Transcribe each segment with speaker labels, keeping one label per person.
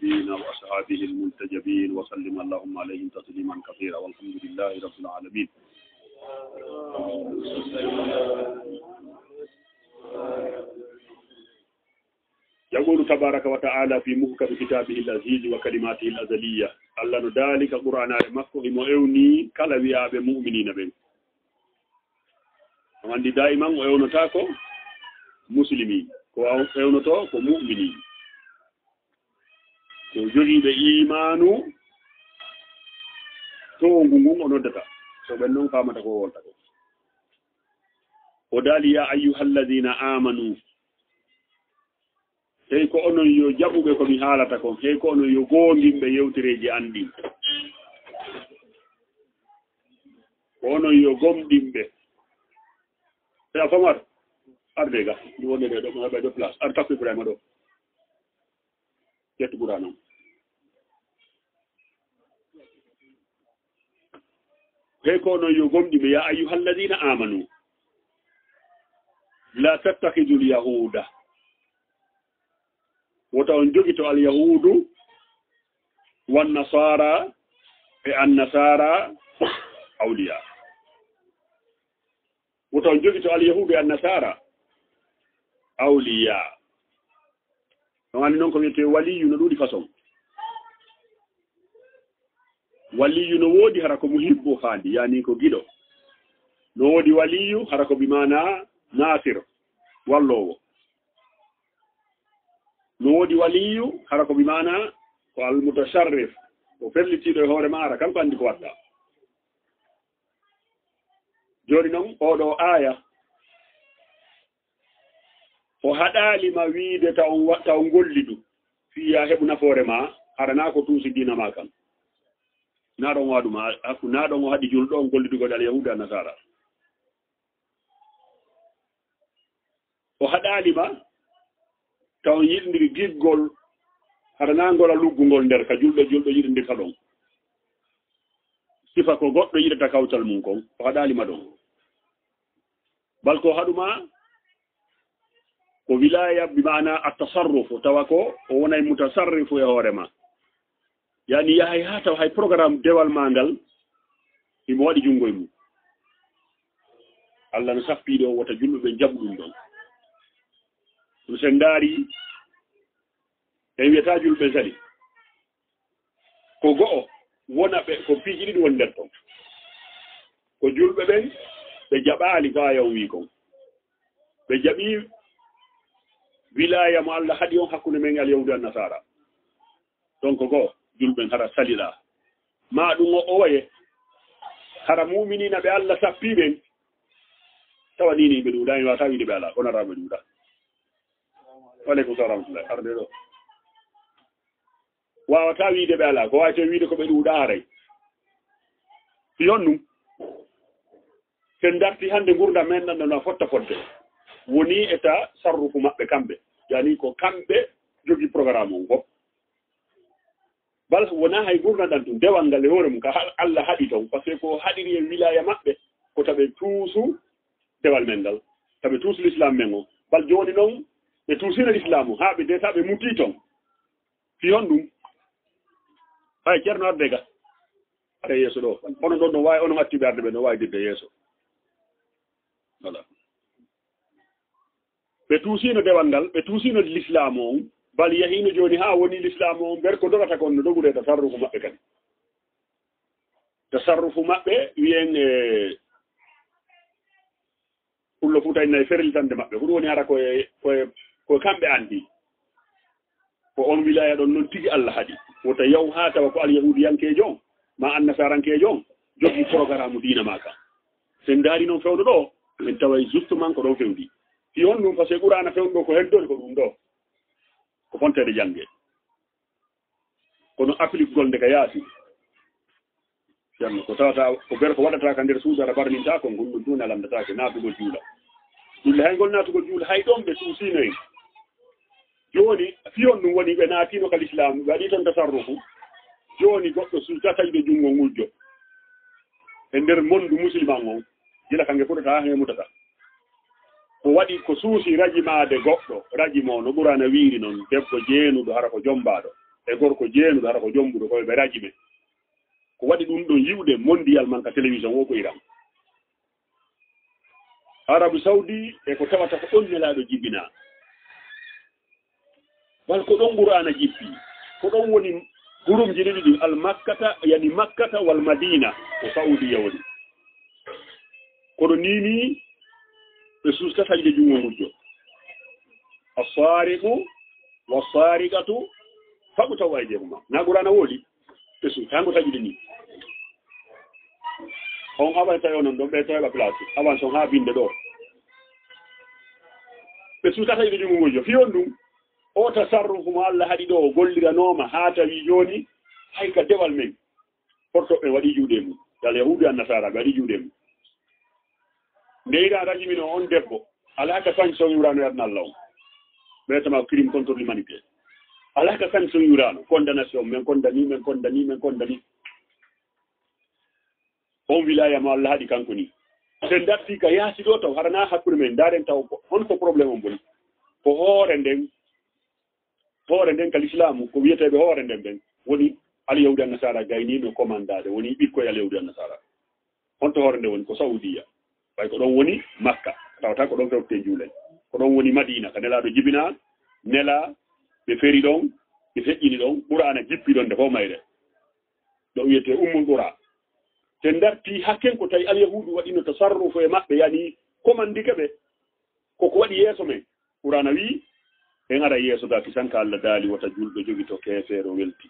Speaker 1: النبيين وأصحابه المنتجبين وسلم اللهم عليهم تسليما كثيرا والحمد لله رب العالمين. يقول تبارك وتعالى في محكم كتابه العزيز وكلماته الأزلية الله ذلك قرآن مكه مؤوني كلا ويا بمؤمنين بين عندي دائما ويونتاكو مسلمين ويونتو كمؤمنين وجري بإيمانه تونغون ونودتا سبحانه فما تقول ودالي يا أيها الذين آمنوا hey ko onon yo jaɓuɓe komi haalata kon hey ko onon yo goondinɓe yewtereji anndi ko onon yo gomɗinɓe e a famar arde ga ɗi wonde ɗe ɗo mo heɓe ɗo place ar tappi Ibrahima ɗo ƴettu ɓura noon hey ko onon yo gomɗinɓe ya ayyuha alladina amanu la tattakhidul yahuda wota on jogito al yahudu wan nasara e an nasara awliya wota on jogito al yahudu e an nasara awliya no andi noon ko wiyete waliyu no ɗuuɗi façon waliyu no woodi hara ko muhibbo haandi yani ko giɗo no woodi waliyu hara ko bimana nasir wallowo no woodi waliyu hara ko bimana ko almutasharrif ko fellitiiɗo e hoore maara kanko anndi ko watta jooni noon oɗo aaya o haɗaalima wiide taw ngolli ɗum fiya heɓu nafoore ma harana ko tuusi diina ma kan naɗon waɗuma hakku naɗon o haɗi julɗo on gollidugol al yahuda nasara o haɗaalima taw yiɗndiri giggol haɗa ngola luggungol nder ka julɗo yiɗndirta ɗon sifa ko goɗɗo yiɗata kawtal mum kon o haɗalima ɗon bal ko haɗuma ko wilaya bimana attasarrufu tawa ko o wonay mutasarrifu e hoorema yani yahay ha taw hay programme dewal ma ngal imo waɗi junngo e mum Allah no sappiɗo wota julɓeɓe jaɓu ɗum ɗon ɗum sen ndaari e wiyata julɓe sali ko go'o wona ɓe ko piiji ɗiɗi woni nder ton ko julɓe ɓen ɓe jaɓaali ko ayon wi kon ɓe jaɓi wilaya mo Allah haɗi on hakkunde men al yahudu an nasara donc goo julɓen hara saliɗa ma ɗum o waye hara muminina ɓe Allah sappiɓen tawa nini ɓe ɗuuɗa mi wata wiide ɓe ala onata ɓe ɗuuɗa waleykum salam rahmatullah arde ɗo wawata wiide ɓe ala ko wawte wiide ko ɓe ɗuuɗa haray yon num sen darti hannde gurdam men ɗan ɗano fotta fodde woni eta sarrufu maɓɓe kamɓe yani ko kamɓe jogi programme on fof bal wona hay gurdam ɗan tum dewal ngal e hoore mum ka Allah haɗi ton par ce que ko haɗiri e wilaya maɓɓe ko taɓe tuusu dewal men ngal taɓe tuusu l'islam men o bal joni noon ɓe tuusino l'islam o ha ɓe deta ɓe muti ton fiyon ɗum hay ceerno arde ga are yeeso ɗo onon ɗon no wawi onon actiɓe arde ɓe no wawi dirde yeeso voilà ɓe tuusino dewal ngal ɓe tuusino l'islam on bal yahino joni ha woni l'islam on ber ko dogata kon no dogude tasarrufu maɓɓe kadi tasarrufu maɓɓe wiyen pullo fuuta innayi ferlitande maɓɓe ko ɗum woni hara koye kamɓe andi ko on wilaya ɗon noon tigi Allah haɗi wota yaw ha tawa ko alyahudiyankejo on ma annasarankejo on jogii programme diina ma kam sen daari noon fewno ɗo en taway justement ko ɗon fewndi fi on ɗum par ce que ɓurana fewnu ɗo ko heddori ko ɗum ɗo ko fontede jangge kono applique gol nde ka yaasi ceerno ko tawata ko ber ko waɗata ka nder suudu aɗa barninta ko gonɗo juuna alandatake naatugol juula julle haygol naatugol juula hay ɗon ɓe suusino en joni fiyon ɗum woni ɓe naatino ka l'islam ɓe waɗi toon tasarrufu joni goɗɗo suusatayiɓe junngo ngujjo e nder mondu musulman on gila kange fuɗata ha he mutata ko waɗi ko suusi rajimade goɗɗo rajimo no ɓurana wiiri noon debbo jeenuɗo hara ko jombaɗo e gorko jeenuɗo ara ko jombuɗo koye ɓeraji ɓe ko waɗi ɗum ɗo yiwde mondiyal man ka télévision o ko iran arabu saudi e ko tawata ko ɗon nelaɗo jibina wal ko ɗon qur'ana jippi ko ɗon woni gurumji ɗiɗi ɗi al makkata yani makkata wal madina ko saudiya woni koɗo nini ɓe sustata yiɗe jungo ngujjo assariqu wassariqatu faɓu taw ay jeeguma na qur'ana woodi ɓe sustango taƴude ni on awan tawi onon ɗon ɓe toweɓa place awan son ha binde ɗo ɓe sustata yiɗe jungo ngujjo fiyon ɗum o tasarrufu mo Allah haɗi ɗo o golliranoma ha tawi joni hay ka dewal men portoɓe waɗi juuɗe mum dal yahudu an nasara ɓe waɗi juuɗe mum nde ira rajimino on debbo alaka sanction yurano yadna Allah on ɓeytama crime contre l'humanité alaka sanction yurano condamnation men condamni on wilaya mo Allah haɗi kanko ni sen darti ka yaasi ɗo taw harana hakkude men daren taw on ko probléme on boni ko hoore nden ka l'islamu ko wiyeteɓe hoore nden ɓen woni alyahudi an nasara gaynino commandade woni ɓikkoye alyahudi an nasara honto hoore nde woni ko saudiya way ko ɗon woni makka tawata ko ɗon fewte juulen ko ɗon woni madina ka nelaɗo jibina nela ɓe feri ɗon ɓe feƴƴini ɗon qur'ana jippi ɗon nde fof mayre ɗo wiyete ummul qura te darti hakken ko tawi alyahudu waɗino tasarrufu e maɓɓe yani commandike ɓe koko waɗi yeeso men qur'ana wi en ara yeeso ga kisanka Allah daali wata julɗo jogi to keefeero welti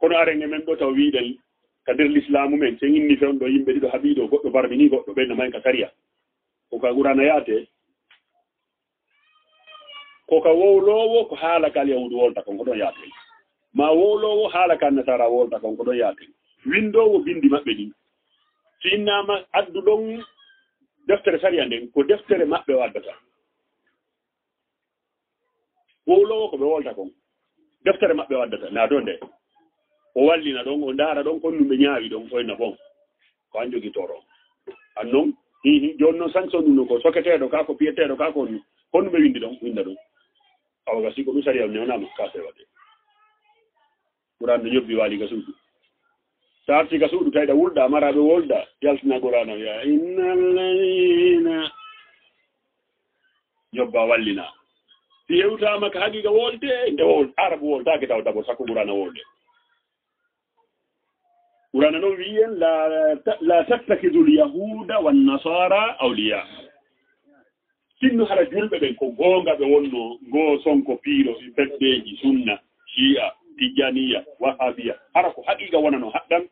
Speaker 1: kono arenge men ɗo taw wiɗen ka nder l'islamu men sen inni fewn ɗo yimɓe ɗiɗo haɓiɗo goɗɗo barbini goɗɗo ɓenno mayn ka sariya koka qur'ana yaate koka wowlowo ko haala ka alyahudu wolta kon ko ɗon yaate ma wowlowo haala ka nasara wolta kon ko ɗon yaate windowo bindi maɓɓe ɗin si innama addu ɗon deftere sariya nden ko deftere maɓɓe o addata wowlowo ko ɓe wolta kon deftere maɓɓe o addata na do nde o wallina ɗon o ndaara ɗon kon ɓe ñaawi ɗon foyna bon ko an jogi toro an noon joni noon sanction ɗum no ko soketeɗo ka ko piyeteɗo ka ko honno ɓe windi ɗon winda ɗum awaga siko ɗum sariya newnama kase waɗe ɓuran no ñobbi waali ga suudu sa arti ga suudu tawiɗa wulɗa maraɓe wolda yaltina qur'ana wiya inna alladina ñobba wallina si yewtama ka haqiqa wolde nde arabu woldake taw d'abord sakko qur'ana wolde qur'ana noon wiyen la tattakidu lyahuda wannasara awliya sinno hara julɓe ɓen ko goonga ɓe wonno ngoo sonko piiro beddeji sunna shi'a tijaniya wahabiya hara ko haqiqa wonano haɗɗan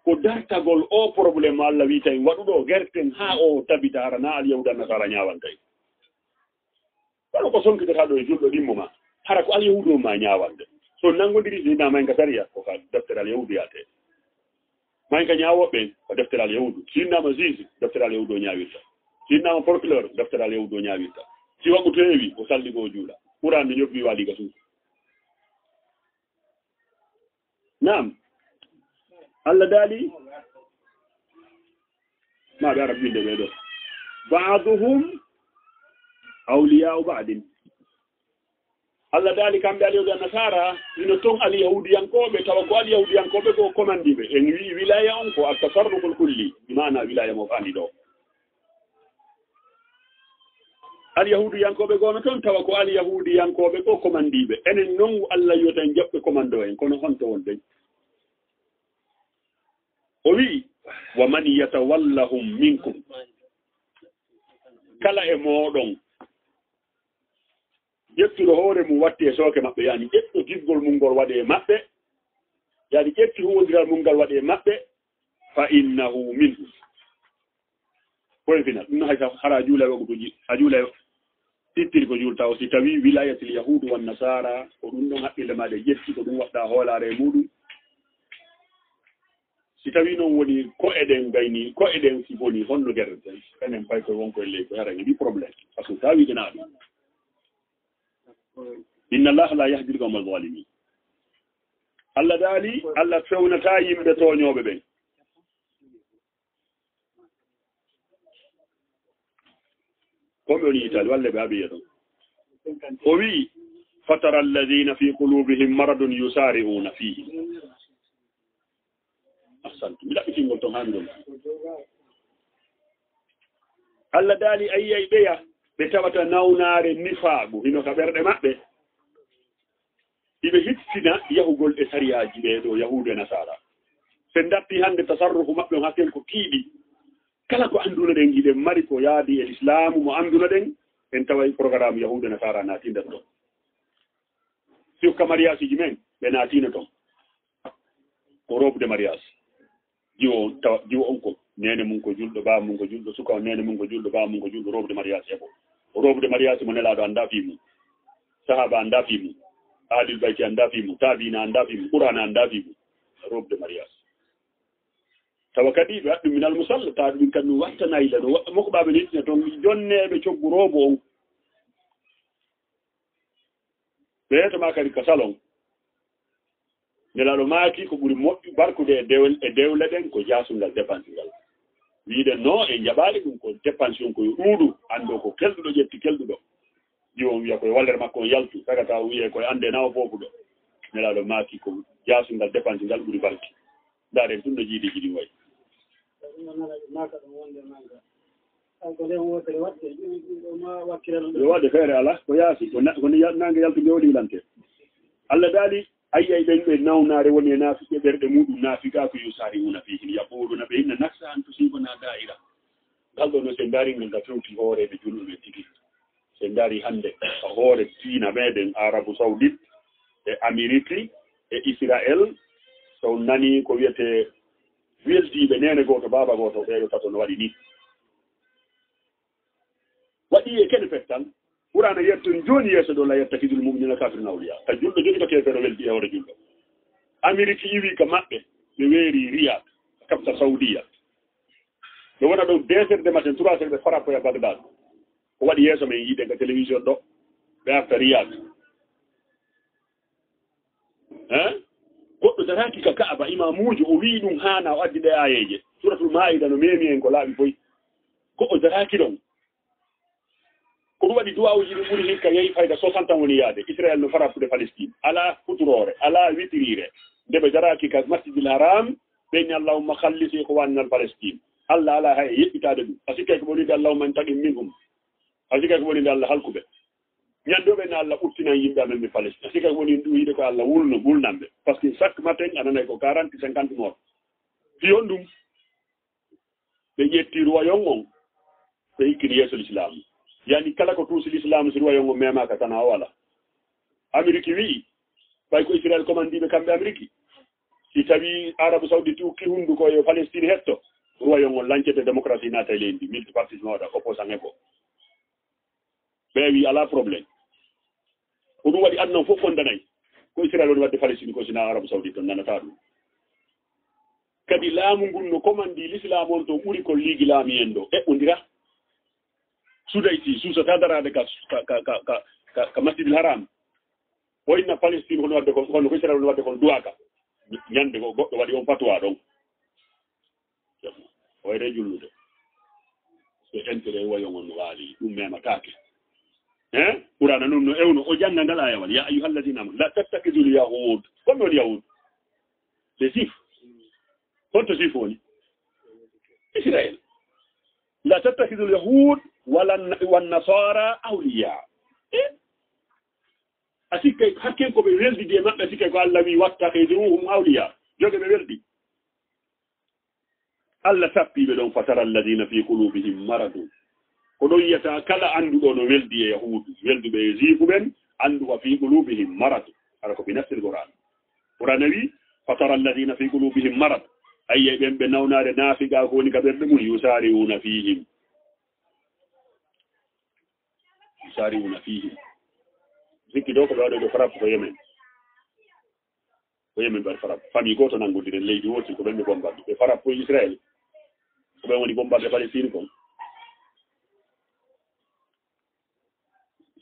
Speaker 1: ko dartagol o probléme Allah wi tawi waɗuɗo gerten ha o tabita hara na alyahuda nasara ñawantay wala ko sonkitata ɗo e julɗo ɗimmo ma hara ko alyahudu ma ñawande so nangodiri sina mayn ka sariya ko ka deftere alyahudu yate mayn ka ñawoɓɓe ko deftere alyahudu sinnama juge deftere alyahudu o ñawirta sinnama procureur deftere alyahudu o ñawirta si waɓu teewi o salligo juuɗa ɓurande ñobbi waaliga suudu nam Allah daali ma ɓe ara ɓinde ɓeɗo ba'duhum awliya'u ba'din Allah daali kamɓe alyahudu nasara ino ton alyahudiyankoɓe tawa ko alyahudiyankoɓe ko commandiɓe en wi wilaya on ko altasarruful kulli imana wilaya mo fandi ɗo alyahudiyankoɓe gono toon tawa ko alyahudiyankoɓe ko commandiɓe enen noon Allah yoten jaɓɓe commando en kono honto wonde o wi wa man yatawallahum minkum kala e moɗon ƴettuɗo hoore mum watti e sooke maɓɓe yani ƴettu giggol mum ngol waɗe maɓɓe yani ƴetti huwodiral mum ngal waɗe maɓɓe fa innahu minhu koye final ɗum hay hara juula wagutuji ha juula tittiri ko julta o si tawi wilayatil yahudu wan nasara ko ɗum ɗon haqqille maɗe ƴetti ko ɗum waɗɗa hoolare e muɗum si tawi noon woni ko eɗen gayni ko eɗen si boni honno guerrete enen pay koye wonkoye ley ko hara heeɓi probléme par ce que tawi ina ɗum inna allaha la yahdi l-qawma al-zalimin Allah daali Allah fewnata yimɓe toñoɓe ɓen komi woni Italie walle ɓe aɓiya ɗon o wi فترى الذين في قلوبهم مرض يسارعون فيه. أحسنتم. لا يمكن أن تهاندون. الله دالي أي بيا بتوتا نونار النفاق هنا كبر دماء ibe hitsina yahugol e sariyaji ɓe ɗo yahude nasara sen datti hande tasarrufu maɓɓe on hakken ko tiiɗi kala ko anduna ɗen giɗen mari ko yaadi e l'islamu mo anduna ɗen en taway programme yahude nasara natindat ɗon sukka mariage ji men ɓe natina toon ko robe de mariage jiwo on ko nene mum ko julɗo ba mum ko julɗo suka o nene mum ko julɗo ba mum ko julɗo robe de mariage heɓo robe de mariage mo nelaɗo anda fimum sahaba anda fimum Adil Bayti anda fimu, Tabina anda fimu, Quran anda fimu, robe de mariage. Tawakadi be min al musalla ta dum kan watta nayla do moko babe nit ne ton jonnebe coggu robo on. Be to makari ka salon. Nelalo maki ko buri moddi barkude e dewle den ko jasungal dépensingal. Wiide no e jabali dum ko dépension ko duudu ando ko keldudo jetti keldudo. Jiwo wiya koye wallere makko on yaltu tagata wiye koye ande nawa foofu ɗo nelaɗo maaki ko jasungal dépense ngal ɓuri balki ndaren ɗum ɗo jiidi jiɗi wayi yo wadde feere ala ko yaasi ko nange yaltu nde waɗi lante Allah daali ayyay ɓen ɓe nawnare woni e naafiɓe ɓerɗe muɗum naafiga ko yusari una fihin yaɓoɗuna ɓe inna naksa an tusibana da'ira ngal ɗo no se ndaringol nga fewti hooreɓe julɗuɓe tigi se ndari hande hoore diina meɗen Arabu Saoudite e Amérique e Israël so nani ko wiyete weldiɓe nene goto baba goto ɓeɗo tato no waɗi ni waɗi e kene fettan ɓurana yetton joni yeeso ɗo la yetta kidul mumnina kafir nawliya ka julɗo jogi to kefeɗo weldi e hoore julɗo Amérique iwi ka maɓɓe ɓe weeri Riyad capitale Saoudia ɓe wona ɗo 2 heures de matin 3 heures ɓe frappe ya Bagdad ko waɗi yeeso men yiide ka télévision ɗo ɓe arta Riyad goɗɗo daraki ka Kaaba imamuji o wi ɗum hana o addi ɗe ayeje suratul Maida no memi en ko laaɓi foy ko o daraki ɗon ko ɗum waɗi duwawuji ɗum ɓuri hikka yehi fayda 60 ans woni yaade Israël no farappude Palestine ala futurore ala witirire nde ɓe daraki ka masjidil haram ɓeyni allahumma khallisi ko wannal Palestine Allah ala hay yeɓɓitade ɗum a sikkay ko ɓolide allahumma intaqim minhum a sikkay ko ɓolide Allah halkuɓe ñandoɓe ne Allah ɓurtinan yimɓe amen ɓe Palestine a sikkay ko woni ɗum yiide ko Allah wulnanɓe par ce que chaque matin ananay ko 40 50 morts fiyon ɗum ɓe ƴetti royon on ɓe hikkini yeeso l'islam yani kala ko tuusi l'islam si royon on memaka tan a wala Amérique wi ɓay ko Israël commandiɓe kamɓe Amérique si tawi Arabu Saoudite ukki hunduko e Palestine hetto royon on lancete démocratie naata e leydi multipartisme waɗa opposant e ko ɓe wi ala probléme ko ɗum waɗi adnan fof fondanayi ko Israël woni wadde Palestine ko sina Arabu Saoudite on nanata ɗum kadi laamu ngun no commandi l'islam on to ɓuri ko liigi laami en ɗo eɓɓodira sudayti suusata darade ka masjidil haram o inna Palestine hono wadde kono ko Israël woni wadde kono duwaka ñande ko goɗɗo waɗi on fatwa ɗon wayre jullude so intérêt wayon on no waali ɗum mematake ɓurana ɗum no ewno o jannga ngal ayawal ya ayuha alladina amanu la tattakidul yahud comme woni yahud les juifs honto juif woni Israël la tattakidul yahud wannasara awliya a sikkay hakken ko ɓe weldidi e maɓɓe a sikkay ko Allah wi wattakiduhum awliya joge ɓe weldi Allah tappiɓe ɗon fatara alladina fi qulubihim maradun ko ɗon yiyata kala annduɗo no weldi e yahudu welduɓe e juifu ɓen anndu wa fi qulubihim marad ara ko binafsil Qur'an Qur'an wi fatara alladina fi qulubihim marad ayye ɓen ɓe nawnare naafiga ko woni ka ɓerɗe mum yusariuna fihim sikki ɗo ko ɓe waɗoyɗo frappe ko Yemen ɓe frappe famille goto nanngodiren leydi woti ko ɓen ɓe bombaɗe ɓe frappe ko Israël ko ɓen woni bombaɓe Palestine kon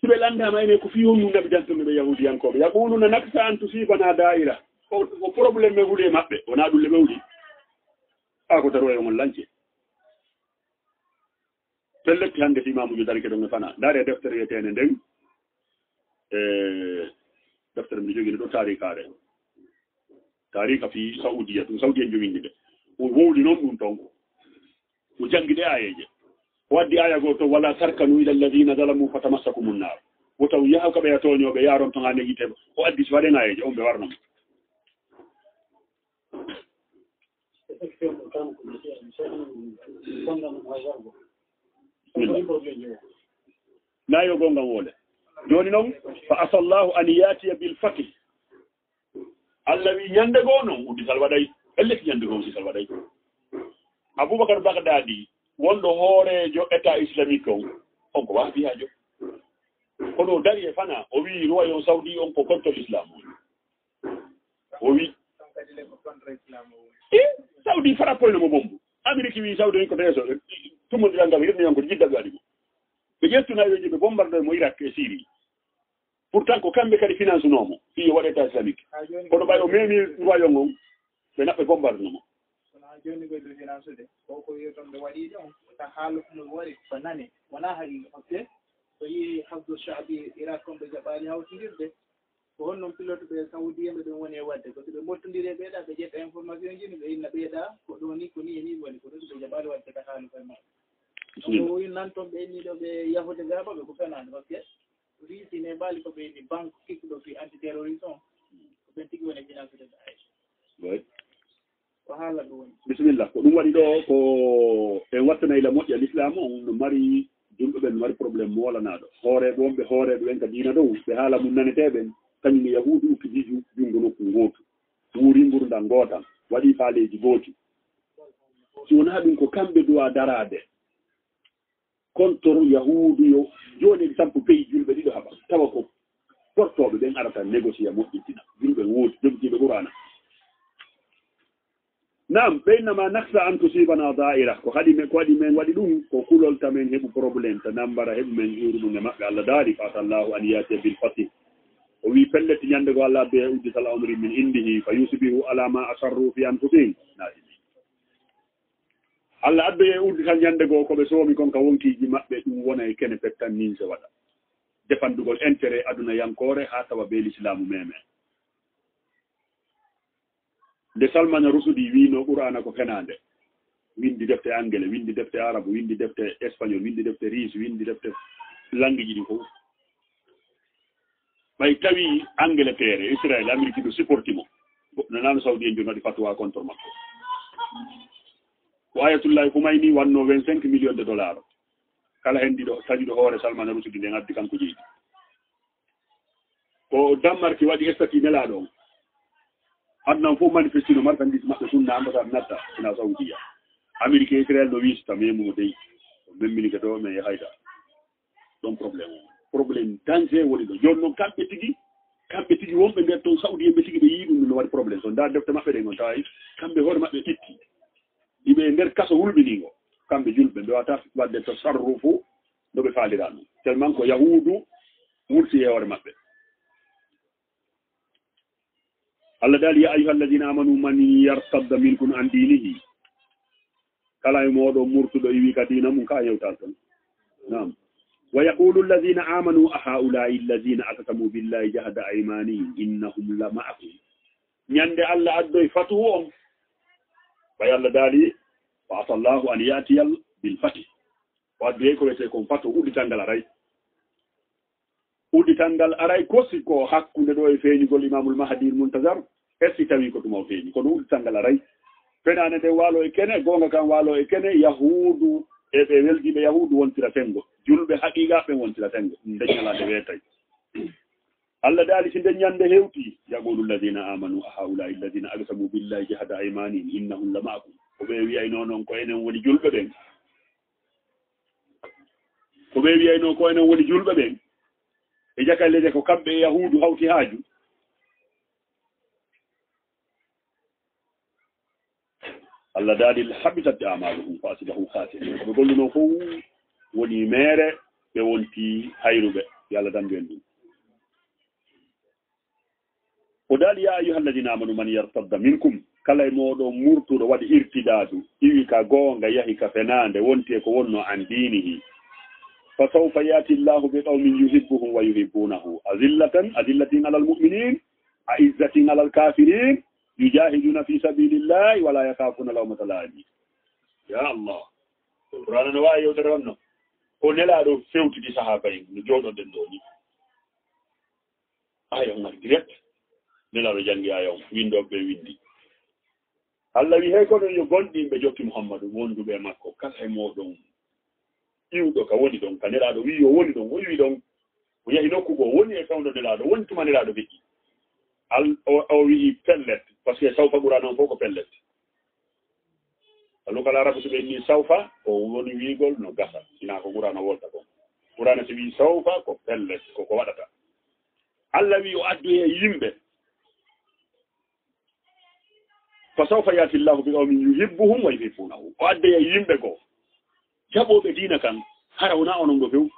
Speaker 1: siɓe landama ene ko fiyon num naɓe jantuɓe ɓe yahudiyankoɓe yaquluna naksa an tusibana da'ira o probléme ɓe wuuli e maɓɓe wona ɗum le ɓewɗi ko taro e on lance pelletti hande si imamujo darike ɗon e fana ndaare deftere yetene nden deftere mi jogii ɗo tarikare tarika fi saudiya ɗum saudi en jogindi ɓe o wowli noon ɗum ton o jangguide ayeje o waddi aya goo to wala tarkanu ila alladina zalamu fatamassakumu nnar wo taw yaha ko ɓe ya toñoɓe yaron ton ha negitema o addi so waɗen ayeje on ɓe warnamo nayo gonga wole joni noon fa asa llahu an yatiya bil fatih allah wi ñande goo noon uddisal waɗay elleki ñande goo uddisal waɗay aboubacar bagdadi wonɗo hoorejo état islamique on ko waabi hajo kono dari e fana o wi royaume saudi on ko contre l'islam o wi saudi farapoyno mo bombu amérique wi saudi ko teso tumodirangal hirniyan ko jiddaɓe waɗi mo ɓe ƴettunayoji ɓe bombarde mo irak e syrie pourtant ko kamɓe kadi finance nomo fi waɗa état islamique kono ɓay o memi royaume on ɓe naɓɓe bombardenomo
Speaker 2: joni koye dow finance de koko wiyoton ɓe waɗiɗi on ta haala kono waɗi ko nane wona haqiqa par ce que so yi hafdu shaabi irak kon ɓe jaɓani hawtodirde ko honnoon pilote ɓe saoudienɓe ɗum woni e wadde ko so ɓe mottodiri e ɓeeɗa ɓe ƴetta information ji ni ɓe inna ɓeeɗa ko ɗo ni ko ni e ni woni ko ɗum ɓe jaɓani wadde ka haala koye maɓɓe donc wi nan toon ɓe inniɗo ɓe yahude gabaɓe ko fenade par ce que risine mbaali ko ɓe inni banque kikkuɗo fi antiterrorisme on ko ɓen tigui woni finance de ɓe ko haala ɗum woni
Speaker 1: bisimillah ko ɗum waɗi ɗo ko en wattanayla moƴƴi al islam on no mari julɓe ɓen no mari probléme mo wolanaɗo hooreɓe on ɓe hooreɓe ɓen ka diina dow ɓe haala mum naneteɓen kañum ne yahuudu ukkiji junngo nokku gootu wuuri ngurdal gootal waɗi faaleji gooti si wonaa ɗum ko kamɓe duwa darade contre yahuudu yo jooni sampo pays julɓe ɗiɗo haɓa tawa ko portoɓe ɓen arata négocier moƴƴintina julɓe wooti jogitiiɓe qur'ana nam ɓeynama naksa an tusibana daira ko haɗi men ko waɗi men waɗi ɗum ko kulol tamen heɓu probléme to nambara heɓu men hiruɗum e maɓɓe allah daari fatallahu an yatiya bil fatih o wi pelleti ñande go allah be uddital amri min indihi fa yusbihu ala ma asarru fi anfusihim nadimi allah addoye uddital ñande goo koɓe soomi kon ka wonkiji maɓɓe ɗum wona e kene pettan nin se waɗa defandugol intérêt aduna yankore ha tawa be l'islamu meme nde salmana rusudi wino qur'ana ko fenande windi defte anglais windi defte arabe windi defte espagnol windi defte russe windi defte langue ji ɗi fof ɓay tawi angleterre israël amérique ɗo supporti mo nanano saudi en joni waɗi fatwa contre makko ko ayatullahi ko mayni wanno 25 millions de dollars kala hen ɗiɗo taƴuɗo hoore salmana rusudi nden addi kanko jeydi ko Danemark waɗi statut nelaɗo on adnan fof manifestino marchandise maɓɓe sunna ambassade natta sina saoudia amérique e israël no wiista memumo dey memmini ke to mais hayda ɗon probléme danger woni ɗo joni noon kamɓe tigi wonɓe nder toon saoudien ɓe tigi ɓe yii ɗum no waɗi probléme so nda defte maɓɓe ɗe gon tawi kamɓe hoore maɓɓe itti iɓe nder kaso wulɓinigo kamɓe julɓe ɓe wata wadde to sarru fo no ɓe faalira ɗum tellement ko yahudu wurti e hoore maɓɓe Allah dal ya ayyuhal ladina amanu man yartadda minkum an dinihi kala e moɗo murtuɗo wi ka dina mum ka yewtal ton nam wa yaqulu alladhina amanu a haula'i alladhina aqsamu billahi jahada aymanihim innahum la ma'akum ñande Allah addoy fatuhu on way Allah dali wa asallahu an yatiyal bil fatih wadde ko wete kon fatu udditangal aray kosi ko hakkunde ɗo e feeñugol imamul mahdi muntazar esti tawi ko ɗum o feeñi kono udditangal aray fenane nde waalo e kene gonga kan waalo e kene yahudu e ɓe weldiɓe yahudu wontira tengo julɓe haqiqa ɓe wontira tengo deñalade weetay Allah daali si deññande hewti yaqulu alladina amanu a haulai alladina aqsamu billahi jahada aymanihim innahum la ma'akum ko ɓe wiyayno noon ko enen woni julɓe ɓen e jakallede ko kamɓe e yahudu hawti haaju Allah daali habitat amaluhum fa asbahu khasirin ɓe golluno fof woni mere ɓe wonti hayruɓe yo Allah dandu en ɗum o daali ya ayyuha alladina amanu man yartadda minkum kala e moɗo murtuɗo waɗi irtidadu iwi ka goonga yahi ka fenande wonti e ko wonno an dinihi فسوف يأتي الله بقوم يحبهم ويحبونه أذلة على المؤمنين أعزة على الكافرين يجاهدون في سبيل الله ولا يخافون لومة لائم. يا الله القرآن نواي يودرنا ونلا دو فيوتي دي صحابين نجودو دندوني ayon ngal direct nelaɗo jangi ayon windoɓe windi Allah wi hay kono yo gonɗinɓe jokki Muhammadu wonduɓe e makko kala e moɗon iwɗo ka woni ɗon ka nelaɗo wi yo woni ɗon o wi ɗon o yahi nokkugo woni e kawdo nelaɗo woni tuma nelaɗo feƴƴi o wi pellet par ce que sawfa ɓura noon fof ko pellet allo kala arabu so ɓe ni sawfa ko woni wigol no gasa sina ko ɓurano wolta kon ɓurano so wi sawfa ko pellet koko waɗata Allah wi o addu e yimɓe fa sawfa yati llahu bi qawmin yuhibbuhum wa yuhibbunahu o adde e yimɓe ko jaɓoɓe diina kan hara wona onon ɗo few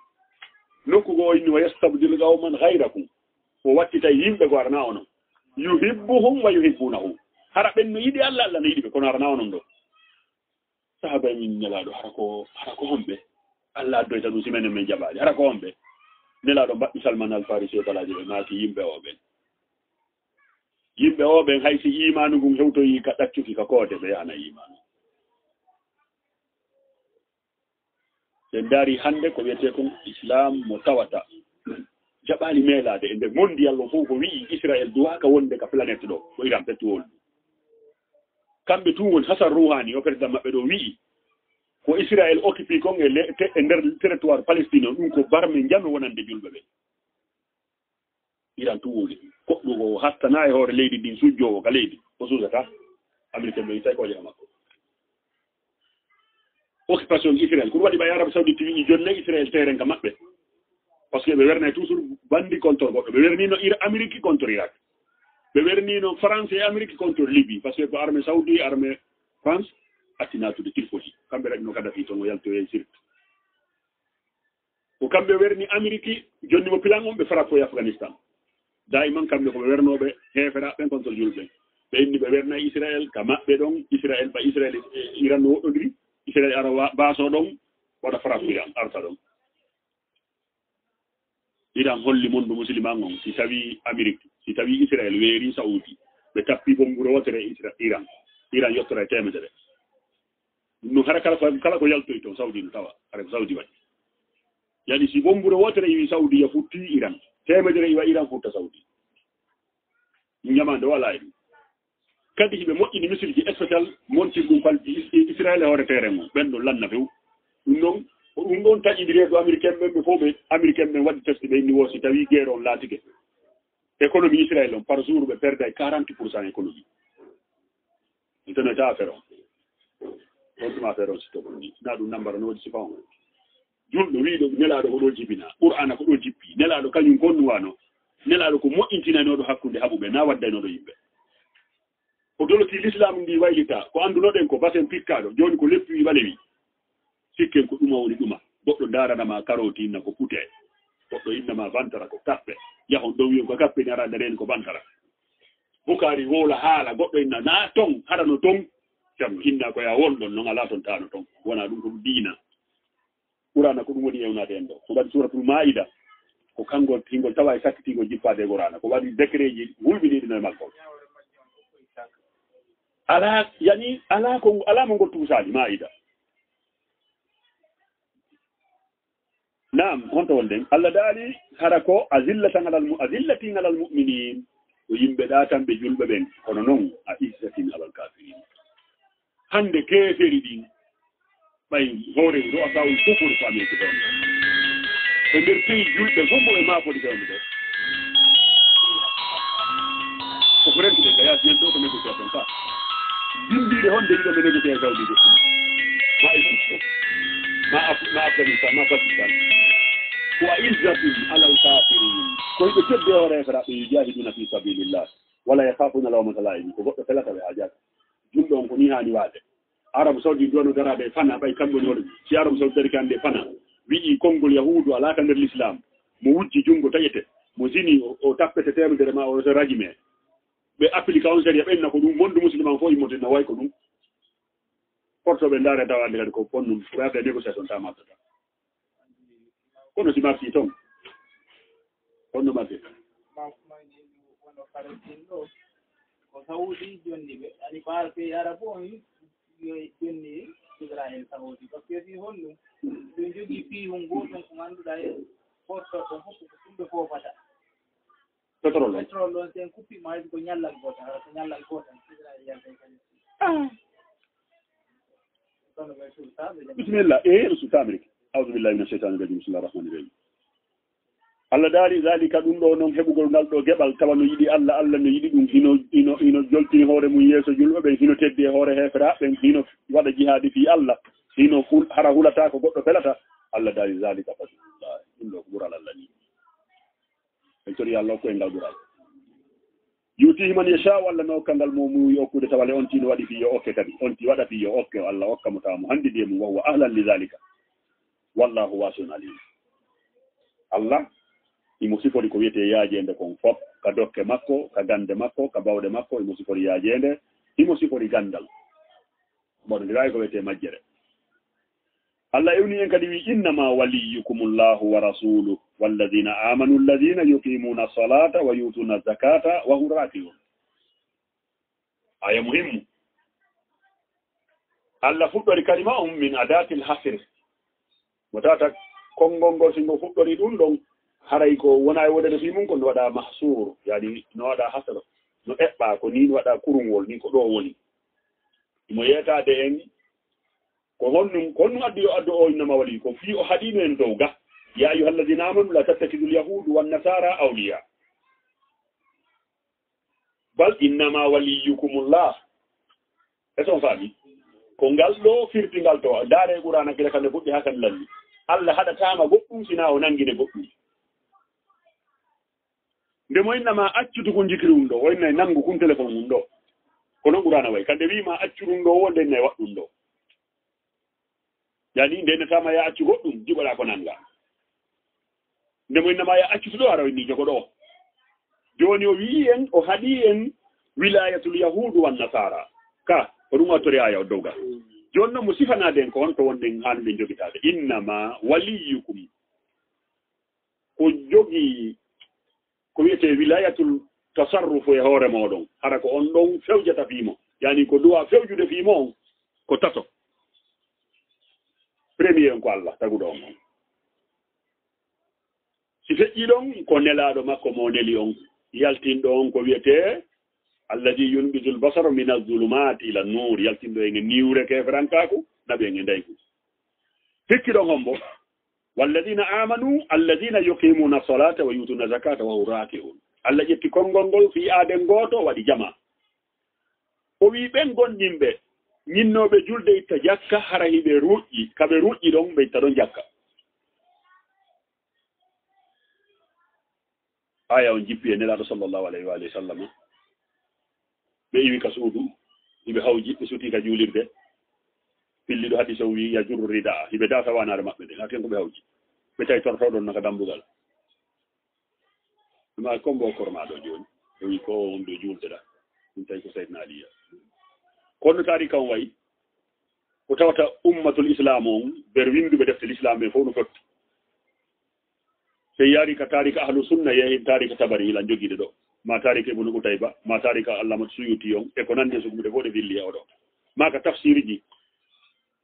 Speaker 1: nokkugo o inni wa yastabdil qawman hayrakum o wattita yimɓe ko arana onon yuhibbuhum wa yuhibbunahu hara ɓen no yiɗi Allah Allah no yiɗi ɓe kono arana onon ɗo sahaba min nelaɗo hara ko homɓe Allah addoyta ɗum simenen men jaɓaɗi hara ko homɓe nelaɗo mbaɗɗi Salman al Farisi e balaji ɓe maaki yimɓe oɓen hay si imanu ngun hewtoyi ka ɗaccuki ka koode ɓe yahana imanu ɓe daari hannde ko wiyete kon islam mo tawata jaɓaali meelade e nde mondial o fof ko wi'i Israël duwaka wonde ka planète ɗo ko Iran petrol kamɓe tungol Hassan Rouhani o président maɓɓe ɗo wi'i ko Israël occupé kon e nder territoire Palestine o ɗum ko barme jame wonande julɓe ɓe Iran tuwoli koɗɗugo o hastana e hoore leydi ndin sujjowo ka leydi o susata américain ɓe tawi koƴe makko occupation Israël ko ɗum waɗi ɓay Arabie Saoudite wi'i jonne Israël terrain ka maɓɓe par ce que ɓe wernay toujours bandi contre goɗɗo ɓe wernino Amérique contre Irak ɓe wernino France et Amérique contre Libye par ce que ko armée Saoudi armée France attinatude Tripoli kamɓe ragno Kadhafi toon o yaltoye Sirte ko kamɓe werni Amérique jonni mo pilan on ɓe frappe e Afghanistan daiman kamɓe koɓe wernoɓe heferaɓe contre julɓe ɓe inni ɓe werna Israël ka maɓɓe ɗon Israël ba Israël Iran no woɗɗodiri Israël ara baso ɗon waɗa frappe Iran arta ɗon Iran holli mondu musulman on si tawi Amérique si tawi Israël weeri Saoudi ɓe tappi bombure wotere Iran yottora e temedere no hara kala ko yaltoy toon Saudi no tawa hara ko Saudi waɗi yani si bombure wotere iwi Saudi ya futti Iran temedere iwa Iran futta Saudi ñamande wala e ɗum kadi hiɓe moƴƴini misilji spécial montir ɗum falti Israël e hoore terrain mum ɓen ɗo lanna few ɗum ɗon taƴidire ɗo américain ɓen ɓe fof ɓe américain ɓen waɗi test ɓe inni wo si tawi guerre on laatike économie Israël on par jour ɓe perde 40% économie ɗum tenata affaire on on tuma affaire on si toɓo ni na ɗum nambara no waɗi sifa on julɗo wiiɗo nelaɗo ko ɗo jibina Qur'ana ko ɗo jippi nelaɗo kañum gonnuwano nelaɗo ko moƴƴintinanoɗo hakkude haɓuɓe na waddaynoɗo yimɓe ko doloti l'islam ndi waylita ko andunoɗen ko basen pikkaɗo joni ko leppi wi ɓalewi sikken ko ɗuma woni ɗuma goɗɗo daranama karoti inna ko pute goɗɗo innama bantara ko kappe yahon ɗo wiyon ko kappe ni arande reni ko bantara bukari wola haala goɗɗo inna na ton haɗano ton jam inna ko ya wonɗon noon ala ton tano ton wona ɗum ko ɗum diina Qur'ana ko ɗum woni ewnade en ɗo ko waɗi suratul Maida ko kangol tingol tawa e sakkitigol jippade e Qur'ana ko waɗi décret ji wulɓiniɗino e makko ala yani ala mo ngol tuusali Maida naam honto wonɗen Allah daali hara ko azillatin alal mu'minin ko yimɓe ɗa tan ɓe julɓe ɓen kono noon a izzatin alal kafirin hande keeferi ɗin ɓay hoore ɗo asawol kufur ko ameki ɗon e nder pays julɓe fof mo e maafodi ɓewde ɗo koko rentude ka yaasi yen ɗo ko négociation ka dindiɗe honde yiɗo ɓe négocié sawdide ma Égypte ma Afghanistan ma Pakistan ko a izzatin alal kafirin ko yiɓe tedde o refera ɓe yujahiduna fi sabilillah wala yakhafuna lawmata laimi ko goɗɗo felata ɓe hajata julɗo on ko ni hani waade Arabu Saudi dono darade e fana ɓay kamɓe woni si Arabu Saudi dari kande fana wi'i konngol yahudu alaka nder l'islam mo wujji jungo taƴete mo zini o tappete temedere ma o ragime ɓe applique on séria ɓenna ko ɗum wondu musulman fof immotinna way ko ɗum portoɓe ndaare tawande kadi ko ponnum ko yafde négociation ta mattata kono si marti toon honno marti
Speaker 2: mafmani wono karatin ɗo ko saudi jonni ɓe ani parke yara bo on jonni Israël saudi par ce que si honɗum ɓe jogii piihum goɗɗum ko ngannduɗaa e portoɗo fof ko tumɓe foofata pétrole ɗon sen kuppima hayso ko ñallal gootal hara ko ñallal gootal Israël yalta kañum kono ɓe sultaɓe
Speaker 1: bisimilla sulta amérique awdu billahi min acheytani rajim bisimillahi rahmani rahim Allah daari zalika ɗum ɗo noon heɓugol ngal ɗo geɓal tawa no yiɗi Allah no yiɗi ɗum hino joltini hoore mum yeeso julɓe ɓen hino teddi e hoore heefera ɓen hino waɗa jihaadi fi Allah hino hara hulata ko goɗɗo felata Allah daari zalika fadlullah ɗum ɗo ko ɓural Allah ni en tori Allah koye ngal ɓural yutihi man yasha walla no hokka ngal momuyi okkude tawale on tino waɗi fi yo okke kadi on ti waɗa fi yo okke Allah hokka mo tawamo handidi e mum wahwa ahlan li zalika wallahu wasiun alim Allah imo sifori ko wiyete yaajende kon fof ka dokke makko ka gande makko ka bawɗe makko imo sifori yaajende imo sifori gandal boɗodirayi ko wiyete majjere Allah ewni en kadi wi innama waliyukumullahu wa rasuluhu walladina amanu alladina yuqimuna salata wa yutuna zakata wa hum rakiun aya muhimmu Allah fuɗɗori kalima min adatil hasr mo tata konngol ngol singo fuɗɗori ɗum ɗon haray ko wona e wodede fi mum ko no waɗa mahsur yani no waɗa hasara no eɓɓa ko ni waɗa kurungol ni ko ɗo woni mo yeetade en ko honnum addi yo addu o innama wali ko fi o haɗino en dow ga ya ayuha alladina amanu la tattakidu lyahudu wannasara awliya bal innama waliyukumullah e son faami ko ngal ɗo firtingal to daare qur'ana gila kande fuɗɗi ha kan lalli Allah haɗatama goɗɗum sina o nangine goɗɗum nde mo innama accudu ko jikiri ɗum ɗo o innayi nanngu kun téléphone mum ɗo ko noon ɓurana way kande wima accu ɗum ɗo wo nde innayi waɗɗum ɗo yani ndenetama ya accu goɗɗum jiɓoɗa ko nanga nde mo innama ya accutu ɗo ara inni jogo ɗo joni o wii en o haɗi en wilayatul yahudu wan nasara ka ko ɗum wattori aya o dowga joni noon mo sifanade en ko wonto wonɗen hanuɗen jogitade innama waliyukum ko jogii ko wiyete wilayatul tasarrufu e hoore moɗon hara ko on ɗon fewjata fiimo yani ko duwa fewjude fiimo on ko tato premier on ko Allah taguɗo on on si feƴƴi ɗon ko nelaɗo makko mo neli on yaltinɗo on ko wiyete alladi yunbisul basar min azulumati ila nur yaltinɗo enge niwre ke frankaku naɓe enge ndayku hikkiɗon hombo walladina amanu alladina yuqimuna salata wa yutuna zakata wa hum raki'un Allah ƴetti konngol ngol fi aaden gooto waɗi jama o wi ɓen gonɗinɓe ñinnoɓe julde itta jakka hara hiɓe ruƴƴi kaɓe ruƴƴi ɗon ɓe itta ɗon jakka aya on jippi e nelaɗo sallllahu alayhi wa alihi wa sallam ɓe iwi ka suudu hiɓe hawji ɓe suti ka juulirde pilliɗo hadis o wi yajurru rida hiɓe data wanare maɓɓe ɗe haten ko ɓe hawji ɓe tawi tortoɗon naka dambugal ma combo kormaɗo joni o wi ko on ɗo juldeɗa ɗum tawi ko saydna aliya kono taari kam wayi ko tawata ummatul islam on ber winduɓe defte l'islam ɓe fof no fotti so yaari ka tarika ahlu sunna yehi tarika tabari hilan joguiɗe ɗo ma tarika ibnu Qutayba ma tarika Allamatu Suyuti on e ko nandi e sugumude fof ɗe villi e oɗo ma ka tafsiri ji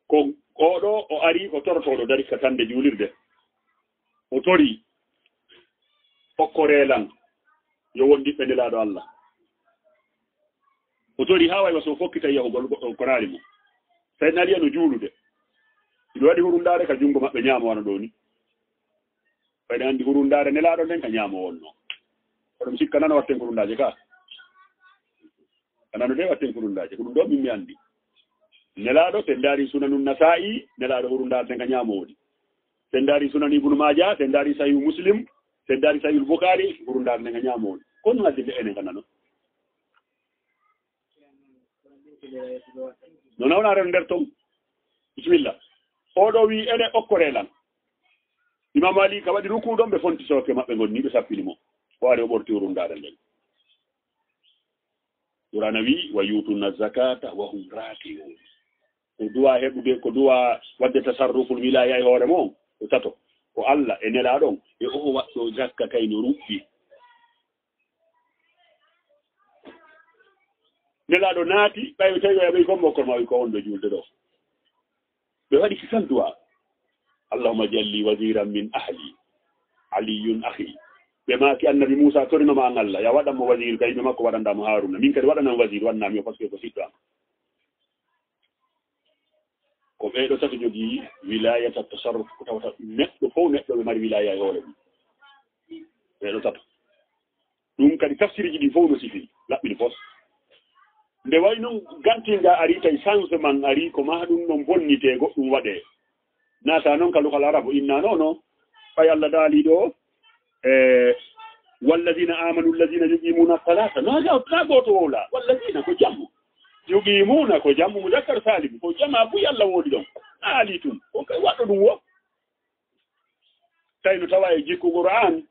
Speaker 1: ko oɗo o ari o torotoɗo dari ka tande juulirde o tori hokkorelan yo wondiɓɓe nelaɗo Allah o tori ha waywa so fokkita yahugol goɗɗo korari mo sayidna Ali no juulude iɗo waɗi hurundare ka jungo maɓɓe ñaamo wano ɗo ni ɓayde andi hurundare nelaɗo nden ka ñaamo wonno oɗum sikka nano watten hurundaje ka anano de watten hurundaje ko ɗum ɗo mimmi andi nelaɗo sen daari sunanu Nasa'i nelaɗo hurundare nden ka ñaamo woɗi sen daari sunanu Ibnu Maaja sen daari Sahih Muslim sen daari Sahih Bukhari hurundare nden ka ñaamo woɗi kono addinde enen ka nano no nawnaren nder ton bisimilla oɗo wi ene okkorelan Imam Ali ka waɗi ruku ɗon ɓe fonti soke maɓɓe gonni ɓe sappini mo o ari o ɓorti hurundare nden Qur'ana wi wa yutuna zakata wa hum raki'un ko duwa heɓude ko duwa wadde tasarruful wilaya e hoore mo o tato ko Allah e nelaɗon e o waɗɗo zakka kay no ruɓɓi nelaɗo naati ɓayɓe tawi ɓay ko mokkol ma wi ko wonɗo julde ɗo ɓe waɗi kisal duwa allahumma jalli wasiran min ahli aliyun akhi ɓe maaki annabi Moussa torinoma an Allah ya waɗanmo wasir kay ɓe makko waɗandamo Haruna min kadi waɗanan wasir wannami o par ce que ko siɗɗo am ko ɓeeɗo tati jogii wilayata tasarruf ko tawata neɗɗo fof neɗɗo ɓe mari wilaya e hoore mum ɓeeɗo tato ɗum kadi tafsiriji ɗi fof no sifiri laɓɓini fof nde way noon gantinga ari tawi changement ari ko ma ɗum noon bonnite goɗɗum waɗe naata noon ka lokal arabo inna nono ɓay Allah daali ɗo walladina amanu alladina yuqimuna salata na goto wowla walladina ko jammu yuqimuna ko jammu mudakkar salim ko jama buy Allah woodi ɗon aali tum ko kay waɗɗo ɗum wo tawi no tawa e jikku Qur'an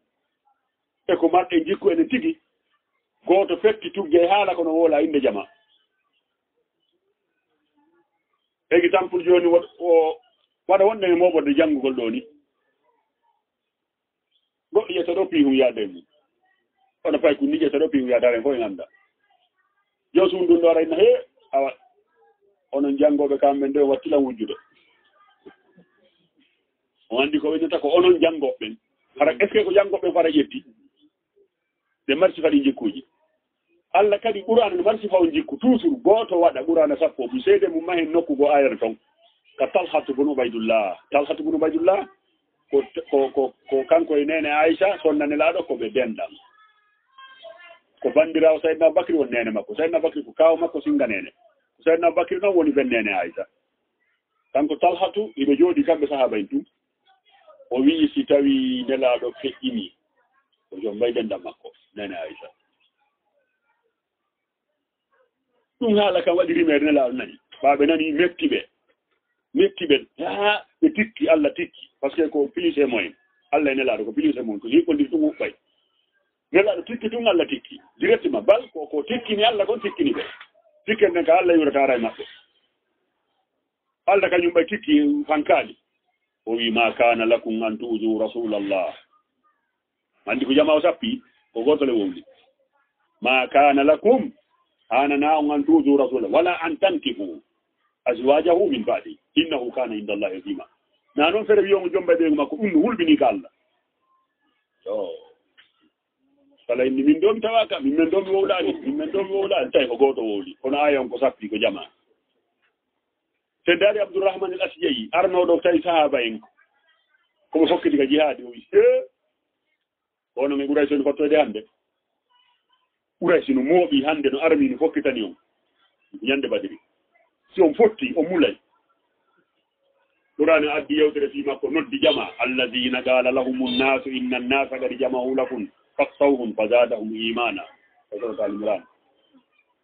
Speaker 1: e ko marɗe jikku ene tigi goto fekki tugge e haala kono wola inde jama exemple joni waɗa wonde e moɓorde janngugol ɗo ni goɗɗo ƴetta ɗo piihum yaade mum ono pay ko ni ƴetta ɗo piihum yaadare fof e ganda yo sundun ɗo arayna he awa onon janngoɓe kamɓe nde wattilan wujjude o andi ko ɓennata ko onon janngoɓeɓen hara est ce que ko janngoɓeɓen fara ƴetti ɓe marsi faɗi jikkuji Allah kadi ɓurana no marsi faw jikku toujours goto waɗa ɓurana sappo mi seede mum mahen nokkugo ayere ton ka Talhatu bun Ubaydullah ko kanko e nene Aisha sonnanelaɗo ko ɓe denɗam ko bandirawo Sayyidna Bakri won nene makko Sayyidna Bakri ko kawo makko singa nene Sayyidna Bakri noon woni ben nene Aisha kanko Talhatu iɓe jooɗi kamɓe sahaba en tum o wii si tawi nelaɗo feƴƴini ko jom mbay denɗam makko nene Aisha ɗum haala kam waɗi rimere nelaɗo nani ɓaɓe nani mettiɓe ha ɓe tikki Allah tikki par ce que ko plus et moins Allah e nelaɗo ko plus et moins ko hiɓɓondir ɗum huɓɓay nelaɗo tikki tun Allah tikki directement bal ko tikkini Allah kon tikkini ɓe tikken nden ka Allah yurata ara e maɓɓe Allah kañum ɓay tikki hankaali o wi ma kana lakum an tu'zu rasulallah andi ko jama o sappi ko gotole wowli ma kana lakum hanana on an tu'zu rasulallah wala an tankihu azwajahu min ba'di innahu kana inda Allah azima na noon fere wiyomo jomba ɓeygu makko ɗum no hulɓini ka Allah kala inni min ɗo mi tawaka min men ɗo mi wowlani tawi ko goto wowli kono aya on ko sappi ko jama te daari Abdourahmane al Asjayi arnoɗo tawi sahaba en komo fokkiti ka jihaadi o wi ono mi ɓuray soni fottoyde hannde ɓuray sino mooɓi hannde no armi no fokkitani on ñande Badiri si on fotti o mulay qur'an addi yewtere fi makko noddi jama alladina qala lahum nnasu inna nnasa qad jama'u lakum fakhshawhum fazadahum imana Surat Al-Imran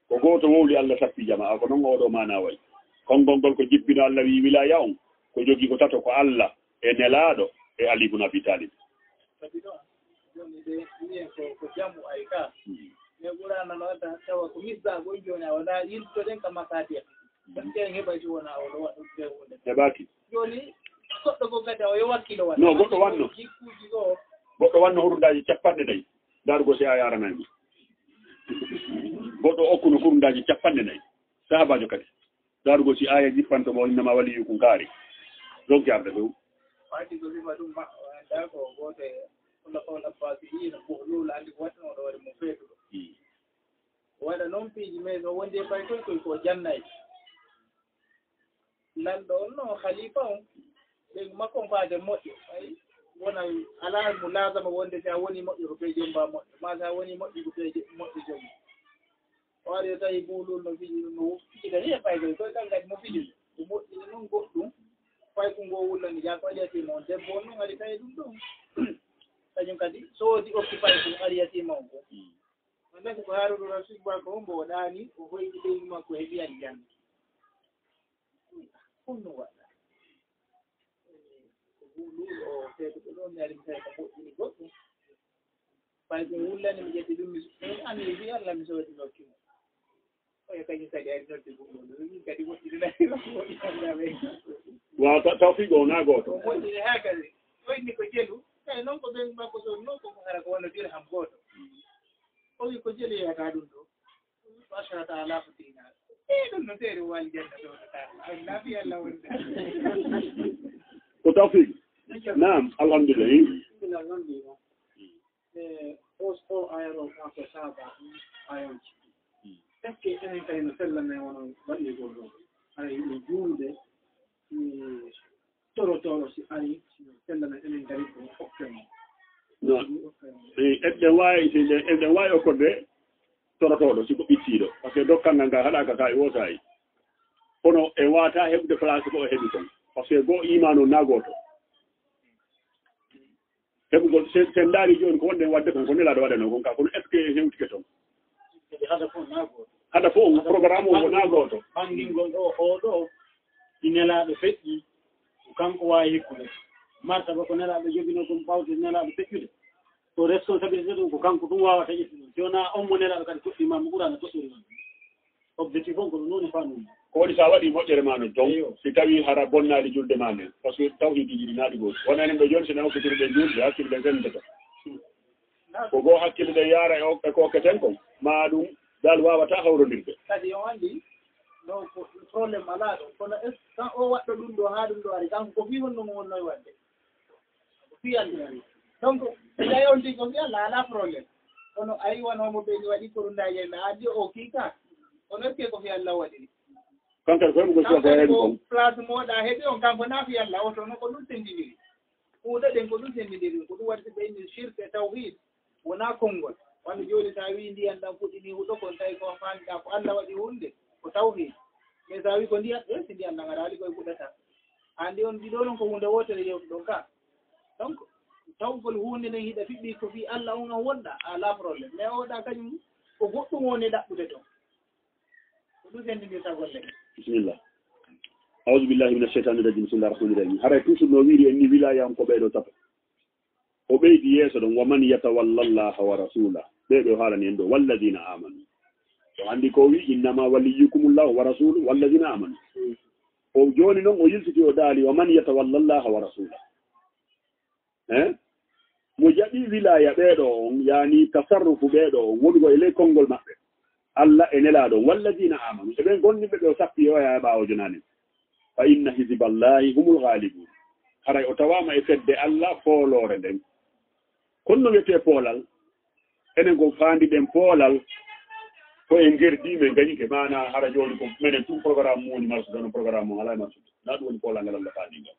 Speaker 1: ko goto wowli Allah sappi jama ko noon oɗo mana way konngol ngol ko jibbino Allah wi wilaya on ko jogi ko tato ko Allah e nelaɗo e Ali ibn Abi Talib
Speaker 2: ko jamu ay ka ne qur'an no wadda tawa ko misdago joni a waɗa yiltoɗen ka makatiya ɗen heɓa si wona oɗo waɗa dewde
Speaker 1: heɓaki
Speaker 2: joni goɗɗo ko gati o yo wakkilo waɗa
Speaker 1: no goɗɗo wanno
Speaker 2: jikkuji ɗo
Speaker 1: goɗɗo wanno hurundaji 40 darugo si a yaranami goɗɗo okkuno hurundaji 40 sahabajo kadi darugo si aya jippantomo innama waliyukum kaari donc yarde ɗo
Speaker 2: waɗi ko sima ɗum da ko goto kula fasi ina ɓohlula andi ko waɗanoɗo waɗi mo feetuɗo waɗa noon piiji mais no wondi e ɓay koy ko jannayi lanɗo on no khalifa on ɓe makko on faade moƴƴo ay wona ala mo laasama wonde si a woni moƴƴo ko ɓe jomba moƴƴo ma sa woni moƴƴo ko ɓe moƴƴo jogi o waɗi tawi buulol no fiji no fiɗani e ɓaykoy koye kan kadi mo fiji ko moƴƴini noon goɗɗum fay ko ngo wullani ja ko ariyatima on debbo on noon ari tawi ɗum ɗon kañum kadi soodi occupay ko ariyatima on ko andaki ko Haaruna Rashid Ba ko mbo ɗaani o hoyɗi leydi makko e mbiyan jannde honno waɗa ko buuluɗo o feetuɗo ɗo mi ari mi tawi ko moƴƴini goɗɗum fay ko wullani mi ƴetti ɗum mi anni wi Allah mi soodi nokkimo oye kañum kadi ari nodde buuluɗo min kadi moƴƴininayi moƴƴinandaɓe
Speaker 1: wa tawfiq o na goto
Speaker 2: o moƴƴini ha kadi soyni ko jelu e noon ko ɓen makko ɗo noon koko hara ko walla dirham gooto o wi ko jelu yeyata ɗum ɗo wasata ala ko dinaar ɗum no teeri wali janna ɗo to taa naafi allah wonde
Speaker 1: ko tawfiq naam alhamdulillah
Speaker 3: ila noon mbima o ayaro kanko saaba ayonci est ce que enen kadi no sellame wono waɗigol ɗo ara yiɗo juulde torotoɗo si ari sino sellame enen kadi ko hokkemo
Speaker 1: non eɗen wawi okkorde torotoɗo siko ɓittiɗo par ce que dokkal nga haɗaka ka e wosayi kono e wata heɓde place ko o heɓi ton par ce que goo imano nagoto heɓugol sen daari joni ko wonde wadde kon ko nelaɗo waɗano kon ka kono est ce que hewtike toon haɗa fof programme o wona goto
Speaker 3: ɓangingol ɗo oɗo ɗi nelaɗo feƴƴi kanko wawi hikkude martaba ko nelaɗo jogino ɗum ɓawde nelaɗo feƴƴude to responsabilité ɗum ko kanko ɗum wawata ƴettu ɗum si wona on mo nelaɗo kadi toɗɗimama ɓurano toɗɗiri ma objectif on ko ɗum noon e fanum
Speaker 1: ko waɗi sa waɗi moƴƴere ma non donc si tawi hara bonnali julde ma nden par ce que tawhidiji ɗi naaɗi goto wona enen ɓe joni sene hokkitiri ɗe julde hakkille ɗe sendeta ko goo hakkille ɗe yaara e ko hokketen kon ma ɗum dal wawata hawrodirde
Speaker 2: kadi on andi no probléme ala ɗo kono est ce quand o waɗɗo ɗum ɗo ha ɗum ɗo ari kanko ko fi honno mo wonno e wadde ko fiyande donc ɓe yonti ko fiyalla ala probléme kono ayi wonomo ɓeni waɗi korundaji mi addi o kiika kono est ce que ko fiyalla waɗiri
Speaker 1: kankadi koye mugol suwa ko heeɓi kon
Speaker 2: place moɗa heeɓi on kanko na fiyalla o tono ko ɗum sendidiri kuuɗe ɗen ko ɗum sendidiri ko ɗum waɗi so ɓeyni shirque tawhid wona konngol wanda joni sa wi ndiyan ɗan fuɗɗini huɗo kon tawi ko fanɗa ko Allah waɗi hunde ko tawhid mais sa wi ko ndiyan ɗe si ndiyan ɗan aɗa waɗi koye fuɗɗata andi on ɗiɗo ɗon ko hunde wotere yewtu ɗon ka donc tawgol hunde nden hiɗa fiɓɓi ko fi Allah on on wonɗa ala probléme mais oɗa kañum ko goɗɗum woni ɗaɓɓude toon ko ɗum sendidirta golle
Speaker 1: bisimillah awdu billahi min alcheytani rajim bisimilah rahmani rahim haray toujours no wiiri en ni wilayam ko ɓeyɗo tata o ɓeydi yeeso ɗon waman yatawalla llaha wa rasulah ɓeɗo haalani en ɗo walladina amanu to anndi ko wi innama waliyukumullahu wa rasuluh walladina amanu o joni noon o yiltiti o daali waman yatawalla llaha wa rasulah mo jaɓi wilaya ɓeeɗo on yani tasarrufu ɓeeɗo on wongo e ley konngol maɓɓe Allah e nelaɗo walladina amanu e ɓen gonniɓe ɓe o sappi o yaa ɓaawo jonanen fa inna hisiballahi humul ghalibun haray o tawama e fedde Allah foolore nden kono no wiyete poolal enen ko faandi ɗen poolal ko en gerdime gañike mana hara joni ko menen tout programme mo woni marsude ono programme mo ala e marsude na ɗum woni poolal ngal Allah faandingal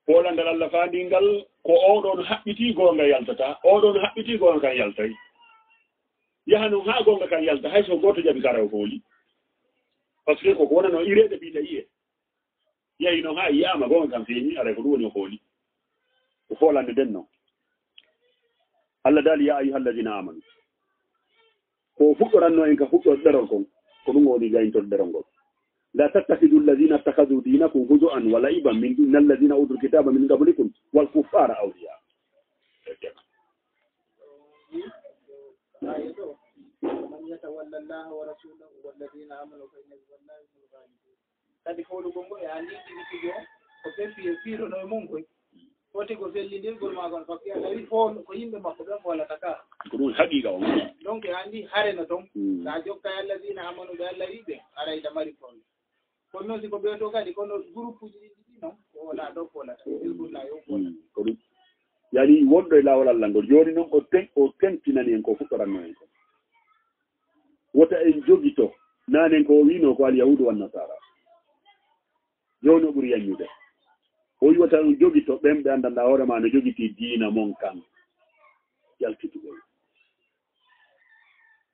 Speaker 1: poolal ngal Allah faandingal ko oɗon haɓɓiti gonga yaltata oɗon haɓɓiti gonga kan yaltay yaha noon ha gonga kan yalta hay so goto jaɓi kara o hooli par ce que koko wonano ireɗe ɓiita yiye yehi noon ha yiyama gonga kan feeñi aray ko ɗum woni o hooli ko foolande den noon Allah daali ya ayuha alladina amanu ko fuɗɗoranno en ka fuɗɗor ɗerol kon ko ɗum woni gayntol ɗerol ngol la tattakidu alladina attakadu dinakum huzu'an wa la'iban min duni alladina utul kitaba min qablikum wal kuffara awliya
Speaker 2: man yatawalla allaha wa rasulahu walladina amanu fa inna hizballahi humul ghalibun kadi fowlugo ngo e andi ɗiɗi tigo ko fefi fiirono e mum koy foti ko fellidirgol makon par ce que Allah wi fof ko yimɓe makko ɓen foolata ka
Speaker 1: ko ɗum haqiqa on
Speaker 2: donc e andi hareno toon sa jokka e alladina amanu ɓe Allah wi ɓe arayda mari probléme kono noon siko ɓeeto kadi kono groupe uji ɗiɗi ɗi noon ko wona ɗo foolata ilgulla yo foolata
Speaker 1: ko ɗum yani wonɗo e laawol Allah ngol joni noon o tentinani en ko fuɗɗoranno en ko wota en jogito nanen ko wino ko alyahudu wan nasara joni o ɓuuri yañude o wiwata ɗum jogito ɓen ɓe anndanɗa hoorema no jogiti diina mon kan jaltituɓe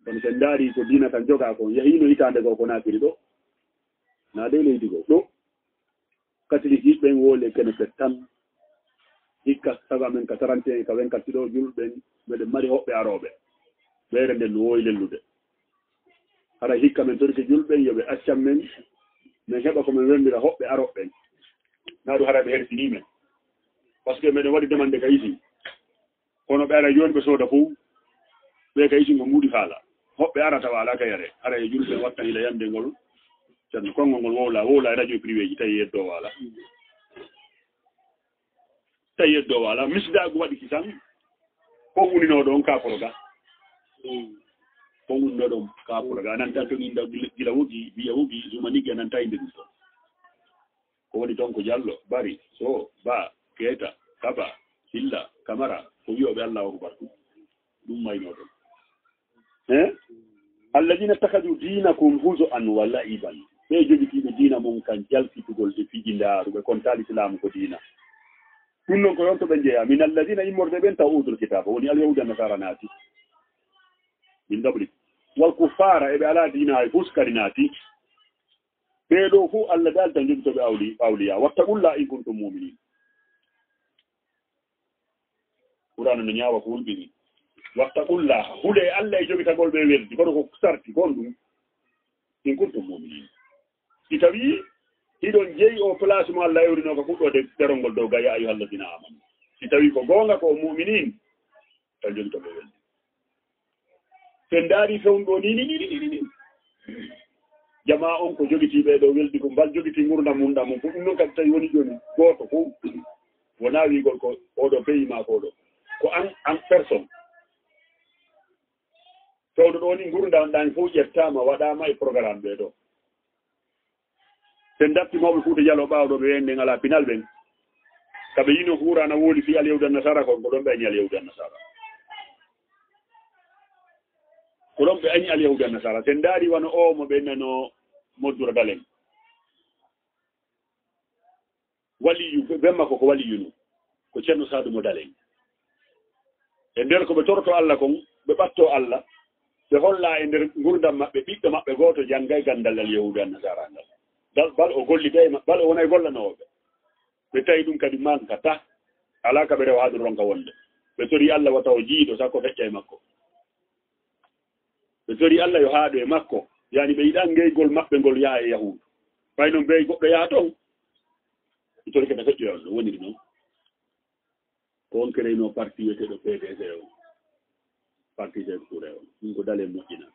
Speaker 1: kono sen daari ko diina kan joga ko yahino hitande ko ko naafiri ɗo na de leydi go ɗo catholique yiɓɓen woole kene fet tan hikka saga men ka 31 ka 24 ɗo julɓen meɗen mari hoɓɓe aroɓe ɓeyre nden no wowi lellude hara hikka men torike julɓen yoɓe accam men min heɓa komin wembira hoɓɓe aroɓɓen na ɗum hara ɓe hersini men par ce que meɗen waɗi demande ka isi kono ɓe ara joni ɓe sooda fof ɓe ka isi ko mbuuɗi haala hoɓɓe arata waala ka yare hara e julɓe wattan ila yande ngol ceerno konngol ngol wowla e radio privé ji tawi yeddo waala tayeddo wala misdaagu waɗi ki tan ko unino ɗon kaporoga ko unino ɗon kaporoga ananta to inda gila wogi wiya wogi zumanigi ananta inde ɗum ɗon ko woni toon ko Diallo Bari So Ba Keita Kaba Silla Camara ko wiyoɓe Allah akbar ɗum mayno ɗon alladina takadu dinakum huzu'an wa la'iban ɓe jogitiɓe diina mum kan jalkitugol e fiji ndaaruɓe kontali islamu ko diina ɗum noon ko yon to ɓe jeeya min alladina immorde ɓen taw utul kitaba woni alyahuda nasara naati min ɗaɓri wal kuffara eɓe ala diina hay fuskari naati ɓeeɗo fuu Allah dalta jogitoɓe awliya wattaqulla in kuntum muminin qur'ana no ñaawa ko wulɓini wattaqulla huɗe Allah e jogitagol ɓe weldi kono ko sarti gon ɗum in kuntum muminin si tawi hiɗon jeeyi o place mo Allah ewrino ko fuɗɗode ɗerolngol dow ga ya ayyuhalladina amanu si tawi ko goonga ko muminin tan jogitoɓe weldi sen daari fewnɗo ni jama on ko jogitiɓe ɗo weldi ko mbal jogiti gurdam mum ɗam ko ɗum noon kadi tawi woni joni goto fof wona wigol ko oɗo pays ma koɗo ko an personne towɗo ɗo ni gurdam ɗan fof ƴettama waɗama e programme ɓe ɗo sen datti mawɓe Fuuta Jallo ɓawɗo ɓe wende ngala pinal ɓen kaɓe yino hurana wooli fi alyahuda nasara kon ko ɗon ɓe añi alyahuda nasara ko ɗon ɓe añi alyahuda nasara sen daari wano o mo ɓe nano moddura dalen waliyu ɓemma ko waliyunu ko ceerno Sadou mo dalen e nder ko ɓe torto Allah kon ɓe ɓatto Allah ɓe holla e nder gurdam maɓɓe ɓiɗɗo maɓɓe goto janggay gandal alyahuda nasara ngal bal o gollitay bal o wonay gollanoɓe ɓe tawi ɗum kadi manka ta ala ka ɓe rewa haɗum ronka wonde ɓe tori Allah wata o jiiɗo sakko feƴƴa e makko ɓe tori Allah yo haaɗo e makko yani ɓe yiɗan ngeygol maɓɓe ngol yaha e yahudu ɓay noon ɓe goɗɗo yaha toon ɓe tori kadi feƴƴoya on ɗo woniri noon ko on kereyno parti wiyeteɗo PDC o parti Sékou Touré o ɗum ko dale moƴƴina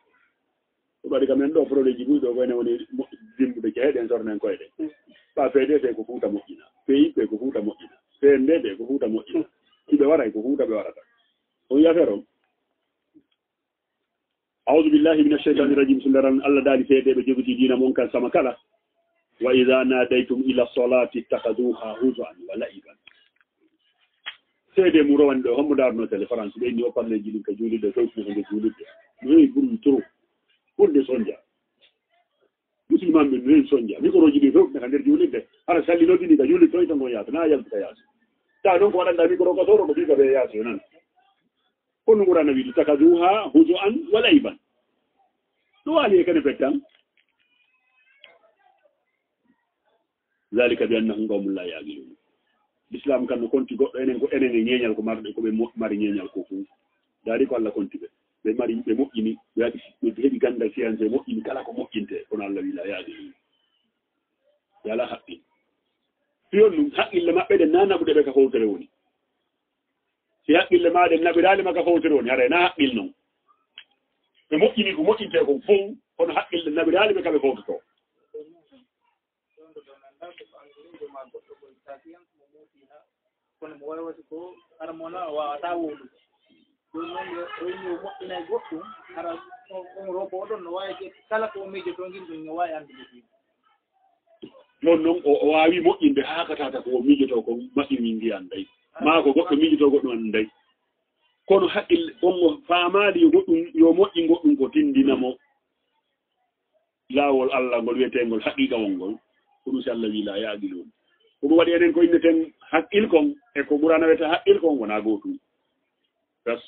Speaker 1: ɗum waɗi ka men ɗo projet ji ɓuyɗo koyne woni dimbude jeeɗen sornen koyɗe ɓa PDC ko Fuuta moƴƴina PIP ko Fuuta moƴƴina PNDD ko Fuuta moƴƴina hiɓe waray ko Fuuta ɓe warata on yafere on أعوذ بالله من الشيطان الرجيم بسم الله الله دالي سيدي بجبتي دينا منكر سما كلا وإذا ناديتم إلى الصلاة اتخذوها هزوا ولعبا سيدي مروان دو هم دار نو تليفرانس بيني وقال لي جيلين كجولي دو توت نو جولي نوي بول ترو بول دي سونجا مسلمان من نوي سونجا ميكرو جيلي توت نو ندير جولي دي انا سالي لو دي جولي توي تانو يات نا يال تياس تا دون كو دا ميكرو كو تورو بيغا بي ياس يونان كون غرانا ويدي تكذوها هزوا ولعبا سؤالي كان فتام ذلك بأنهم قوم لا يعقلون الإسلام كان كنت enen ko enen ñeñal ko marde ko be mari ñeñal ko fu dari ko Allah konti be mari be moƴƴini be adi be hebi gandal science moƴƴini kala ko moƴƴinte kono Allah wi la yaadi yala haqqi fiyon haqqille mabbe de nanabude be ka fawtere woni si haqqille maade nabirali maka fawtere woni hare na haqqil non ɓe moƴƴini ko moƴƴinte ko fof kono haqqille nabiraali ɓe kamɓe fowtoto
Speaker 2: kono mo waywata ko ara mona wawata wowɗum ɗum noon rewni o moƴƴinay goɗɗum ara on robo oɗon no wawi kala ko miijoto guilɗum no wawi andude ɗum
Speaker 1: noon o wawi moƴƴinde hakatata ko miijoto ko maƴƴini ndiyan day ma ko goɗɗo miijoto goɗɗum anday kono haqqille on faamaali yo goɗɗum yo moƴƴi goɗɗum ko tindinamo laawol Allah ngol wiyetengol haqiqawol ngol ko ɗum si Allah wi la yaaqiluun ko ɗum waɗi enen ko inneten haqqil kon e ko ɓurana wiyete haqqil kon wona gootum gas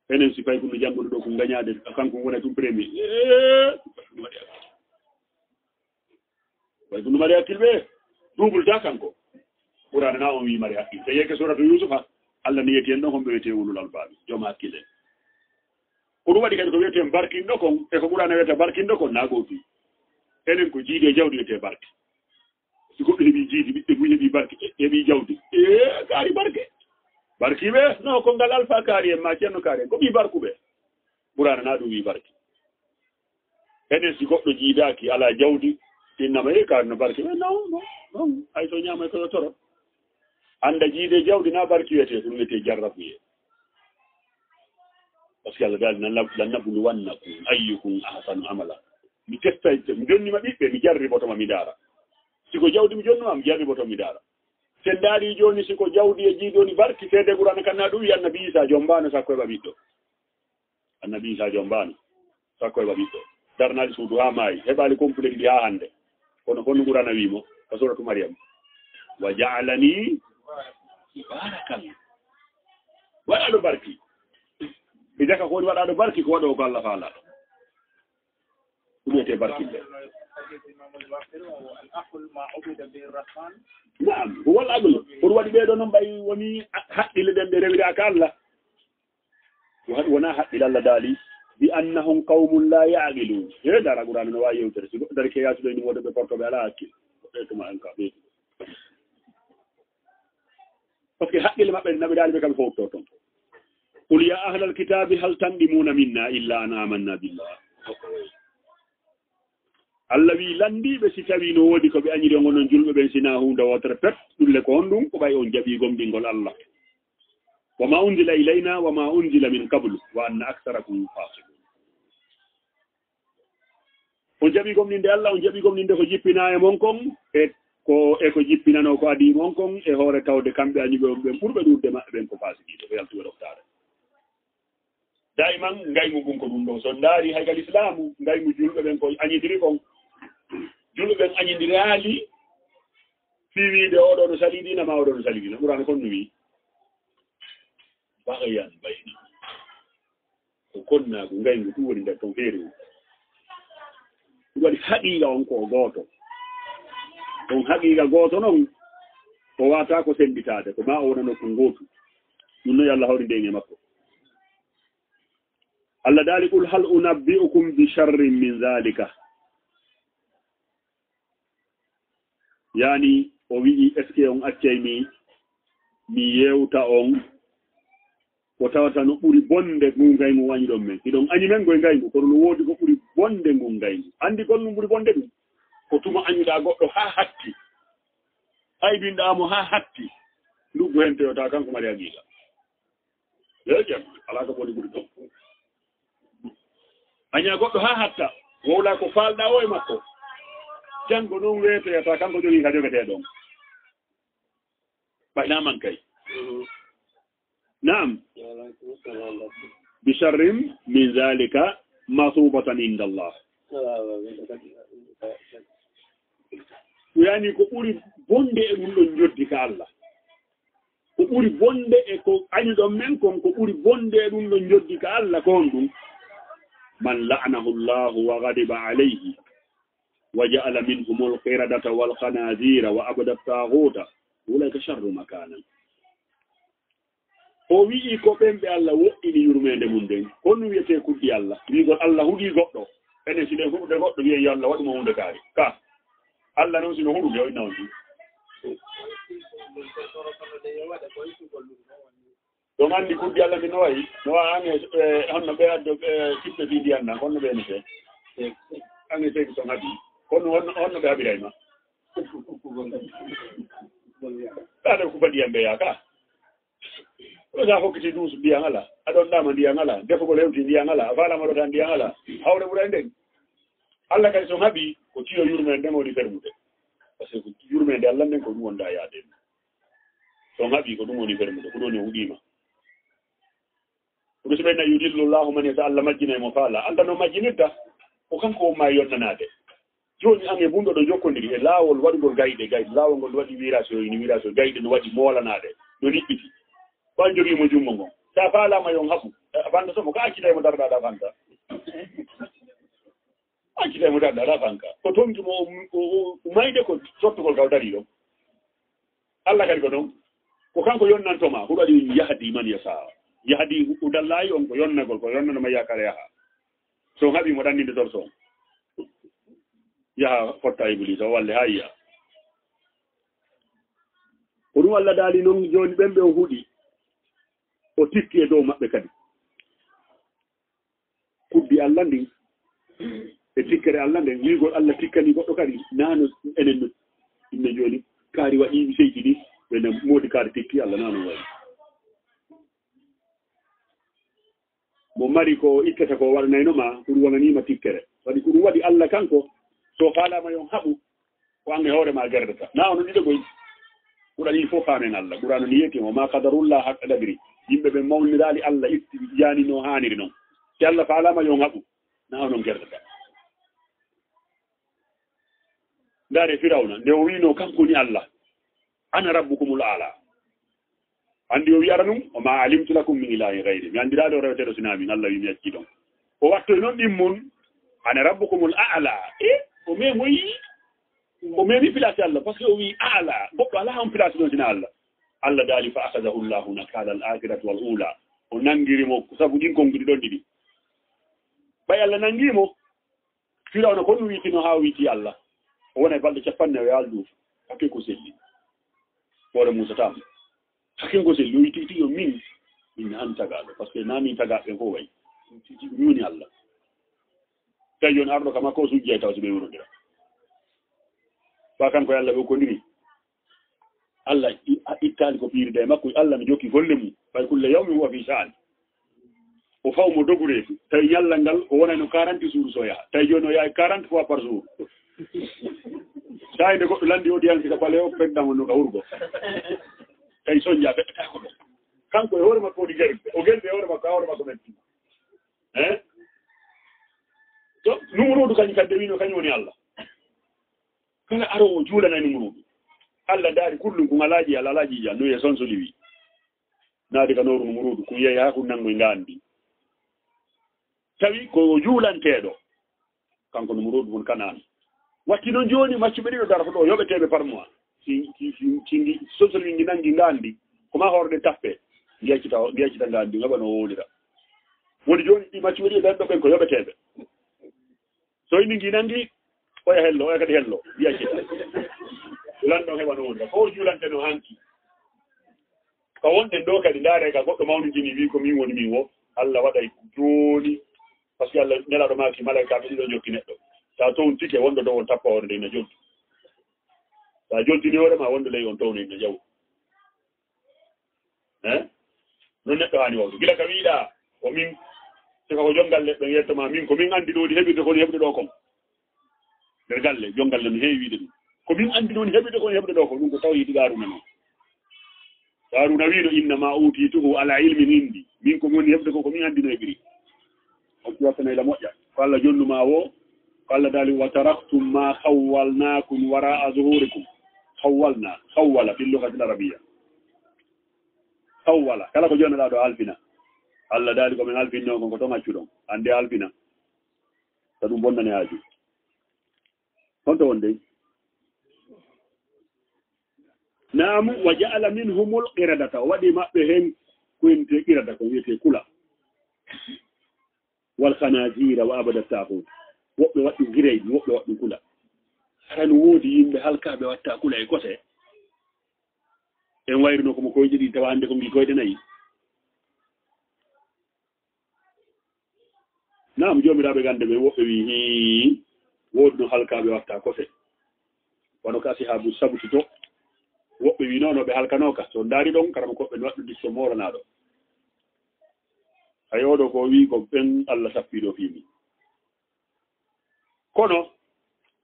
Speaker 1: enen si fayi kono janngude ɗo ko gañaade kanko wona tum premier way ko ɗum mari haqqil ɓe double ta kanko ɓurana na on wi mari haqqil te yeke suratu Yusufa Allah ni yeti en ɗon homɓe wiyete ulul albabi jooma hakkille ko ɗum waɗi kadi ko wiyete barkinɗo kon e ko ɓurana wiyete barkinɗo kon na gootum enen ko jiidi e jawdi wiyete barke si goɗɗo heɓi jiidi ɓiɓɓe gu heɓi barke heɓi jawdi kaari barke barkiɓe non ko ngal alpha kaari en ma ceerno kaari en ko ɓi barkuɓe ɓurana na ɗum wi barke enen si goɗɗo jiidaki ala jawdi innama kaari no barke ɓe non hay so ñamay koyo torot anda jiide jawdi na barki wiyete ɗum wiyete jarrabuye par ce que Allah daali lannabluwannakum ayyukum ahsanu amala mi testa mi jonnima ɓiɓɓe mi jarribotoma mi daara siko jawdi mi jonnoma mi jarriboto mi daara sen daari joni siko jawdi e jiidoni barki seede ɓurana kanna ɗum wi annabi Isa jombano sakko heɓa ɓiɗɗo annabi Isa jombano sakko heɓa ɓiɗɗo darnaali suudu ha maayi heɓali complet ɗi ha hande kono honno ɓurana wimo ka suratu Maryam wa ja'alani barakan waɗaɗo barki e jaka ko woni waɗaɗo barki ko waɗo ko Allah faalaɗo ɗum wiyete barkille naam ko wol aglo pour waɗi ɓeeɗo noon ɓay woni haqqille ɗen ɗe rewiraka Allah wona haqqille Allah daali bi annahum qawmun la ya'qilun e dara Qur'an no wawi yewtere si goɗɗo dari ke yasuɗo ni woɗɓe portoɓe ala hakkille ɓeytuma en ka ɓeytu par ce que haqqille maɓɓe naɓe daali ɓe kamɓe fof to toon qul ya ahla alkitabi hal tandimuna minna illa an amanna billah Allah wi landiɓe si tawi no woodi ko ɓe añiri o gonon julɓe ɓen sina hunde wotere pet ɗulle ko honɗum ko ɓay on jaɓi gomɗingol Allah wa ma unzila ilayna wa ma unzila min qablu wa anna aktharakum fasiqun on jaɓi gomninde Allah on jaɓi gomninde ko jippina e mon kon ko jippinano ko adi mon kon e hoore tawde kamɓe añuɓe on ɓen ɓurɓe ɗurde maɓɓe ɓen ko fasikiɗo ko yaltuɓe ɗoftare daiman ngaymu ɓum ko ɗum ɗo so ndaari haygal islamu ngaymu julɓe ɓen ko añidiri kon julɓe ɓen añidiraali fi wiide oɗo no salidina ma oɗo no salidina ɓurano kon no wi bagayan bayna ko konnaako ngaymu ɗum woni nder ton feeri ɗum waɗi haqiqa on ko gooto on haqiqa gooto noon o wata ko sembitade ko ma o wonano ko gootu ɗum noon Allah hawri ndenge makko Allah daali qul hal unabbi'ukum bi sharrin min zalika yani o wi'i est ce que on accay mi yewta on ko tawata no ɓuri bonde ngu ngaygu wañi ɗon men iɗon añi men goye ngaygu kono no woodi ko ɓuri bonde ngu ngaygu andi kon ɗum ɓuri bonde ɗum ko tuma añuɗa goɗɗo ha hatti aybinɗamo ha hatti nduggo hen tewata kanko mari haqiqa jam ala ko boni ɓuri ɗon aña goɗɗo ha hatta wowla ko falɗa o e makko janngo noon weyetoyata kanko jogii ka jogete ɗon ɓaynaman kay naam bisharrin min zalika masubatan inda Allah yani ko ɓuri bonde e ɗum ɗon joddi ka Allah ko ɓuri bonde e ko añuɗon men kon ko ɓuri bonde e ɗum ɗon joddi ka Allah ko on ɗum man la'anahu llahu wa ghadiba alayhi wa ja'ala minhum al-qiradata wal khanazira wa abada at-taghuta ulaika sharru makanan o wi'i ko ɓemɓe Allah woɗɗini yurmede mum nden kono wiyete kuddi Allah wigol Allah huɗi goɗɗo enen sine huɗude goɗɗo wiye yo Allah waɗuma hunde kaari ka Allah noon sino huɗude o inna on ɗon anndi kuddi Allah mi no wayi no wa ane honno ɓe addo sippe fi ndiyan nan honno ɓeene fe ane seydi ton haɓi kono honno ɓe haɓiray ma ɗaɗo kuba ndiyam mbeya ka ɗo sa hokkiti duusu ndiyan ala aɗon ɗama ndiyan ala defugol hewti ndiyan ala a falamaɗota ndiyan ala hawre ɓuray nden Allah kadi son haɓi ko tiyo yurmede nden woni fermude par ce que yurmede Allah nden ko ɗum wonda yaade son haɓi ko ɗum woni fermude ko ɗum woni huɗima ɗum so ɓenna yudillu llahu man yasa Allah majjina mo faala Allah no majjinirta ko kanko wonma yonnanade joni an e bunɗo ɗo jokkodiri e laawol waɗugol gayɗe laawol ngol waɗi virage ni virage gayɗe no waɗi moolanade no niɓɓiti ko an jogiimo jummo ngon sa faalama yon haɓu fanta somo ko accitay mo darɗaɗa fanta accitay mo darɗaɗa fanka ko tonkimo o mayde ko sottugol kaw dari ɗon Allah kadi ko ɗon ko kanko yonnantoma huɗo waɗi yahdi man yasa yahdi udallayi on ko yonnagol ko yonnanoma yakara yaha so haɓi mo ɗanninde torson yaha fotta iblis o walle ha yiya ko ɗum Allah daali noon joni ɓemɓe o huuɗi o tikki e dow maɓɓe kadi kuddi Allah ndin e tikkere Allah nden wigol Allah tikkani goɗɗo kadi nano enen no inne joni kaari waɗi seydi ɗi ɓene moodi kaari tikki Allah nanu wayi mo mari ko ikkata ko waɗanaynoma ko ɗum wonanima tikkere waɗi ko ɗum waɗi Allah kanko so faalama yon haɓu ko ange hoorema gerdata na ono ɗiɗo goy ɓuran il faut faamen Allah ɓurano ni yeti o ma kadarullah haqqa ɗagri yimɓe ɓe mawnirali Allah itti yani no haniri noon si Allah faalama yon haɓu na onon gerdata ndaare firawna nde o wino kanko ni Allah ana rabbukumul ala andi o wiyara ɗum o ma alimtu lakum min ilahi gayri mi andiraɗo o reweteɗo sinamin Allah wi mi acci ɗon o wattoy noon ɗimmon ana rabbukumul ala o memoyi o memi place Allah par ce que o wi ala goɗɗo ala on place ɗon sina Allah Allah daali fa akadahu llahu nakala al akhiratu wal ula o nangirimo sabu ɗin konguɗi ɗon ɗiɗi ɓay Allah nangimo firawna ko ɗum witino ha witi Allah o wona e balɗe capanne o yaldu hakke ko selli hoore Moussa tam hakke ko selli o wi tigi yo min an tagaɗo par ce que nami tagaɓe ko way ñuuni Allah tawi joni arɗo kam hakko o sujjay taw so ɓe wurodira fa kanko e Allah ɓe kondiri Allah ittali ko ɓiirde e makko Allah mi jokki golle mum ɓay kulle yawmi huwa fi sa'an o fawmo dogureetu tawi ñallal ngal o wonayno 40 jours so yaha tawi joni o yaha 40 fois par jour sayde goɗɗo landi o diyan sika pale o feddamo no ka wurgo tawi soñja feɗɗata ko ɗo kanko e hoore makko woni gerde o gerde e hoore makko a hoore makko metti to numurudu kañum kadi wino kañum woni Allah kala arowo juulanay numurudu Allah daari kullum ko ngalaji Allah alaji ja no ye son so liwi naade ka noru numurudu ko yeeya ha ko nangoy ngandi tawi ko juulanteɗo kanko numurudu won kanani watti noon joni maccuɓe ɗiɗo darata ɗo yoɓeteɓe par mois si social wingi nangi ngandi koma horde tappe geccita ngandi yoɓa no wowlira woni joni ɗi maccuɓe ɗiɗo darɗo ɓen ko yoɓeteɓe so ini ngi nangi oya hello oya kadi hello wiyaccita lanɗon heɓa no wondira ko julante no hanki ko wonɗen ɗo kadi ndaare ka goɗɗo mawnidini wi ko min woni min wo Allah waɗay joni par ce que Allah nelaɗo maki malaikaɓe ɗiɗo jokki neɗɗo sa toon tike wonɗo dow on tappa hoore nde ina jolti sa joltini hoorema wonɗo ley on towno ina jaw non neɗɗo hani wawde gila ka wiiɗa o min sika ko jongal leɗɗo yettoma min ko min andi ɗoni heɓirde koni heɓde ɗo kom nder galle jongal le no heewi wiide ɗum ko min andi ɗoni heɓirde koni heɓde ɗo ko ɗum ko taw yiɗi Haruna noon Haruna wiino innama utituhu ala ilmin indi min ko woni heɓde ko min andi no heɓiri on ƴuwattanayla moƴƴa ko Allah jonnuma wo ko Allah daali wa taraktum ma khawwalnakum wara'a zuhurikum khawwala fil lughati al arabiyya khawwala kala ko jonnaɗa ɗo alfina Allah daali ko min alfinno ko to ngaccuɗon ande alfina so ɗum bonnane haaju honto wonde naamu wa ja'ala minhumul qiradata waɗi maɓɓe hen koyente qirada ko wiyete kula wal khanazira wa abada taqut woɓɓe waɗi gireydi woɓɓe waɗi kula tan woodi yimɓe halkaɓe watta kula e kose en wayrino komo koyɗe ɗi tawa hande ko ngi koyɗe nayyi naam jomiraɓe gande ɓe woɓɓe wi hi woodi no halkaɓe watta kose wono ka asihabu sabuti to woɓɓe wi noon ɓe halkanoka so daari ɗon karama koɓɓe no waɗɗu disso moranaɗo hay oɗo ko wi ko ɓen Allah sappiɗo fimi kono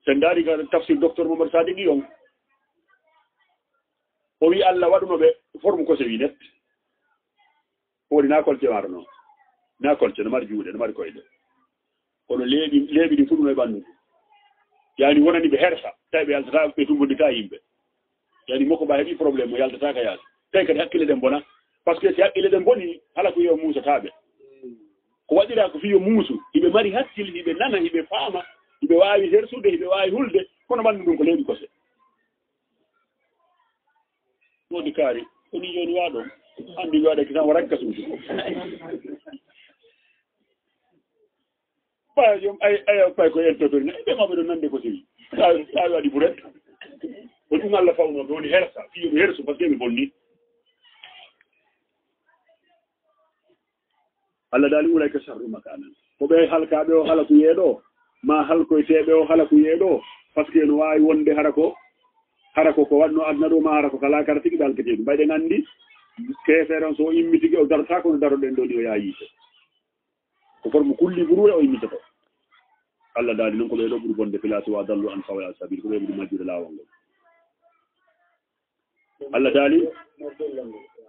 Speaker 1: sen daari ka tafsir docteur Mamadou Sadiki on o wi Allah waɗunoɓe forme kose wi net woodi na kolce maɗo noon na kolce no mari juuɗe no mari koyɗe kono leeɓi ɗi fuɗuno e ɓanndu yani wonani ɓe hersa tawi ɓe yaltata ɓe tumbodita yimɓe yani moko ba heeɓi probléme o yaltata ka yaade tawi kadi hakkille ɗen bona par ce que si hakkille ɗen boni hala ko yo muusataɓe ko waɗira ko fiyo muusu hiɓe mari hakkille hiɓe nana hiɓe faama hiɓe waawi hersude hiɓe waawi hulde kono ɓanndu ɗum ko leeɓi kose woodi kaari koni joni waaɗo anndi waɗa kisan waɗa ka suudu ɓaya jom aya pay ko eltotori ɓe maɓe ɗo nande ko sewi sa waɗi buret ko ɗum Allah fawnoɓe woni hersa fiyoɓe hersu par ce que ɓe bonni Allah daali ulayka sharru makanan ko ɓe halkaɓe o hala ko yeeɗo ma halkoyteɓe o hala ko yeeɗo par ce que no wawi wonde hara ko hara ko wanno adna ɗo ma hara ko kala kara tigi dalketeɗum mbayɗe gandi kefere on so immi tigi o darata kono daroɗen ɗo ɗi o yaha yiite ko forme kulli ɓuruwe o immitoto Allah daali noon ko ɓeeɗo ɓuri bonde filasi wa dallu an sawa sabil ko ɓe ɓuri majjude laawol ngol Allah daali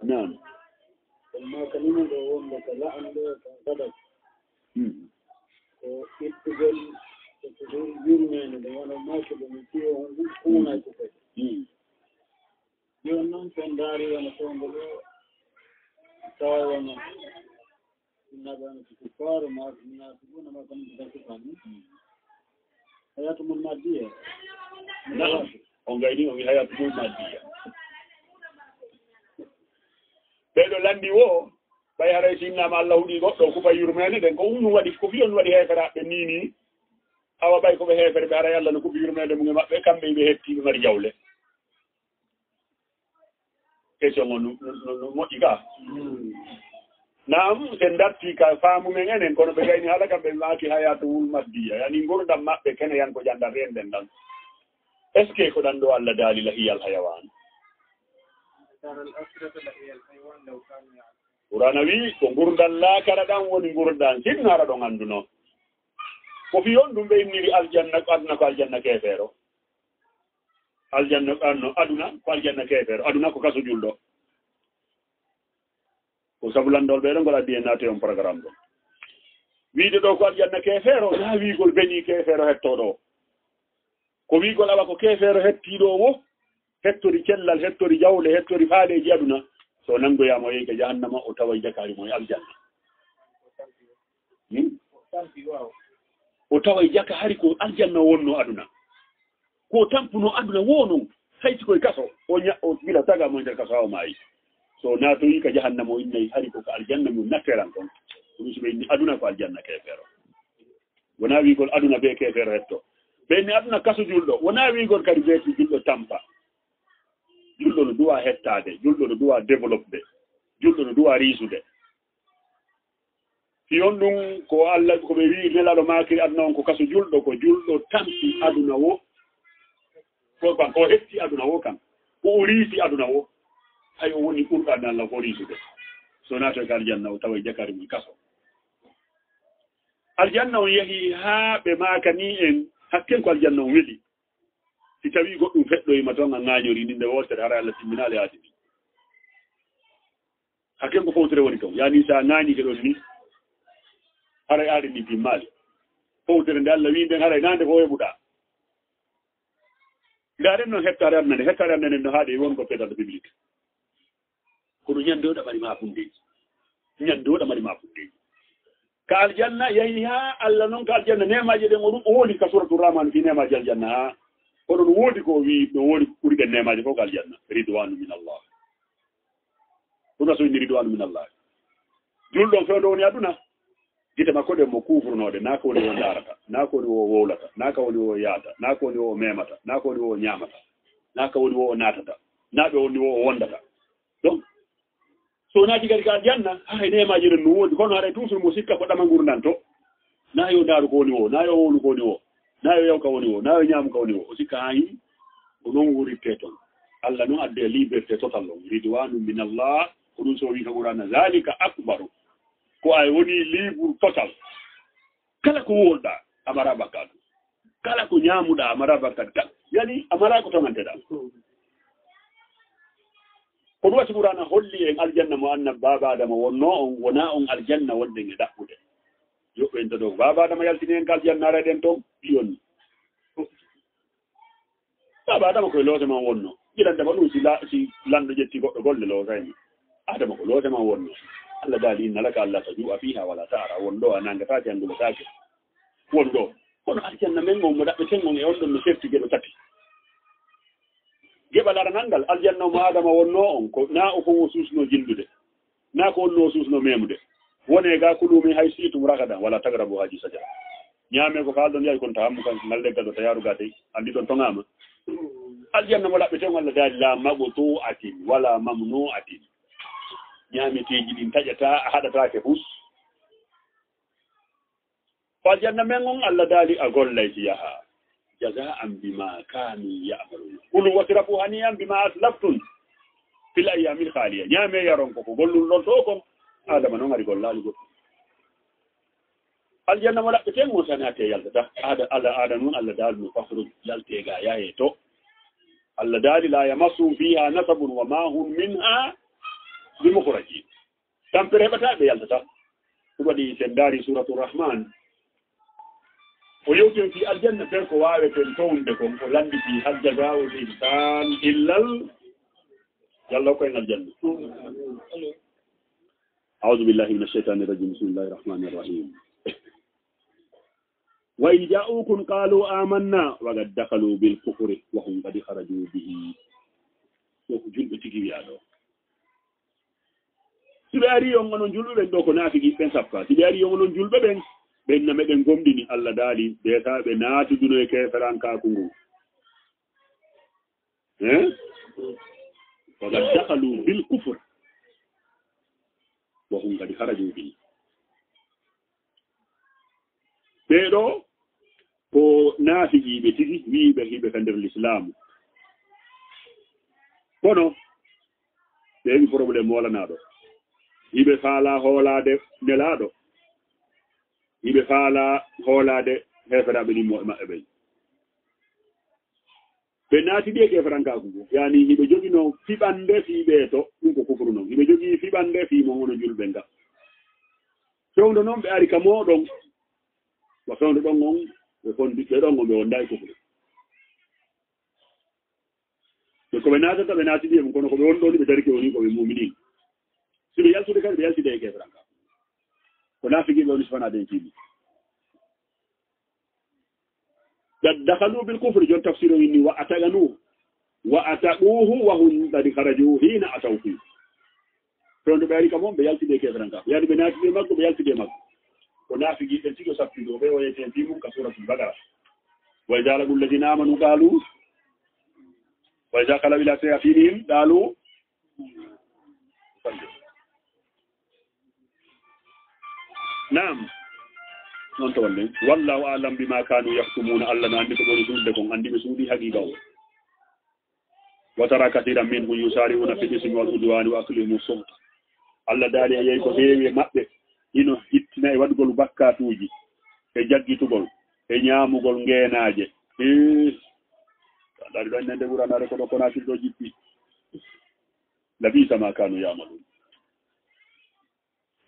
Speaker 1: nan
Speaker 3: ma kanimo ɗo wonde ko la'anɗo ko sadak ko ittugol yurmede nde wona makkude mi tiyo on ɗum kuunaji kadi joni noon so ndaari wona songo ɗo tawa wona naɓano ko kuffaro naatugonama kam dakitani hayatu mum maddiya
Speaker 1: on gayni o wi hayatu mum maddiya ɓeɗo landi wo ɓay haray sinnama Allah huuɗi goɗɗo kufa yurmede nden ko ɗum waɗi ko fiyon waɗi heeferaɓe nini awa ɓay koɓe heefere ɓe haray Allah no kufi yurmede mum e maɓɓe kamɓe ɓe hettiɓe mari jawle question on no moƴƴi ka naam sen darti ka faamumen enen kono ɓe gayni haala kam ɓe maaki hayatu wul maddiya yani gurdam maɓɓe kene yan ko janda renden ɗan est ce que ko ɗan ɗo Allah daali lahiyal hayawan Qur'ana wi ko gurdal laakara ɗan woni gurdan sinnara ɗon annduno ko fiyon ɗum ɓe inniri aljanna ko aduna ko aljanna keefeero aljanna anno aduna ko aljanna keefeero aduna ko kaso julɗo ko sabu landol ɓeɗo ngol addi e naate on programme ɗo wiide ɗo ko aljanna keefeero na wiigol beñi keefeero hettoɗo ko wiigol awa ko keefeero hettiɗo wo hettori cellal hettori jawle hettori faaleji aduna so nangoyama o yeyke jahannama o tawa jakari mo e aljanna o tawa jaka hari ko aljanna wonno aduna ko tampuno aduna wono hayti koye kaso o gila taga mo nder kaso hawa maayi so naatoyi ka jahannama o innayi hari ko aljanna mum natteran kon ɗum so ɓe inni aduna ko aljanna keefeero wona wiigol aduna be keefeero hetto ɓe inni aduna kaso julɗo wona wiigol kadi beeti julɗo tampa julɗo no duwa hettade julɗo no duwa développede julɗo no duwa riisude fiyon ɗum ko Allah ko ɓe wi nelaɗo makiri aduna on ko kaso julɗo ko julɗo tampi aduna wo ko hetti aduna wo kam ko o riisi aduna wo hay o woni ɓurɗade Allah ko riisude so naatoy ko aljanna o tawa jakari mum kaso aljanna on yehi haa ɓe maaka ni en hakken ko aljanna on weli si tawi goɗɗum feɗɗoyima toon a ŋaañori ni nde wotere hara Allah timminaale yaadi ni hakken ko fowtere woni toon yani sa ŋaañike ɗon ni haray aari ni timmaali fowtere nde Allah wi nden haray nande ko heɓuɗa ndaren noon hettare annane no haaɗe wonko pédade public kono ñande o ɗaɓari ma fundeji ñande o ɗaɓari ma fundeji ka aljanna yehi ha Allah noon ka aljanna nemaji ɗen o ɗum o woni ka suratul rahman fi nemaji aljanna ha oɗon woodi ko wi ɗo woni ɓuriɗen nemaji fof ko aljanna ridwanu min Allah ɗum so inni ridwanu min Allah julɗon fewɗo woni aduna gite makko ɗen mo kufrunode na ko woni o darata na ko woni o wowlata na ko woni o yaata na ko woni o memata na ko woni o ñamata na ko woni o natata na ɓe woni o wondata donc so naati kadi ka aljanna hay nemaji ɗen no woodi kono haɗa toujours mo sikka ko ɗama gurdan to na yo daaru ko woni o na yo wowlu ko woni o na yo yaw ka woni o na yo ñaamu ka woni o sikka ha yi ko noon wuritte toon Allah noon adde liberté total on ridwanu min Allah ko ɗum so wi ka Qur'ana zalika akbaru ko ay woni libre total kala ko wolɗa amara bakkat kala ko ñaamuɗa amara bakkat yani amara ko tamanteɗa ko ɗum wasi Qur'ana holli en aljanna mo annab baba adama wonno on wona on aljanna wonde e ɗaɓɓude yoɓɓe en taɗo baba adama yaltini en ka aljanna araɗen toon ɗiyonni baba adama koye loose man wonno jiɗandema ɗum si lanɗo ƴetti goɗɗo golle loosayni adama ko loose man wonno Allah daali inna laka Allah taju'a fiha wala ta'ra wonɗo a nangatake annduɓetake wonɗo kono aljanna men on mo ɗaɓɓeten on e on ɗon no sefti geɗo tati geɓal aranangal aljanna mo adama wonno on ko na o kon o suusno jillude na ko wonno o suusno memude wone ga kulumi hay siitum ragadan wala tagrabu haji sajara ñaame ko kalɗon yahi kon tahammu kan ngal leggal ɗo tayaru ga tawi andi ɗon tongama aljanna mo ɗaɓɓeten Allah daali la maɓoto atin wala mamno atin ñaameteji ɗin taƴata a haɗatake hus ko aljanna men on Allah daali a gollayti yaha jaza'an bima kanu ya'malun kulu wasrafu haniyan bima aslaftum fil ayyamil khaliya nyame yaron ko gollul lon to ko adama non ari gollali go aljanna wala be tengo sanate yalta ada nun alla dal mu fakhru yalte ga yaye to alla dal la yamassu fiha nasabun wa ma hum minha bimukhrajin tampere bata be yalta wadi sendari suratul rahman o yewti fi aljanna ben ko waawe ten townde ko landi fi hajjagaawo insan illal yalla ko en aljanna a'udhu billahi minash shaitani rajim bismillahir rahmanir rahim wa in ja'ukum qalu amanna wa qad dakhalu bil kufri wa hum qad kharaju bihi ko julbe tigi yaado sibaari yon non julbe do ko naafigi ben sappa sibaari yon non julbe ben ben na meden gomdini Allah dali be ta be naatu duno e keferan ka kungu wa qad dakhalu bil kufr wa hum qad kharaju bihi bedo ko naafigi be tigi wiibe hibe kan der l'islam kono be problème wala naado yibe faala hoolade nelaado yibe faala hoolade heferaɓe ni maɓɓe ɓey ɓe naati ɗi e keferanka kugo yani hiɓe jogino fiɓande fiiɓe to ɗum ko kufru noon hiɓe jogii fiɓande fiimo hono julɓe nga fewndo noon ɓe ari ka mooɗon wa fewndo ɗon on ɓe fondi ɓe ɗon on ɓe wonda e kufru ɓe koɓe naatata ɓe naati ɗi mum kono koɓe wonɗoni ɓe darike woni koɓe muminin si ɓe yaltude kadi ɓe yaltide e keferanka ko naafigiɓe woni sifana den ciiɓi dakhalu bil kufri jon tafsir o inni wa ataganuhu wa ataquhu wa hum qad kharaju hina ataw fi toon ɓe ari ka moom ɓe yaltide e keferanka yaani ɓe naatide maggo ɓe yaltide maggo ko naafigiɓe tigo sappiɗo ɓe woyeten fimum ka suratul bagara wa idha laqul ladina amanu qalu wa idha khalaw ila shayatinihim qalu نعم نون والله اعلم بما كانوا يحكمون الله ما عندي كبر سود كون عندي مسودي حقيقه وترى كثيرا منهم يسارعون في الاسم والعدوان واكلهم السحت الله دالي اي ko heewi mabbe ino hittina e wadgol bakkatuuji e jaggitugol e nyaamugol ngeenaaje dari don nende buranare ko ko naati do jippi labi sama kanu yamalu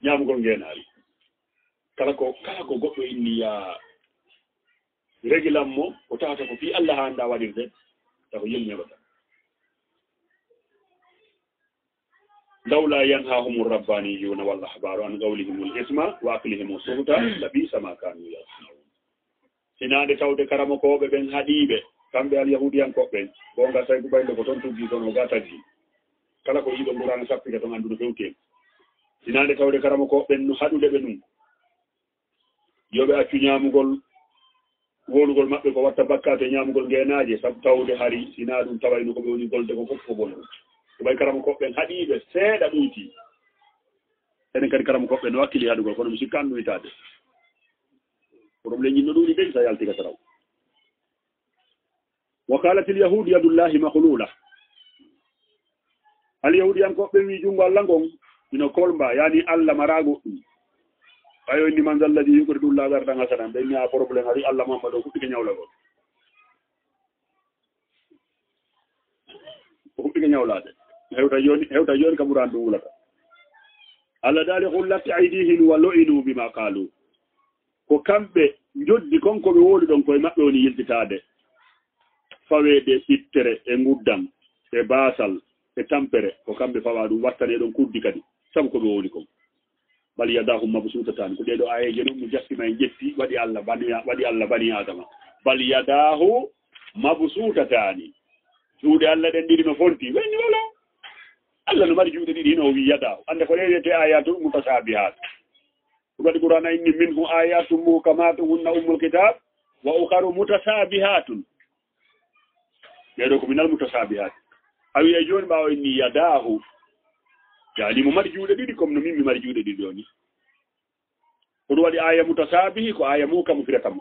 Speaker 1: nyaamugol ngeenaari kala ko goɗɗo inni ya régulam mo ko tawata ko fi Allah handa waɗirde taw yelñeɓata lawla yanhahum rabbaniyuna wal ahbaru an qawlihim al isma wa aklihim suhta labisa ma kanu yasnaun sinade tawde karama koɓe ɓen haɗiɓe kamɓe al yahudiyankoɓe ɓen gonga saydu ɓayde ko toon tuggi toon o ga taggi kala ko yiɗo mburano sappike toon anndude fewteki sinade tawde karama koɓe ɓen no haɗude ɓe ɗum yoɓe accu ñaamugol wolugol maɓɓe ko watta bakkate ñaamugol ngeenaaje sabu tawde hari sina ɗum tawayno ko ɓe woni golde ko fof ko bonɗum ko ɓay karama koɓɓen haɗiiɓe seeɗa ɗuyti enen kadi karama koɓɓen no wakkili haɗugol kono mi sikka an ɗuytaade probléme ñinno ɗuuɗi ɓey sa yaltika taraw wa kalatil yahudu yadullahi mahlula al yahudiyankoɓɓe wi junngo Allah ngon ino kolmba yani Allah marago ɗum ayo ni man zalladi yuqridu Allah gardan hasanan be ni a problème ari Allah mamado ko tige nyawla go ko tige nyawlade hewta yoni kaburan do wulata Allah dali khullat aydihim wa lu'inu bima qalu ko kambe joddi konko be woli don koy mabbe woni yiltitade fawede ittere e nguddam e basal e tampere ko kambe fawadu wattane don kuddi kadi sabu ko be woli ko bal yadahu mabsuutatan ko dedo ayeje no mu jassima en jetti wadi Allah bani adama bal yadahu mabsuutatan juude Allah den didi no fonti weni wala Allah no mari juude didi no wi yadahu ande ko reete ayatu mutasabihat wadi qur'ana inni minhu ayatun muhkamatun hunna ummul kitab wa ukharu mutasabihatun dedo ko minal mutasabihat awi e joni bawo inni yadahu yani mo mari juude didi comme no min mi mari juude didi doni ko wadi aya mutasabihi ko aya mukam firakam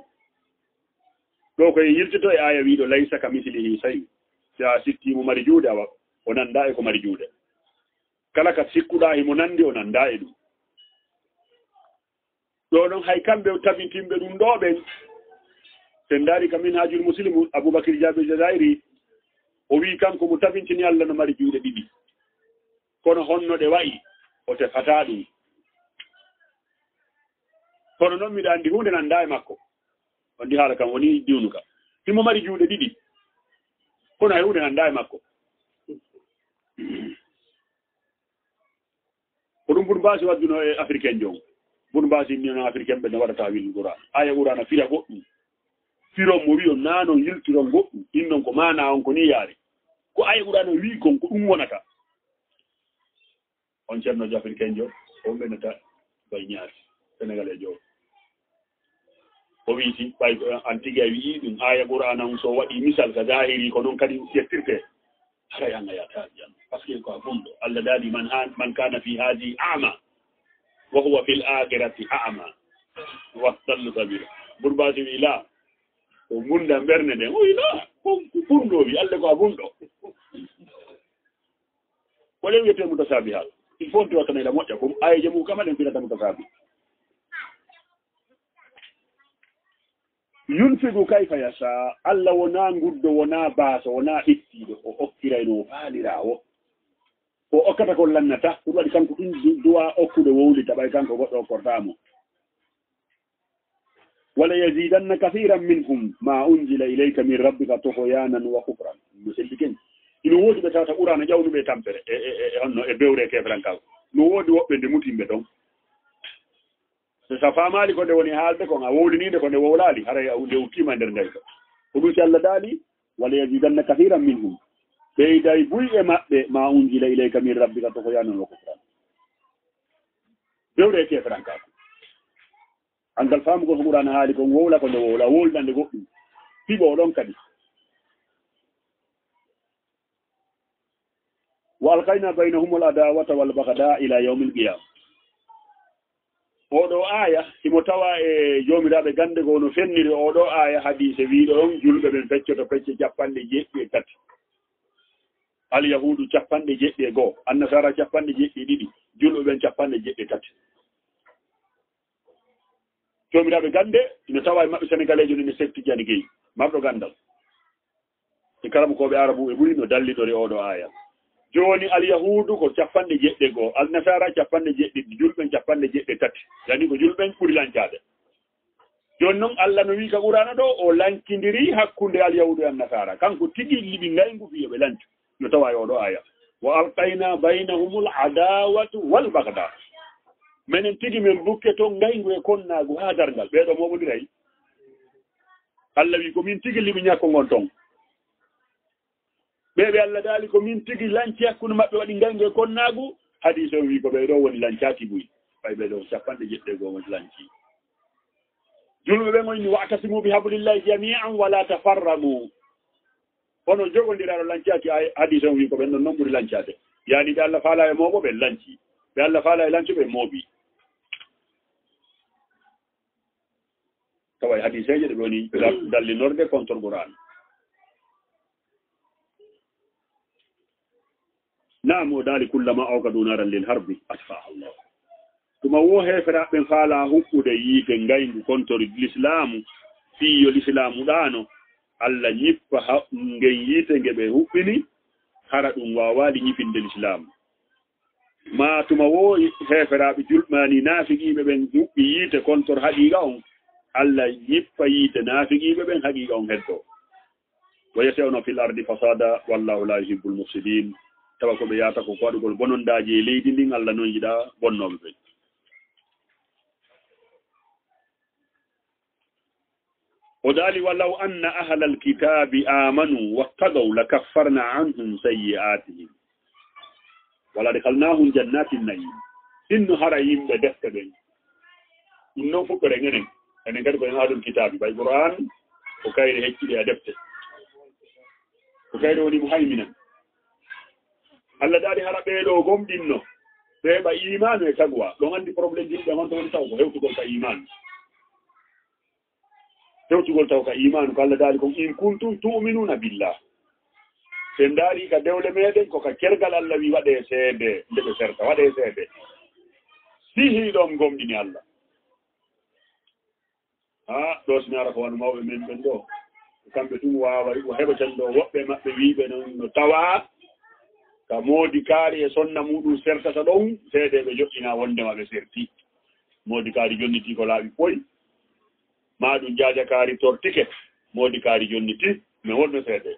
Speaker 1: ɗo koye yirtito e aya wiɗo laysa ka mislihi sayu sa sittimo mari juuɗe awa o nanda e ko mari juuɗe kala ka sikkuɗa himo nandi o nanda e ɗum ɗo noon hay kamɓe tabintimɓe ɗum ɗo ɓen sen daari ka min hajul muslimu aboubacry diabe jazairi o wi kanko mo tabintini allah no mari juuɗe ɗiɗi kono honno ɗe wayi o tefata ɗum kono noon miɗa anndi hunde nannda e makko on ndi haala kam woni diwnu ka himo mari juuɗe ɗiɗi kono hay hunde nannda e makko ko ɗum bun mbasi wadduno e africain jon bun mbasi nino africain ɓe no waɗata willu qouran aya qurana fira goɗɗum firon mo wi o naano yiltiron goɗɗum ɗin noon ko mana on ko ni yaari ko aya qurana wi kon ko ɗum wonata on ceernojo africain jo on ɓenata bay ñaati sénégalais jo o wiiti ɓay an tigi a wii ɗum aya qur'ana on so waɗi misal ka zahiri ko noon kadi ƴettirte haray anga yataji jan par ce que ko a gonɗo allah daali man kana fi haadi ama wa huwa fi l akhirati ama wastallu sabila bourbasi wi la ko gunda ɓernde nden o wi la ko ɓurɗo wi allah ko a gonɗo wole wiyete mutasabi hal il faut nti wattanayla moƴƴa kom ayeje mum kama ɗen finata mutasabi yunfigu kayfa yasa allah wona nguddo wona baasa wona ɗittiɗo o okkirayno o faalirawo o okkata ko lannata ɗum waɗi kanko ɗum duwa okkude wowlita ɓay kanko goɗɗo okkortamo wala yazidanna kathiran minhum ma unzila ilayka min rabbika tohoyanan wa kufran no selli ken ino woodi ɓe tawata ɓurano ƴawnuɓe tampere e honno e bewre kefrankaw no woodi woɓɓe nde mutimɓe ɗon so sa famali ko nde woni haalde kon a wowlinide ko nde wowlaali haray nde uttima nder ndey ko ko ɗum si allah daali wala yazidanna kathiran minhum ɓeyday buy e maɓɓe ma unzila ilayka min rabbika tohoyanan wa kufran bewre kefrankako angal famugol ko ɓurano haali kon wowla ko nde wowla wolnande goɗɗum fiɓo ɗon kadi wa alkayna baynahum al adawata wal bagada ila yawmi l qiyama oɗo aya himo tawa e jomiraɓe gande go no fenniri oɗo aya hadise wiɗo on julɓe ɓen feccoto pecce 70 alyahudu 70 annasara 70 julɓe ɓen 70 jomiraɓe gande ino tawa e maɓɓe sénégalais jo nene septi jani gueyi marɗo gandal e kalamu koɓe arabu e ɓuri no dallidore oɗo aya joni alyahudu ko 70 alnasara 70 julɓen 70 yani ko julɓen ɓuri lancade joni noon allah no wi ka qur'ana ɗo o lankidiri hakkude alyahudu e annasara kanko tigi liɓi ngaygu fiyoɓe lancu no tawa e oɗo aya wa alqayna baynahum l adawatu wal bagda minen tigi min bukke to ngaygu e konnagu ha dargal ɓeɗo moɓodiray allah wi ko min tigi liɓi ñakko ngon ton ɓeɓe allah daali ko min tigi lanci hakkude maɓɓe waɗi ngaygu e konnagu hadis o wi ko ɓeɗo woni lancaki buy ɓay ɓeɗo 70 woni lanci julɓe ɓe goyni wa'tasimu bi hablillahi jami'an wala tafarragu hono jogodiraɗo lancaki hadis o wi ko ɓen ɗon noon ɓuri lancade yani ɓe allah faala e moɓo ɓe lanci ɓe allah faala e lancuɓe mooɓi tawa hadiseje ɗe woni dallinorde contre qouran naam o daali kullama awkadu naran lil harbi atfaha allah tuma wo heferaɓe faala huɓɓude yiite ngaygu contre l'islamu fiyo l'islamu ɗano allah ñippa ngen yiite nge ɓe huɓɓini hara ɗum wawaɗi ñifinde l'islamu ma tuma wo heferaɓe julɓani naafiqiɓe ɓen huɓɓi yiite contre haqiqa on allah ñippa yiite naafiqiɓe ɓen haqiqa on heddo wa yasawna fil ardi fasada wallahu la yuhibbul mufsidin tawa ko ɓe yata ko waɗugol bonondaji e leydi ndin allah noon yiɗa bonnoɓe ɓen o daali walaw anna ahla alkitabi amanu wattagaw lakaffarna anhum sayyi'atihim wala dekalnahum jannatin nayim inno hara yimɓe defte ɓen ɗum noon fuɗɗore enen kadi koyen ahlul kitabi ɓay qur'an ko kayre hecciɗe a defte ko kayre woni muhayminan allah daali hara ɓeeɗo gomɗinno ɓeeɓa imanu e tagwa ɗon anndi probléme yimɓe honto woni taw ko hewtugol ka imanu tewtugol taw ka imanu ko Allah daali ko in kuntum tu'minuna billah sen daari ka dewle meɗen koka kergal Allah wi waɗe seede ndeɓe serta waɗe seede sihi ɗon gomɗini Allah ha ɗo sinara ko wano mawɓe men ɓen ɗo kamɓe ɗum wawa o heɓatan ɗo woɓɓe maɓɓe wiɓe noon no tawa ka moodi kaari e sonna muɗum sertata ɗon seede ɓe joƴƴina wondema ɓe serti moodi kaari jonniti ko laaɓi poyi ma ɗum jaaja kaari tortike moodi kaari jonniti mais wonno seede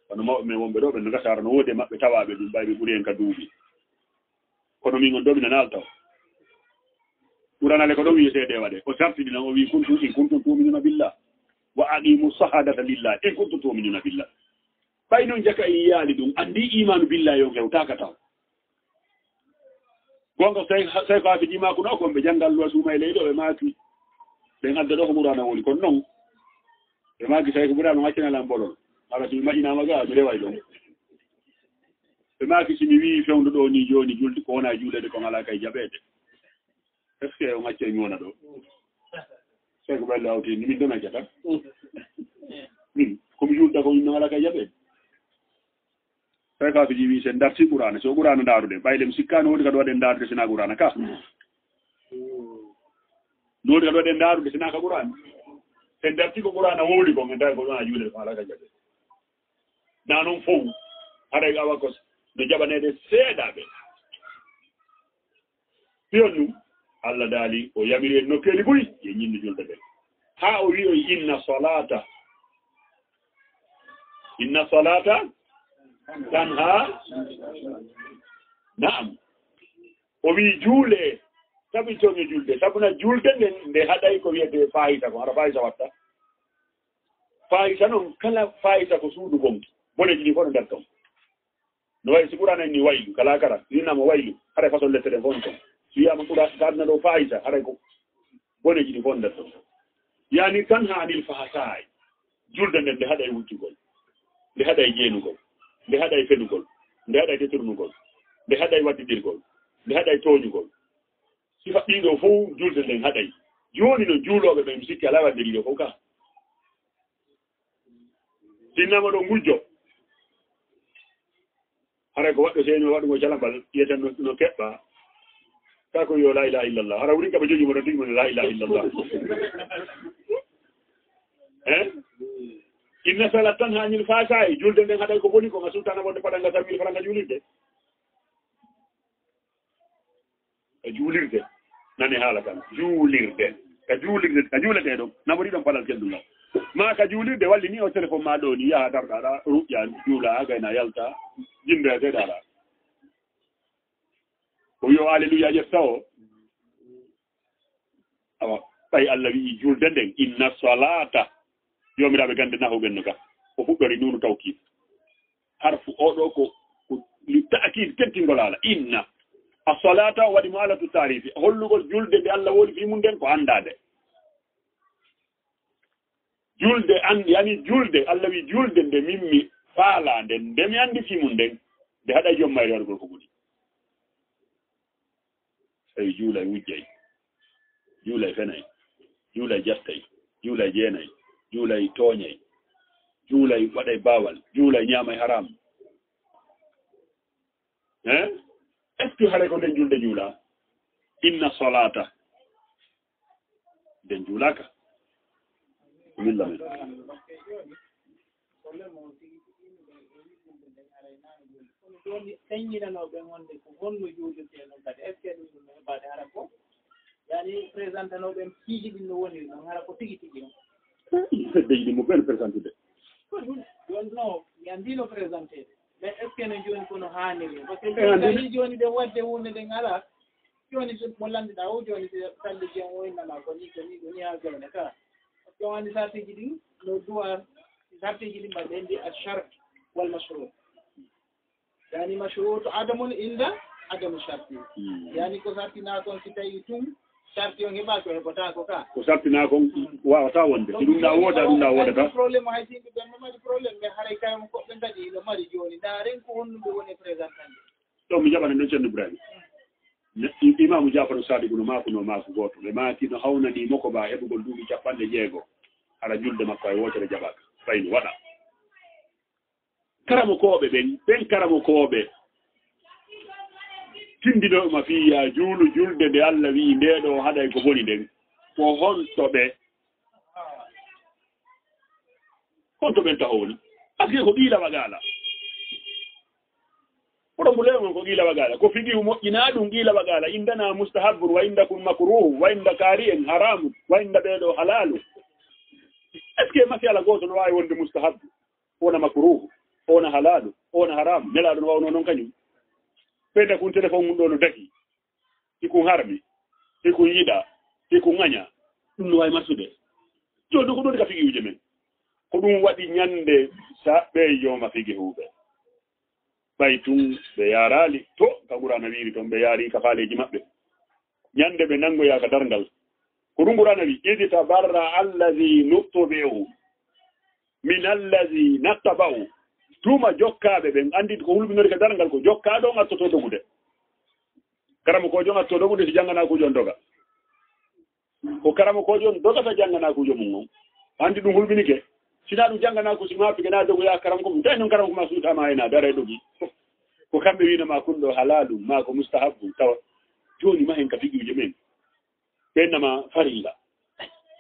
Speaker 1: kono mawɓe men wonɓe ɗo ɓe no gasara no woodi e maɓɓe tawaɓe ɗum ɓayɓe ɓuuri en ka duuɓi kono min on ɗo mina naaltaw ɓuranale ko ɗon wiye seede waɗe o sartini nan o wi kuntum in kuntum tuminuna billah wa aqimu sahadata lillah in kuntum tuminuna billah ɓay noon jaka en yaali ɗum anndi imanu billah yo gewtaka taw gonga say ko aɓe ƴimaku no kon ɓe janngal luwa suuma e leyɗo ɓe maaki ɓen adda ɗo ko ɓurana woni kono noon ɓe maaki say ko ɓurano accinalan bolol ala somi maƴinama ga mi reway ɗon ɓe maaki simi wi fewndo ɗo ni joni julde ko wona juuɗede kon ala kay jaɓede est ce que o ŋacce ñoona ɗo say ko ɓelle awtini min ɗon accata min komi julɗa ko min no ala kay jaɓede say ka fiji wi sen darti ɓurana so ɓurana daarude ɓaylem sikkano wodi kadi waɗen daarude sina ɓurana ka no wodi kadi waɗen daarude sina ka ɓurani sen darti ko ɓurana wowli kon en tawi ko ɗon a juuɗe ko ala kay jaɓede na noon fof haɗay awa ko no jaɓanede seeɗaɓe piyon ɗum Allah daali o yamiri en nokkeli boyi ye ñinde julde ɓen ha o wi o inna salata tanha naam o wi juule sabi toñe julde sabuna julde nden nde haɗay ko wiyete fayita ko hara fayita watta fayita noon kala fayita ko suudu gonki boneji ɗi fof no nder ton no wayi si ɓurana ni waylu kala kara winama waylu haɗa façon lettere fon ton si wiyama ɓura ka aduna ɗo fayita haɗay ko boneji ɗi fof no nder ton yani tan ha anil fahasay julde nden nde haɗay wujjugol nde haɗay jeenugol nde haɗay fenugol nde haɗay teturnugol nde haɗay waddidirgol nde haɗay tooñugol sifa ɗiɗo fof julde nden haɗay joni no juuloɓe ɓe mi sikki ala waddiriɗo fof ka sinnama ɗo gujjo haray ko waɗɗo seeni o waɗugo calambal ƴiyeten no keɓɓa ka ko yo la ilaha illallah hara wurin kaɓe jogi mo ɗon tigi mo la ilaha illallah inna salat tan ha ñil fasayi julde nden haɗay ko boni ko nga sultana wonde paɗanga sa mille franc nga juulirde e juulirde nani haala kan juulirde ka juulete ɗon namori ɗon paɗal keddulla ma ka juulirde walli ni o téléphone ma ɗo ni yaha darɗaɗa ruƴƴa juula gayna yalta jinde seeɗaɗa o yo alleluya ƴetta o awa ɓay Allah wi julde nden inna salata yomiraɓe gande nahuɓen no ga o fuɗɗori nunu tawkid harfu oɗo ko ta'kid kentingol ala inna as-salata waɗi mo alatu tarifi hollugol julde nde Allah woni fi mum nden ko andade julde yani julde Allah wi julde nde mimmi faalande nde mi andi fi mum nden nde haɗa jommayri waɗugol ko ɓuuri tawi juulay wujjay juulay fenay juulay jattay juulay jeenay juulay tooñay juulay waɗay baawal juulay ñaamay haram est ce que haɗay ko nden julde juula inna solata nden juulaka milla men
Speaker 2: joni tañinanoɓe wonde ko honno juulirte noon kadi est ce que ɗum ɗum heɓade hara ko yani présentanoɓe piiji ɗin no woni ɗon hara ko tigi tigi on
Speaker 1: deji mo ɓen présenté de
Speaker 2: joni non mi andino présenté mais est ce que no joni kono hanniri par ce que joni ɗe wadde hunde ɗen ala joni mo landiɗa o joni salli jen woynama ko ni ɗoni ha jone ka par ce que wandi sartiji ɗin no duwa sartiji ɗin mbaɗe ndi alchart wal mashrut yani mashrut adamun inda adamu sharti yani ko sartina kon si tawi tum sarti on heɓa ko heɓata ko ka
Speaker 1: ko sartina kon wawata wonde so ɗum ɗa wooda ɗum ɗa wodata
Speaker 2: probléme hay yimɓe ɓen no mari probléme mais haray kaymo koɓe daɗi no mari joni daren ko honnuɓe woni présentande
Speaker 1: ɗo mi jaɓane ɗon ceerno Ibrahima imamu Jafaru Sadigu no maako goto ɓe maaki no hawnanimo ko mba heɓugol duuɓi 60 ala julde makko ay wotere jaɓaka fayni waɗa karamo koɓe ɓen karamo koɓe tindinoma fiya juulu julde nde Allah wi ndeɗo haɗay ko boni nden ko hontoɓe ɓen tahowni ake ko ɓiilawa gaala oɗon mbulegon ko qiila gaala ko figi moƴƴina ɗum qiila gaala indana mustahabun wa indakum makruhu wa inda kari en haramu wa inda ɓeeɗo halalu est ce que masala goto no wawi wonde mustahabu wona makruhu wona halalu wona haramu nelaɗo no wawno noon kañum ɓeyda kun téléphone mum ɗo no daki hikun harmi hikun yiɗa hikun ŋaña ɗum no wawi marsude joni ko ɗon ka figiuje men ko ɗum waɗi ñande sa ɓe yoma figi huuɓe ɓay tun ɓe yarali to ka ɓurana wiiri toon ɓe yaari ka faaleji maɓɓe ñande ɓe nangoya ka darngal ko ɗum ɓurana wi idita barra allazi nuttoɓehu min allazi nattaba'u tuma jokkaɓe ɓen andi ko hulɓinori ka darngal ko jokkaɗo on attoto dogude karama kojo on atto dogude so janggana kujo on doga ko karama kojo on dogata janggana kujo mum on andi ɗum hulɓinike sina ɗum janggana ko sima pigana dogoya karam ko mum tawi noon karam ko ma suutama ena dara e ɗogi ko kamɓe winoma kunɗo halalu ma ko mustahabu tawa joni ma hen ka figuuje men ɓennama farilla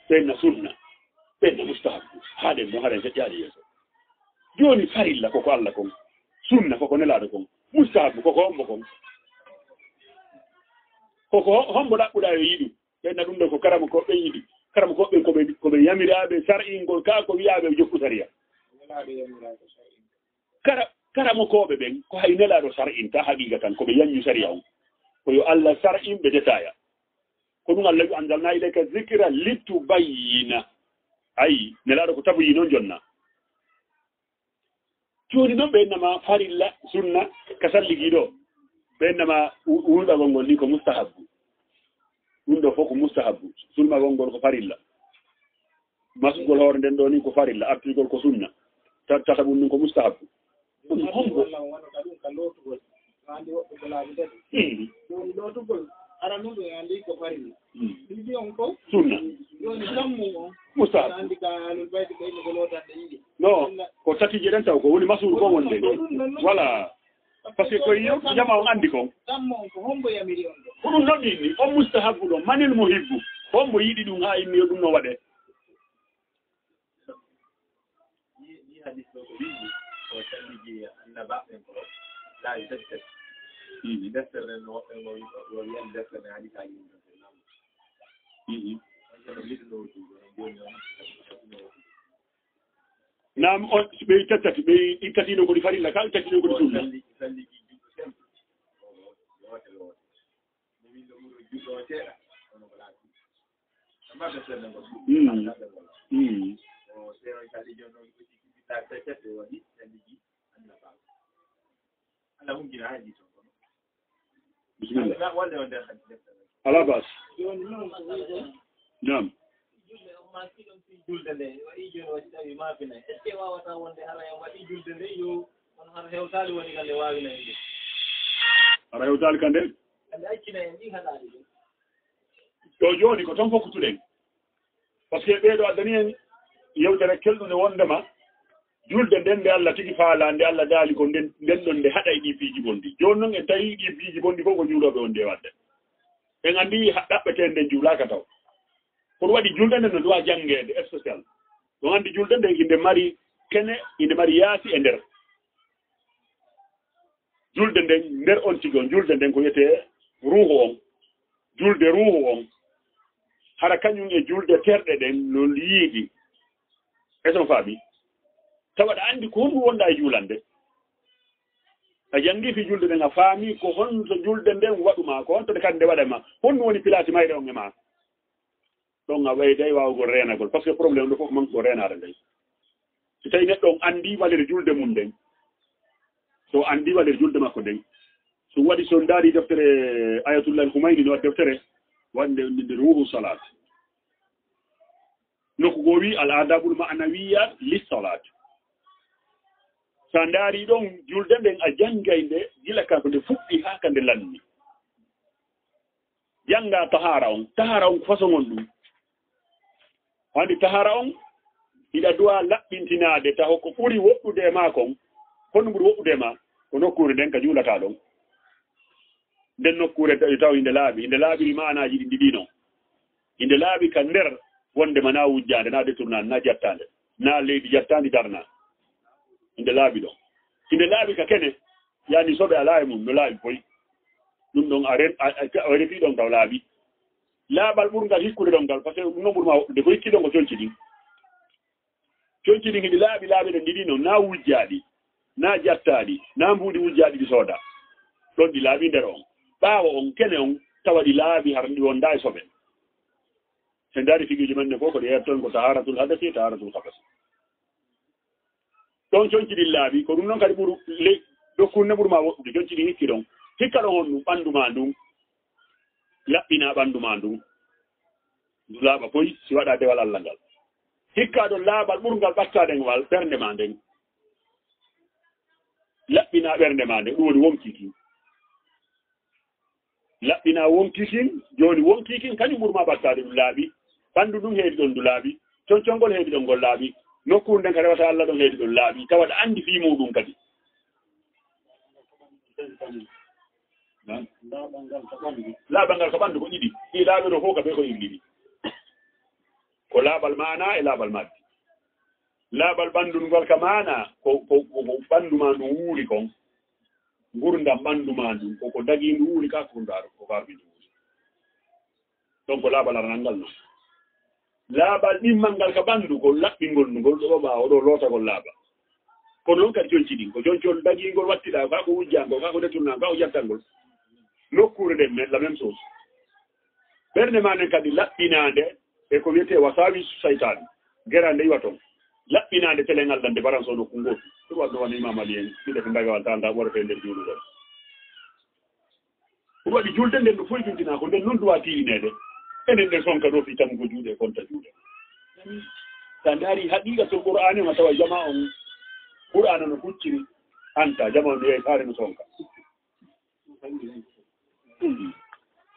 Speaker 1: ɓenna sunna ɓenna mustahabu haɗen ɗon haɗen feƴƴaɗi yeeso joni farilla koko Allah kon sunna koko nelaɗo kon mustahabu koko hombo kon koko hombo ɗaɓɓuɗa yo yiɗi ɓenna ɗum ɗo ko karama koɓe yiɗi karama koɓɓen koɓe yamiraɓe sar'ingol ka ko wiyaɓe jokku sariya karamo koɓe ɓen ko hay nelaɗo sar'in ta haqiqa tan koɓe yanñu sariya on koyo Allah sar'in ɓe detaya ko ɗum Allah wi anzalna ilayka zikra litubayyina ayi nelaɗo ko taboyi noon jonna joni noon ɓennama farilla sunna ka salligiɗo ɓennama wulɗagol ngol ni ko mustahabu ɗum ɗo fof ko mustahabu sulmagol ngol ko farilla masugol hoore nden ɗo ni ko farilla artirgol ko sunna tata ɗum ni ko mustahabu ɗum hombo
Speaker 2: ara ɗum ɗo andi ko farilla ɗiɗi on ko
Speaker 1: sunna
Speaker 2: joni sammu on
Speaker 1: mustahabu
Speaker 2: andi ka alul bayti ɓeyni ko lotande yiɗi
Speaker 1: non ko tati jeɗen taw ko woni masudu ko wonde voilà par ce que ko yewtu jama on andi kon
Speaker 2: sammu on ko hombo yamiri on ɗo
Speaker 1: ko ɗum noon inni on mustahabu ɗo manil mo hibbu hombo yiɗi ɗum ha inni yo ɗum no waɗe
Speaker 4: ni hadis ɗo ko wiiji ko talliji annabaɓen ko laawi tati tati deftere no woɓɓe mo wiyan deftere hadisaaji
Speaker 1: nam on ɓe tattati ɓe ɗikkatino kodi farilla ka ɗikkatino kodi sunna
Speaker 4: salliji juɗɗo sembo wote wote mi windo ɓuuro juɗɗo o seeɗa ono ko laabi amma deftere nden ko suuɗi o seeɗon kadi joni noon aussi kiɓɓitta feccete waɗi salliji annabaa Allah humjina haji to kono bismillah wonde on nder hadis deftere
Speaker 1: ala bas
Speaker 2: joni noon ko wiide
Speaker 1: nam
Speaker 2: julde on ma kiɗon fi julde nde waɗi joni waɗi tawi maafinayi est ce que wawata wonde hara en waɗi julde nde yo on har hewtali woni kande wawina en ɗum
Speaker 1: ara hewtali kande
Speaker 2: kande accina en ɗi haɗaɗi ɗum
Speaker 1: to joni ko tan fokkutuɗen par ce que ɓeeɗo addani en yewtere kelɗude wondema julde nden nde Allah tigi faala nde Allah daali ko nden ɗon nde haɗay ɗi piiji bonɗi joni noon en tawi ɗi piiji bonɗi fof ko juuloɓe on nde wadde en andi ɗaɓɓeten nden juulaka taw kono waɗi julde nden no duwa janngede spécial ɗon andi julde nden inde mari kene inde mari yaasi e nder julde nden nder on tigi on julde nden ko wiyete ruuhu on julde ruuhu on hara kañum e julde terɗe ɗen no yiiɗi eson faami tawa ɗa andi ko honɗum wonɗa e juulande a jangi fi julde nden a faami ko honto julde nden waɗuma ko honto de kadi nde waɗa ma honɗum woni pilati mayre on e ma ɗon a ɓeyday wawgol renagol par ce que probléme ɗo fof manque ko renade nden so tawi neɗɗo on andi walere julde mum nden so andi walere julde makko nden so waɗi so daari deftere ayatullah Humayni no waɗi deftere wande nde ruhu salat nokku go wi al adabul ma'nawiyat lis salat sa ndaari ɗon julde nden a janngay nde gila ka ko nde fuɗɗi haa ka nde lanni jannga tahara on ko façon on ɗum andi tahara on ida duwa laɓɓintinade taho ko ɓuri woɗɗude ma kon honno ɓuri woɗɗude ma ko nokkure nden ka juulata ɗon nden nokkure taw inde laaɓi manaji ɗi ɗiɗi noon inde laaɓi ka nder wondema na wujjade na détournade na jattande na leydi jattandi darna inde laaɓi ɗon inde laaɓi ka kene yani soɓe ala e mum no laaɓi boyi ɗum ɗon a refi ɗon taw laaɓi laaɓal ɓurgal hikkude ɗon ngal par ce que ɗum noon ɓurma woɗɗude ko hikkiɗon ko conci ɗin hiɗi laaɓi ɗen ɗiɗi noon na wujjaɗi na jattaɗi na mbuuɗi wujjaɗi ɗi sooda ɗon ɗi laaɓi nder on ɓaawo on kene on tawa ɗi laaɓi har ɗi wonda e soɓe so ndaari figuji men ne fof ko ɗi yerton ko taharatul hadasi taharatul habasi ɗon conci ɗin laaɓi ko ɗum noon kadi ɓuru dokkunne ɓurma woɗɗude conci ɗin hikki ɗon hikka ɗon on ɗum ɓanndu ma ndun laɓɓina ɓanndu ma ndun ndu laaɓa foy si waɗa dewal Allah ngal hikka ɗon laaɓal ɓurgal ɓattade ngal ɓernde ma nden laɓɓina ɓernde ma nden ɗum woni wonkikin laɓɓina wonkikin joni wonkikin kañum ɓurma ɓattade ɗum laaɓi ɓanndu ɗum heedi ɗon ndu laaɓi concongol heedi ɗon ngol laaɓi nokkuure nden ka rewata Allah ɗon heedi ɗon laaɓi tawaɗa anndi fii muɗum kadi laaɓal ngal ko ɓanndu ko ɗiɗi ɗi laaɓe ɗo fof ka ɓe ko ɗiɗi ko laaɓal mana e laaɓal maddi laaɓal ɓanndul ngol ka mana ko ɓanndu ma ndu wuuri kon gurdam ɓanndu ma ndu koko dagi ndu wuuri ka ko farmi ndu wuuri donc ko laaɓal aranal ngal noon laaɓal ɗimmal ngal ka ɓanndu ko laɓɓingol ndu ngol ɗo ɓaawo ɗo lootagol laaɓa kono noon kadi jonci ɗin ko joncol dagingol wattiɗa ka ko wujjangol ka ko détournagol ka ko jattangol nokkuure nden men la même chose ɓernde ma nden kadi laɓɓinade e ko wiyete wasawi saytane gera nde iwa toon laɓɓinade telengal dande balance o nokku ngotu ɗum wadno wano imam ali en ɗiɗe ko dagawal tanda ɓorete nder juuluɗon ɗum waɗi julde nden ɗo foytintina ko nden noon duwa tiinede enen nden sonka ɗo fi tan ko juuɗe konta juuɗe sa ndaari haqiqa sol qur'ani ma tawa jama on qur'ana no hucciri anta jama on yeey saare no sonka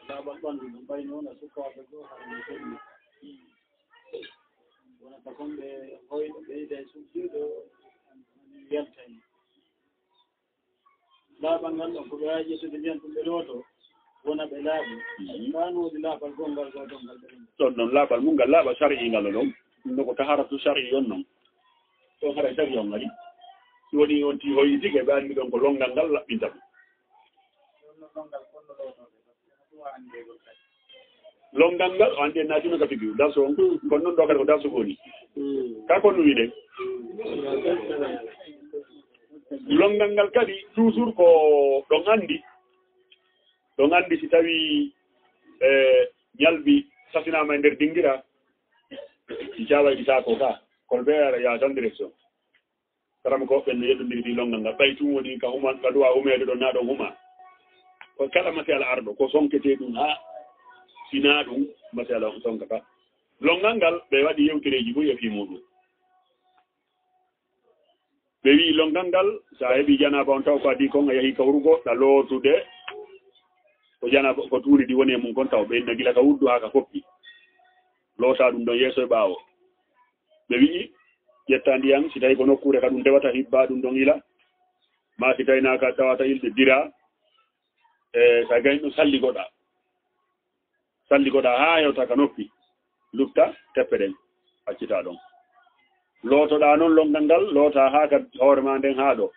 Speaker 3: laaɓal ɓanndu ɗum ɓay noon a sukaaɓe goo harno heɓi wonata kon ɓe hoyno ɓeyda e sumtiiɗo yaltani laaɓal ngal ɗon ko ɓe waawi ƴettude ndiyan ɗum ɓe looto wona ɓe laaɓi kaanoode laaɓal gongal goo ɗon ngal ɓe
Speaker 1: ɗon noon laaɓal mum ngal laaɓa sari ngal ɗon ɗum no ko taharatu sari on noon ɗon haɗa sari on ngari si woni on ti hoyi tigi ɓe anndi ɗon ko longal ngal laɓɓinta ɗum longal ngal o andi en naatino ka tigi darso on kono noon ɗo kadi ko darso goni ka kon no wiɗen longal ngal kadi toujours ko ɗon andi si tawi ñalbi sasinama e nder dingira si cawaɗi sako ka kolbeere ya tan direction karama ko ɓen no yeɗɗodiri ɗi longal ngal ɓay tum woni ka human ka duwa humede ɗon na ɗon huma ko kala masala arɗo ko sonkete ɗum ha sina ɗum masala sonkata longal ngal ɓe waɗi yewtereji boyi e fi muɗum ɓe wi longal ngal sa heeɓi janaba on taw ko adi kon a yeehi kawrugo ɗa lootude ko janaba ko tuuri ɗi woni e mum kon taw ɓe nagila ka wuddu ha ka foppi loota ɗum ɗon yeeso e ɓaawo ɓe wi ƴetta ndiyan si tawi ko nokkure ka ɗum dewata hibba ɗum ɗon ila ma si tawi naka tawata ilde dira sa gañ ɗum salligoɗa ha hewta ka noppi lufta teppe ɗen accita ɗon lootoɗa noon longal ngal loota ha ka hoore ma nden ha ɗo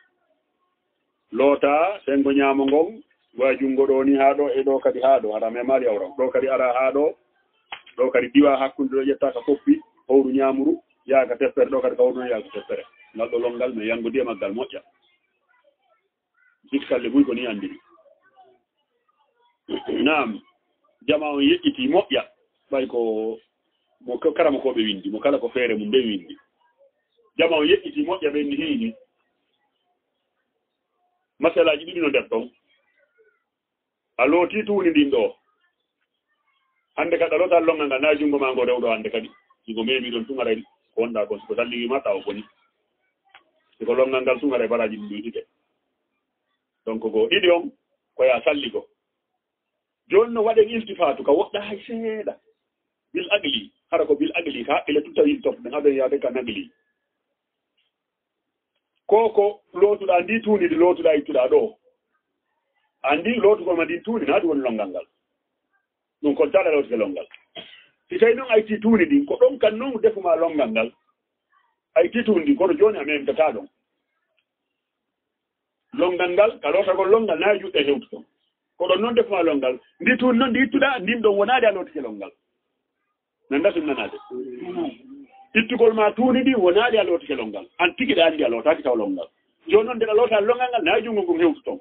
Speaker 1: loota sengo ñaamo ngon wa jungo ɗo ni ha ɗo e ɗo kadi ha ɗo haɗa memari awran ɗo kadi ara ha ɗo ɗo kadi diwa hakkude ɗo ƴetta ka koppi howru ñamuru yaaka teppere ɗo kadi ka howru yaaka teppere ngal ɗo longal mais yango ndiya maggal moƴƴa hikkalle buy ko ni andiri naam jama on yeƴƴiti moƴƴa ɓay ko mo karama ko ɓe windi mo kala ko feere mum ɓe windi jama on yeƴƴiti moƴƴa ɓenni hiini masalaji ɗiɗi no nder ɗon a looti tuuni ndin ɗo hannde kadi a loota longal ngal na junngo ma ngo rewɗo hannde kadi siko memi ɗon tun aray ko wonɗa kon siko salliwima taw boni siko longal ngal tun aray baraji ɗum ɗuyɗike donc ko ɗiɗi on koya salligo joni no waɗen iltifatu ka woɗɗa hay seeɗa bil agli hara ko bil agli ka ile tutta wi top na habe yaade ka nagli koko lotuɗa ndi tuunidi lotuɗa ittuɗa ɗo andi lotugol ma ndin tuuni naati woni longal ngal ɗum kon tala lotuke longal si tawi noon ayti tuuni ɗin ko ɗon kan noon defuma longal ngal ayti tuuni ɗin kono joni a memtata ɗon longal ngal ka lotagol longal nayi juɗɗe hewtu ton ko ɗon noon defuma longal ndi tuuni noon ndi ittuɗa ndin ɗon wonaade a lotike longal nanda ɗum nanade ittugol ma tuuni ɗi wonaade a lotike longal an tigi ɗa andi a lotaki taw longal joni noon ndeɗa lota longal ngal nayi jungo ngum hewtu ton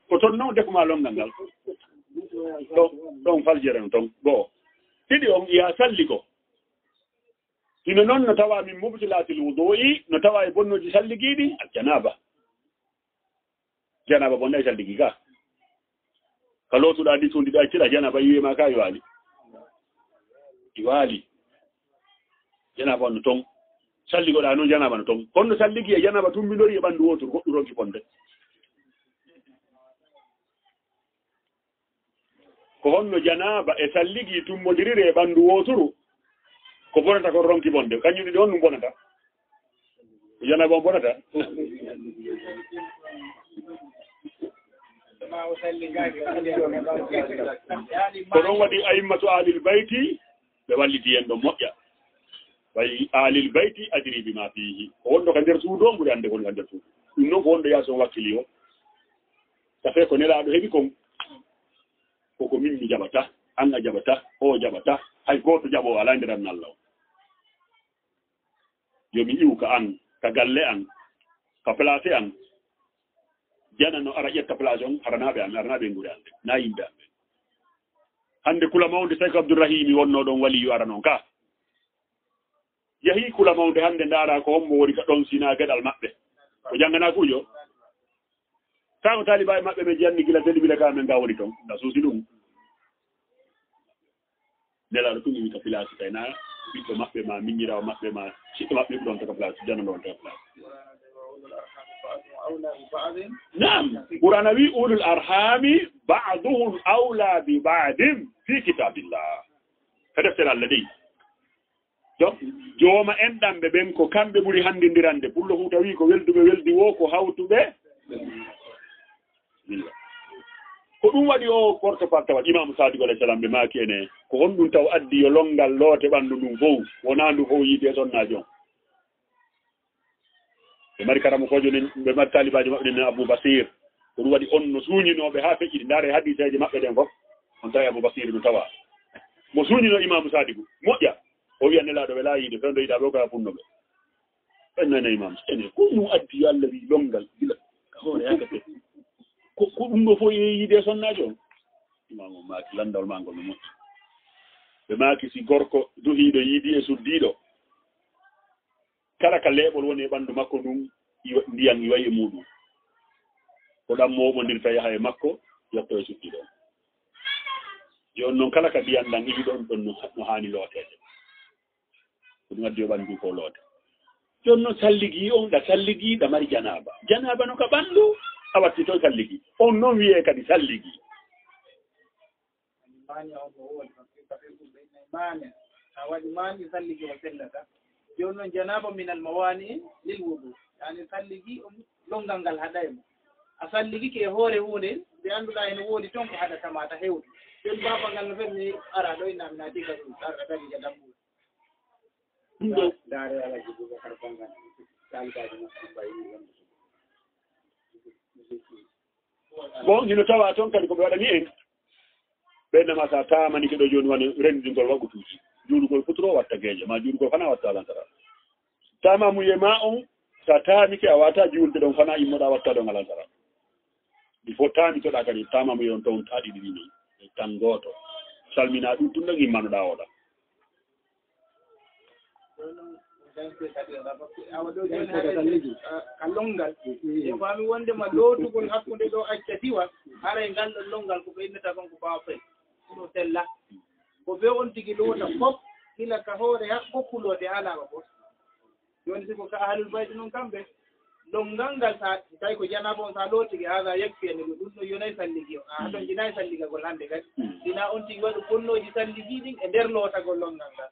Speaker 1: ko toon noon defuma longal ngal ɗon faljeren ton goo ɗiɗi on iya salligo hino noon no tawa min mubtilatil wudu'i no tawa e bonnoji salligiɗi al janaba bonnayi salligi ka ka lotuɗa ndi tundiɗa accira janaba yiwema ka iwaali janaba no ton salligoɗa noon janaba no ton honno salligi e janaba tumbidori e ɓanndu wotoru goɗɗu ronki fonde ko honno janaba e salligi tummodiriri e ɓanndu wotoru ko bonata ko ronki bonde kañum ɗiɗi on ɗum bonata ko janaba on bonata ko ɗon waɗi aimmatu alil bayti ɓe walliti hen ɗo moƴƴa way alil bayti ajri bima fihi ko wonɗo ka nder suudu o ɓuri ande koni ka nder suudu ɗum noon ko wonɗo yason wakkili o tafe ko nelaɗo heeɓi kon koko min mi jaɓata an a jaɓata o jaɓata hay goto jaɓo ala nder an Allah o yomi iw ka an ka galle an ka placé an jana no ara ƴetta place on aranaɓe an aranaɓe nguure ande na yimɓe amɓe hande kula mawde Seck Abdourahimi wonno ɗon waliyu ara noon ka yahi kula mawde hande ndaara ko hommo woni ka ɗon sina geɗal maɓɓe ko janngana kuujo taw taliba e maɓɓe ɓe jiyanni gila telibile ka men nga woni toon nda suusi ɗum nelaɗo tun imi ka place tay na ɓiɗɗo maɓɓe ma miñirawo maɓɓe ma siɗɗo maɓɓe ɗon taka place jana ɗon taka place نعم قرآن وي أولو الأرحام بعضهم أولى ببعض في كتاب الله هذا سر الذي jooma enɗamɓe ɓen ko kamɓe ɓuri handidirande pullo fu tawi ko welduɓe weldi wo ko hawtuɓe ko ɗum waɗi o porte parole tawa imamu sadigo alayhi salam ɓe maaki ene ko honɗum taw addi yo longal loote ɓanndu ndum fof wona ndu fof yiide sonnaji on ɓe mari karama kojo nen ɓe mari talibaji maɓɓe nen Abou Basir ko ɗum waɗi on no suuñinoɓe ha feƴƴiɗi ndaare hadiseji maɓɓe ɗen fof on tawi Abou Basir no tawa mo suuñino imamu sadigo moƴƴa o wiya nelaɗo ɓe laayiide fewndo yiɗa ɓe koya funnoɓe ɓennane imam ene ko ɗum addi yo Allah wi longal gila ka hoore yagate ko ɗum ɗo fof yiide sonnaji on imam o maaki landawol ma ngol no moƴƴi ɓe maaki si gorko duhiiɗo yiidi e suddiiɗo kala ka leeɓol woni e ɓanndu makko ɗum ndiyan iwayi e muɗum ko ɗam moɓondirta yaha e makko yetto e suddiiɗo on joni noon kala ka ndiyan ɗan iwi ɗon ɗon no haani looteede ko ɗum addi yo ɓanndu ko loote joni noon salligi on ɗa salligi ɗa mari janaba no ka ɓanndu a watti toon salligi on noon wiye kadi salligi
Speaker 2: a waɗi maani salligi o sellata joni noon janaba min al mawani lil wudu yani salligi longal ngal haɗaymo a salligi ke hoore hunde nde annduɗa ene woodi toon ko haɗatama ta hewde joni baba ngal no ferni ara ɗo inami na diga ɗum arɗa dari ja dambuɗo ɗum ɗo daare alaji Boubacar Bangal talibaji makko bayi
Speaker 1: bon hino tawa toon kadi koɓe waɗani en ɓennama sa tamani keɗo joni woni rendingol waggutuji juulugol futuro watta geeje ma juulugol fana watta alantara tama muye ma on sa tamike a wata juulde ɗon fana immoɗa watta ɗon alantara il faut tamitoɗa kadi tama muye on toon taɗiɗi ɗi noon tan goto salmina ɗum tun ɗon immanoɗa oɗa
Speaker 2: awa ɗo joni haɗa ka longal e fami wondema lootugol hakkude ɗo acca diwa haray ngal ɗon longal ko ɓeynnata kon ko bawa fay ɗo sella ko be on tigi loota fof gila ka hoore hokkulode ha laaɓa fof joni siko ka ahlul bayti noon kamɓe longal ngal sa tawi ko janaba on sa lootigi haga yakfiyani ɗum ɗum ɗo yonayi salligi o a ɗon jinayi salligagol hannde kadi sina on tigi waɗi bonnoji salligi ɗin e nder lootagol longal ngal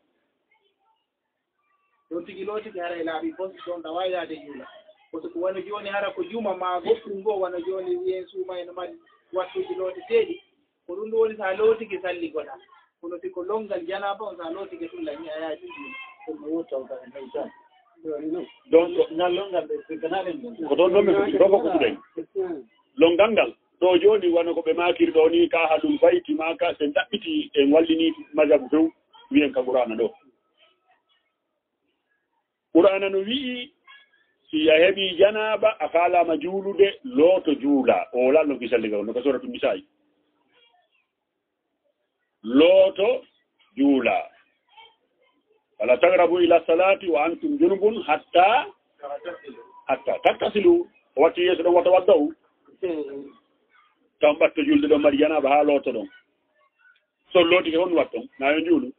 Speaker 2: don tigi lotiki hara e laaɓi fof ɗon ɗawa yaade juula koto ko wona jooni hara ko juma ma goɗɗum goo wona jooni wiyen suuma ene mari wattuji looteteeɗi ko ɗum ɗo woni so a lootiki salli goɗa kono si ko longal janaba on so a lootiki ɗum lañi a yaadi ɗum ɗum wottaw ka e maytan
Speaker 3: donc ngal longal ɓe sikanaɗen
Speaker 1: ko toon ɗon min ɗo fof ko suɗen longal ngal ɗo jooni wona ko ɓe maakiri ɗo ni ka ha ɗum fayti ma ka sen ɗaɓɓiti en wallini majabu few wiyen ka ɓurana ɗo ɓurana no wii si a heɓi janaba a faalama juulude looto juula o lalno kisalliga no ko soratu misayi looto juula wala tagrabu ila salati wa antum junubun hatta tattasilu o watti yeeso ɗon wata waddaw taw ɓatto julde ɗon mbaɗi janaba ha looto ɗon so lootike hon watton nayo juulu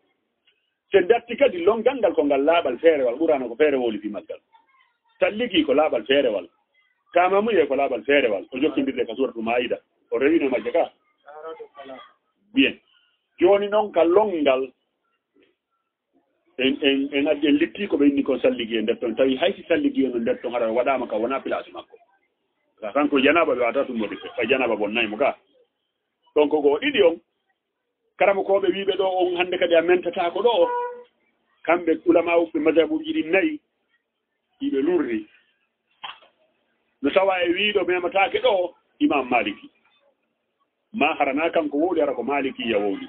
Speaker 1: te datti kadi longal ngal ko ngal laaɓal feerewal ɓurano ko feere woli fi maggal talligi ko laaɓal feerewal kamamuye ko laaɓal feerewal o jokkindirde ka suratu maida o rewino majje ka bien joni noon ka longal en addi en litti ko ɓe inni kon salligi e nder ton tawi haysi salligi no nder ton haɗa waɗama ka wona place makko ka tan ko janaba ɓe wata tummoɗi fe ɓay janaba bonnaymo ka donc ko ɗiɗi on karama koɓe wiɓe ɗo on hande kadi a mentatako ɗo kamɓe ulama uɓɓe majabuji ɗi nayyi yiɓe lurri no tawa e wiiɗo mematake ɗo imam maliki ma harana kanko woɗi ara ko malikiya woɗi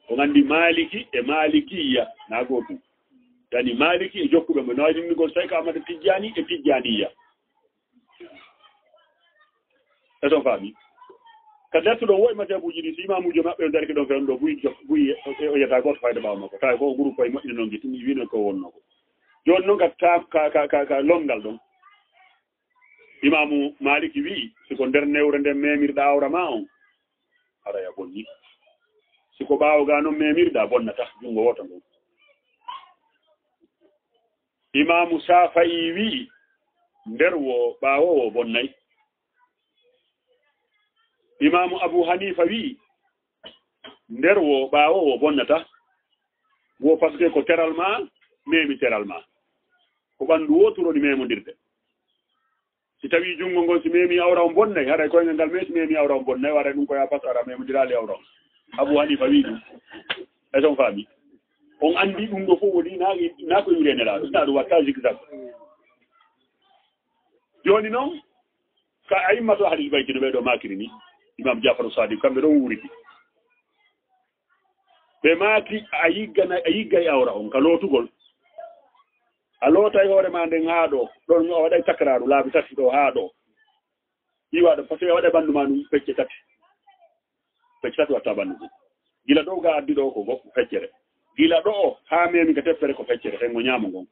Speaker 1: o gandi maliki e malikiya na gotum yani maliki e jokkuɓe mo nawajinmigol tawi ko amata tijjani e tijjaniya e ton faami ka lettuɗo woy majabuji ɗi si imamujo maɓɓe o darki ɗon fewn ɗo buyi o yetta goto fayda ɓawa makko tawi ko groupe koye moƴƴino noon tumi wino ko wonno ko joni noon ka longal ɗon imamu maliki wi siko nder newre nden memirɗa awra ma on aɗaya bonni siko ɓawoga noon memirɗa bonnata jungo woto ngon imamu safayi wi nder wo ɓawowo bonnay imamu abou hanifa wi nder wo ɓawowo bonnata wo par ce que ko teral ma memi teral ma ko ɓanndu woturoni memodirde si tawi junngo ngon si memi awra on bonnay haɗa koyngal ngal mesi memi awra on bonnay wara ɗum koya pas ara memodirali awra on abou hanifa wi ɗum e ton faami on anndi ɗum ɗo fof woni na ko yuri nelaɗo ina ɗum watta zigzag joni noon ka a yimmato hadis baykino ɓeɗo makiri ni imam jafaru sadiq kamɓe ɗon wuriti ɓe maaki a yiggay awra on ka lootugol a lootay hoore ma nden haa ɗo ɗon a waɗay takraru laabi tati ɗo haa ɗo iwa ɗo par ce que a waɗay ɓanndu ma ɗum pecce tati watta ɓanndu ɗum gila ɗo ga addi ɗo ko feccere gila ɗo o haa memi ka teppere ko feccere sengo ñaamo ngon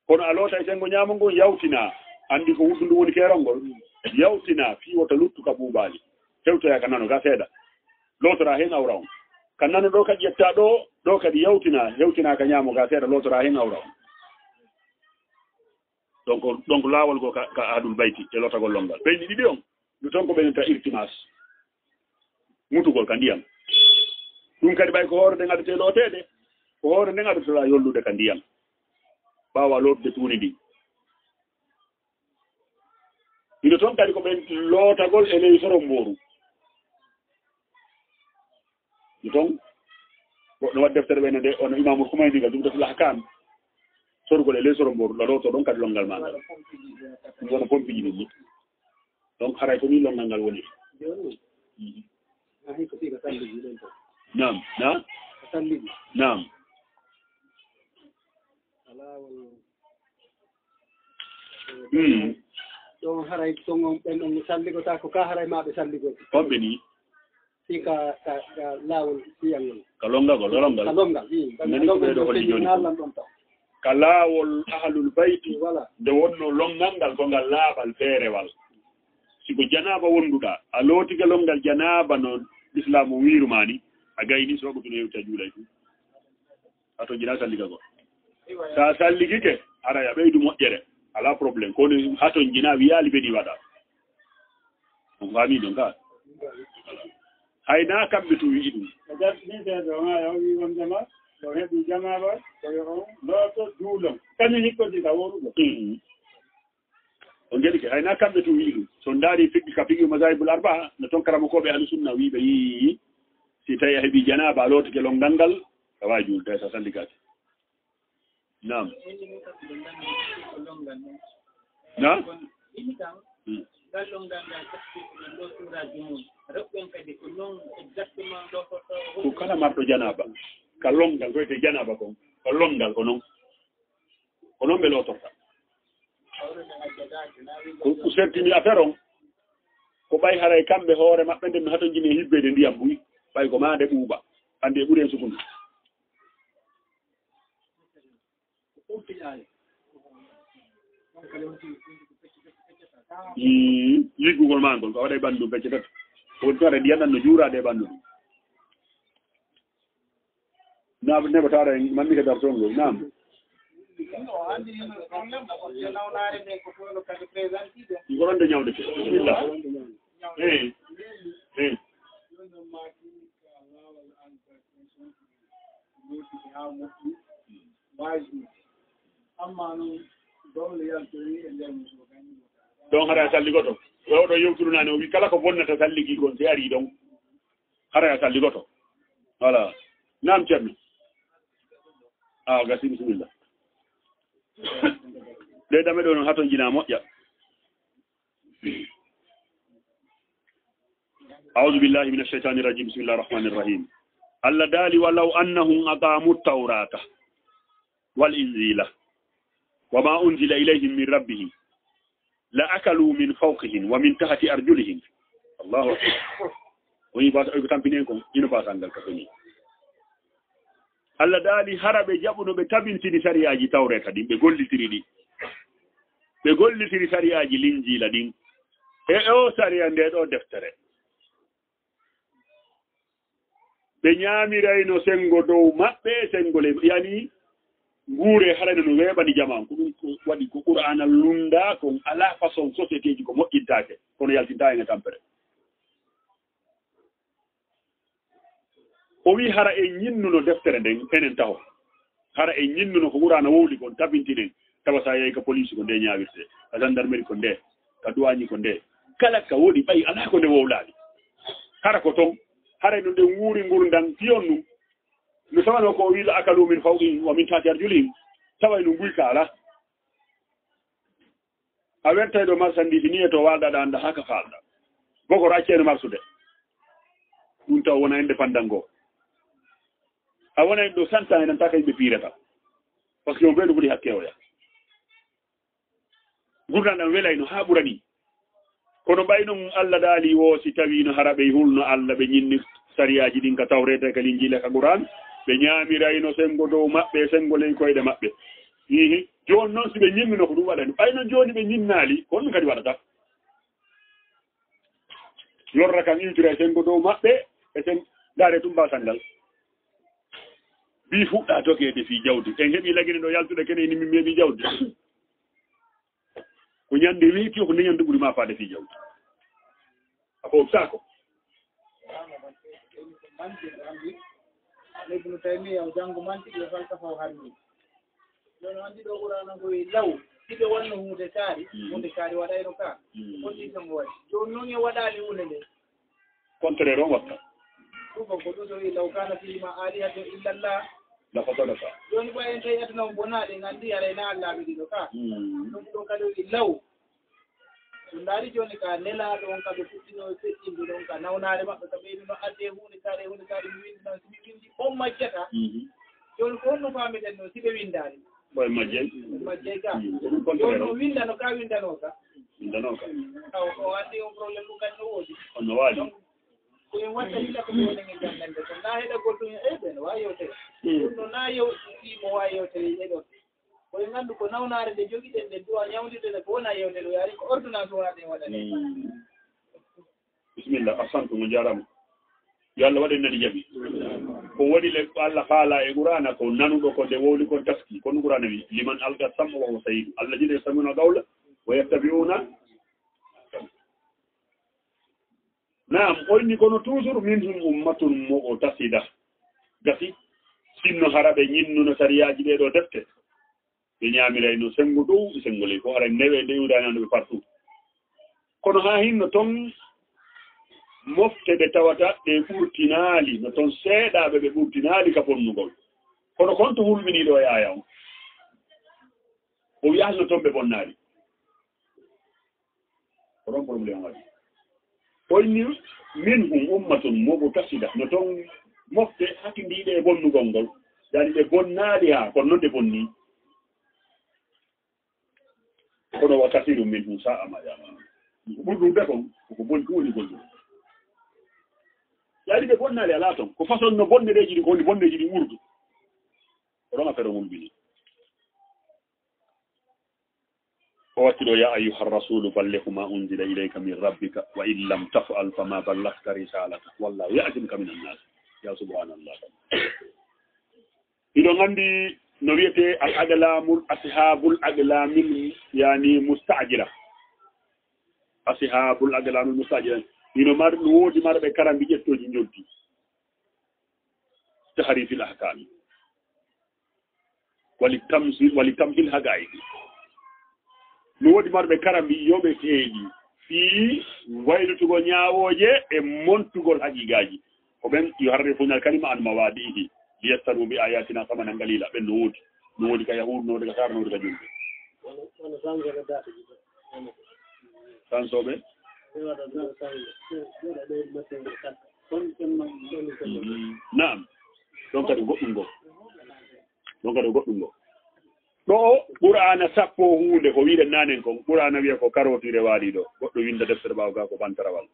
Speaker 1: kono a lootay sengo ñaamo ngon yawtina anndi ko wuddundu woni keerolngol yawtina fiiwota luttu ka ɓuuɓaali hewtoya ka nano ga seeɗa lootora hen awra on ka nano ɗo kadi ƴetta ɗo kadi hewtina ka ñaamo ga seeɗa lootora hen awra on donc laawol go ka adul bayti e lotagol longal ɓeyni ɗiɗi on ɗu ton ko ɓenenta irtimas mutugol ka ndiyam ɗum kadi ɓay ko hoore nden adete lootede ko hoore nden adetoɗa yollude ka ndiyam ɓawa lootude tuuni ndi ɗiɗo toon kadi ko ɓen lootagol e ley soron mbooru ɗi toon goɗɗo waɗi deftere ɓene nde ono imamoul Koumayniga ɗum defla hakam sorgol e ley soron mbooru ɗa looto ɗon kadi longal ma ngal ɗum wona pompiji ɗum ni donc haray ko ni longal ngal woni nam nam
Speaker 5: ɗon haray toon ɓen on salligota ko ka haray maɓe salligol
Speaker 1: homɓe ni
Speaker 5: si ka laawol siyangol
Speaker 1: ka longagol
Speaker 5: ka longal
Speaker 1: nani ko ɓeɗo holli joni
Speaker 5: ɗon taw
Speaker 1: ka laawol ahlul bayti
Speaker 5: voilà
Speaker 1: nde wonno longal ngal ko ngal laaɓal feerewal siko janaba wonduɗa a lootiga longal janaba no l'islam o wiruma ni a gayni sogo tun hewta juulay fu ato jina salliga go sa salligike ara ya ɓeydu moƴƴere ala probléme kono haton jina wiyali ɓeɗi waɗa on fami ɗon ka hayna kamɓe to wi'i ɗum
Speaker 3: so heɓi janaba koyo on looto duulon kañum hikkodi ka worugo
Speaker 1: o geɗi ke hayna kamɓe to wii ɗum so ndaari fiɗɗi ka fiqi masahibul arba no toon karamakoɓe ahlu sunna wiiɓe yii si tawi a heɓi janaba a lootoke longal ngal a wawi juulde sa salligaki nam na ko kala marɗo janaba ka longal koyte janaba kon ko longal ko noon ɓe lootorta ko sertini affaire on ko ɓay haray kamɓe hoore maɓɓe nde mi hato jini hibbede ndiyam buy ɓay ko maande ɓuuɓa hande ɓuuri en sukundu yiggugol ma ngol ko waɗa e ɓanndu ɗum feccetata woni to aɗa ndiyanɗan no juurade e ɓanndu ɗum nam neɓataɗa en manni ke dar toon ngol nam goronde ñawde ke bismillah donc hara salligoto oɗo yewtudunani o wi kala ko bonnata salligi gon si ari donc hara salligoto voilà nam ceerno gasi bismillah ɗe ɗame ɗo noon hato jina moƴƴa أعوذ بالله من الشيطان الرجيم بسم الله الرحمن الرحيم الله دالي ولو أنهم أقاموا التوراة والإنجيل وما أنزل إليهم من ربهم لأكلوا من فوقهم ومن تحت أرجلهم الله أكبر ويبات أيكم بينكم ينبات عندك كفني الله دالي هرب جابونو بتابين تري سرياجي توراة دين بقول تري سرياجي الإنجيل دين أو سريان ده أو دفتره ɓe ñaamirayno sengo dow maɓɓe sengole yani nguure harade no weeɓani jaman ko ɗum ko waɗi ko qur'ana lunda kon ala façon société ji ko moƴƴintaake kono yaltinta en e tampere o wi hara en ñinnuno deftere nden enen taho hara en ñinnuno ko qur'ana wowli kon tabintinen tawa sa yehi ka police ko nde ñaawirte ka gendarmerie ko nde ka douane ko nde kala ka woɗi ɓayi ala ko nde wowlaali hara ko ton hare no nde wuuri ngurdan piyon num no tawano ko wiila akalu min fawqihim wa min tahti arjulihim taway no nguy kaala a wertay ɗo marchandise ni e to walɗaɗa anda haka falɗa boko racceno marsude ɗum taw wona indépendant ngo a wona en ɗo santa enen taka yimɓe piirata par ce que on ɓeɗo ɓuuri hakke oya gurdan ɗam welayno ha ɓurani kono ɓay noon Allah daali o si tawi no hara ɓe hulno Allah ɓe ñinni sariyaji ɗin ka tawrete ka linjila ka Qur'an ɓe ñaamirayno sengo dow maɓɓe sengo ley koyɗe maɓɓe joni noon si ɓe ñimmino ko ɗum waɗani ɓay noon joni ɓe ñinnaali ko ɗum kadi waɗata lorra kam iwtira sengo dow maɓɓe e sen daare tumba sangal bi fuɗɗa tokede fi jawdi en heeɓi lagine ɗo yaltuɗe kene ni min meeɓi jawdi ko ñande weeti ko neñande ɓuri ma faade fi jawdi a fof sako
Speaker 2: Ibnu Taymiya o janngo mantiɗi e falsafa o harmi joni andi ɗo ɓurano koye law siɓe wonno hunde kaari waɗayno ka foti somo waɗi joni noon e waɗali hunde nde
Speaker 1: contraire on watta
Speaker 2: ɗum ko ɗum so wi law kana fihima alihatun illallah
Speaker 1: la fasadata
Speaker 2: joni ɓa en tawi aduna o bonaɗe gandi arayna allaɓe ɗiɗo ka ɗum ɗo kadi wi law so ndaari joni ka nelaɗo on kaɓe puɗɗino feƴƴinde ɗon ka nawnare maɓɓe ka ɓeynino adde hunde kaare mi windi noon somi windi on majjata joni ko honno famiten noon si ɓe windani
Speaker 1: koye majjey
Speaker 2: ka joni o windano ka windano ka aw o andi on probléme ɗum kadi no woodi
Speaker 1: onno waali
Speaker 2: ko en watta hila ko wonenge jangande ko na heɗagol ɗum ɓe no wawi yewtere ɗum no na yewtimo wawi yewtere ɗeɗon koye nganndu ko nawnare nde jogiɗen nde duwa ñawdirde nde ko wona yewtere o yaari ko ordonnance wonade waɗane
Speaker 1: bisimillah asante mo jarama yo Allah waɗen nani jaɓi ko waɗi le Allah faala e Qur'ana ko nanuɗo ko nde wowli kon taski kono Qur'ana wi liman alqa sam'a wa huwa shahid alladhina yastami'una qawla wa yattabi'una naam oyni kono toujours min hum ummatun mo o tasida gasi sinno haraɓe ñinnuno sariyaji ɗeɗo defte ɓe ñaamiray no sengo dow sengole ko ara newe ndeyudananoɓe partout kono ha hinno toon mofte ɓe tawata ɓe ɓurtinaali no toon seeɗaɓe ɓe ɓurtinaali ka bonnugol kono konto hulminiɗo e aya o o wiyatno toon ɓe bonnaari ko ɗon probléme waɗi oyni min ummatun moɓo tasida no toon mofte hakkindiɗe e bonnugol ngol yani ɓe bonnaali ha kono noon ɓe bonni kono wa kasiru min sa amaƴama ɓurɗude kon koko boni ko woni gollum yaani ɓe bonnaali alaa toon ko façon no bonnereji ɗi ko woni bonneji ɗi ɓurdu ko ɗon affaire o wulbini o wattiɗo ya ayuha rasulu ballihu ma unzila ilayka min rabbika wa in lam tafal fama ballagta risalata wallahu yasimka min annas ya subhanallah iɗo anndi no wiyete al aglamul ashabul aglamil yani mustajila ashabul aglamul mustajila ino mar no woodi marɓe karambi ƴettoji joddi tahrifil ahkami wali tamhil hagayiɗi no woodi marɓe karambi yoɓe teeɗi fii waylutugo ñaawooje e montugol haqiqaji ko ɓen yo harrifuna al kalima an mawadihi liyastaru bi ayatina samanan qalila ɓen no woodi ka yahuud no woodi ka sar no woodi ka julɓe sansoɓe naam ɗon kadi goɗɗum ngo ɗo ɓurana sappo hunde ko wiɗen nanen kon ɓurana wiya ko karotire waali ɗo goɗɗo winda deftere ɓawo ga ko bantarawal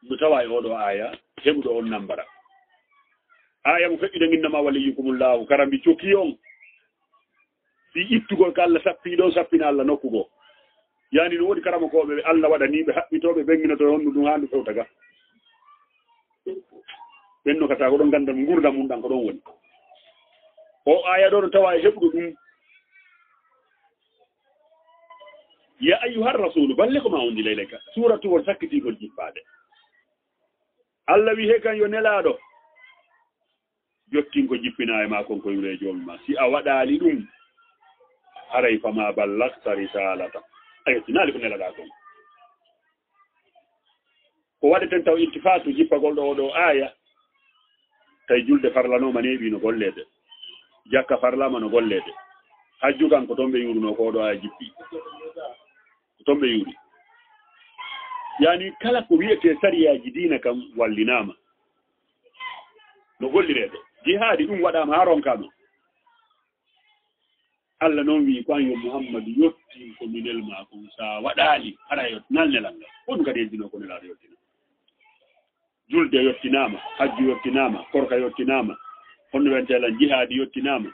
Speaker 1: ndu tawa e oɗo aya heɓuɗo on nambara aya mo feƴƴide ginnama waliyukumullahu karambi cokki on si ittugol ko Allah sappiɗo sappina Allah nokkugo yani no woodi karama koɓe Allah waɗaniɓe haɓɓitoɓe ɓenginoto honnu ɗum handu fewtaga ɓenno kata ko ɗon gandam gurda mum ɗan ko ɗon woni o aya ɗo no tawa e heɓuɗo ɗum ya ayyuha rasulu balligh ma unzila ilayka suratugol sakkitigol jippade Allah wi he kan yo nelaɗo jottin ko jippina e ma kon ko yure joomi ma si a waɗali ɗum haray fama ballagta risalata ayo tinali ko nelaɗa kon ko waɗeten taw iltifatu jippagol ɗo oɗo aya tawi julde farlanoma neeɓi no gollede jakka farlama no gollede hajjugan ko toon ɓe yuruno ko oɗo aya jippi ko toon ɓe yuuri yani kala ko wiyete sariyaji dina kam wallinama no gollirede jihaadi ɗum waɗama ha ronkama Allah noon wi ko an yo Muhammadu yotti ko minel ma kon sa waɗali haɗa yott nalnelal ngal on kadi yeddino ko nelaɗo yottina julde yottinama hajju yottinama korka yottinama honno wentelan jihaadi yottinama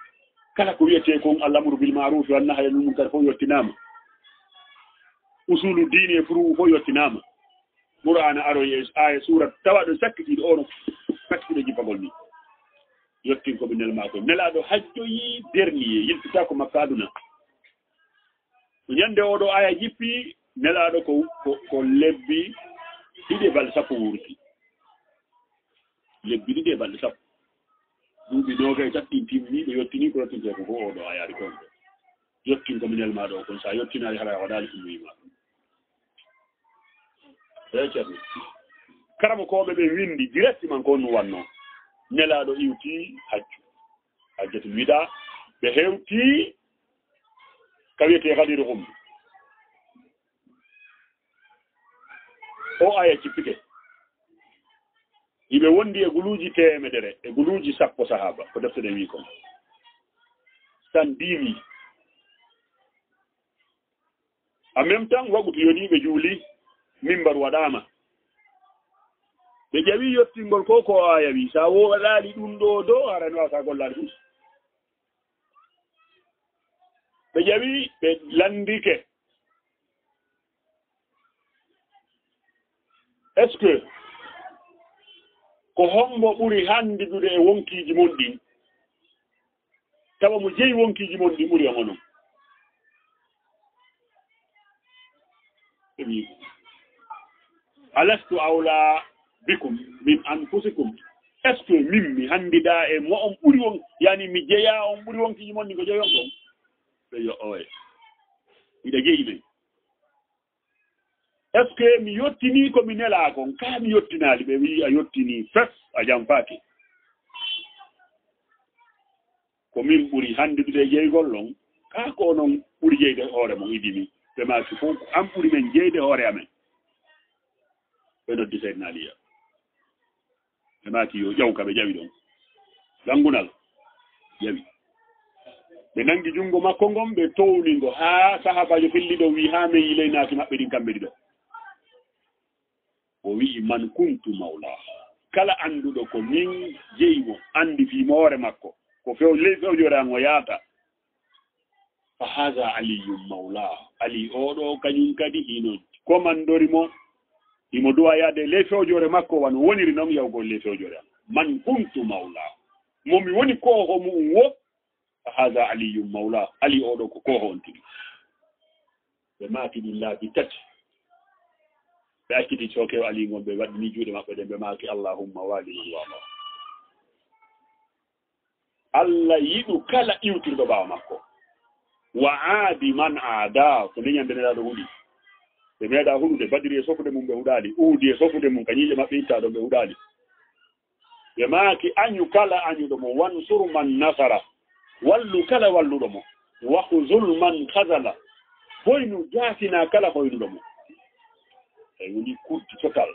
Speaker 1: kala ko wiyete kon al'amru bil ma'ruf wa nahyi anil munkar fof yottinama usulu diine e furu fof yottinama qur'ana aroye aya surat tawaɗo sakkitiɗo ono sakkitiɗo jippagol ni yottin koɓe nelmako nelaɗo hajjoyi dernier yiltita ko makka aduna so ñande oɗo aya jippi nelaɗo ko lebbi ɗiɗi balɗe sappo wurti lebbi ɗiɗi balɗe sappo duuɓi noga e tatɗin timmi ɓe yottini ko yottinte ko fo oɗo ayaari kon ɗo yottin koɓe nelmaɗo kon sa yottinari hara waɗali ko muyima ɗum ceerno karama koɓe ɓe windi directement ko nu wanno nelaɗo iwti hajjatu wiɗa ɓe hewti ka wiyete hadiru hum o aya cippike yiɓe wondi e guluji temedere e guluji sappo sahaba ko deftere wi kon tan diimi en même temps waɓutu yoniɓe juuli mimbar waɗama ɓe ƴawi yottingol ko aya wi sa woɗali ɗum ɗo do arani wawata gollade ɗum ɓe ƴawi ɓe landike est ce que ko hombo ɓuri handidude e wonkiji mon ɗin tawa mo jeeyi wonkiji mon ɗin ɓuri omo noon ɓe wi alastu awla bikum min anfusikum est ce que min mi handida e mo on ɓuri won yani mi jeeya on ɓuri won kiji mon ni ko jeeyon ɗon ɓe yo oye miɗa jeeyi men est ce que mi yettini komi nela kon ka mi yettinali ɓe wi a yettini fes a jam faati ko min ɓuri handidude jeygol ɗon ka ko noon ɓuri jeyde hoore mon idimi ɓe maki fof an ɓuri men jeyde hoore amen ɓe noddi seydna aliya ɓe maki yo ƴaw ka ɓe ƴawi ɗon langunal ƴawi ɓe nangi junngo makko ngon ɓe towni ngo haa sahabajo felliɗo wi haa men yiley naaki maɓɓe ɗin kamɓe ɗiɗo o wi'i man kuntu mawla kala annduɗo ko min jeymo anndi fiimo hoore makko ko few ley fewjore an o yaata fa haha aliyum mawla ali oɗo kañum kadi hino commandori mo imo duwa yaade ley fewjore makko wano woniri noon yawgol ley fewjore an man kuntu mawla momi woni koho mum wo fa haha aliyum mawla ali oɗo ko koho on tigi ɓe maaki ɗin laabi tati ɓe acciti cokewo ali gon ɓe waɗini juuɗe maɓɓe ɗen ɓe maaki allahumma wali man wama allah yiɗu kala iwtirɗo ɓaawa makko wa aadi man aada ko ndeñandeneɗaɗo huuɗi ɓe meeɗa huɗude badiri e sofude mum ɓe huɗali uudi e sofude mum kañiiƴe maɓɓe itta ɗon ɓe huɗali ɓe maaki añu kala añuɗo mo wansur man nasara wallu kala walluɗo mo wahzul man hasala hoynu jaatina kala hoynuɗo mo tawi woni kurti total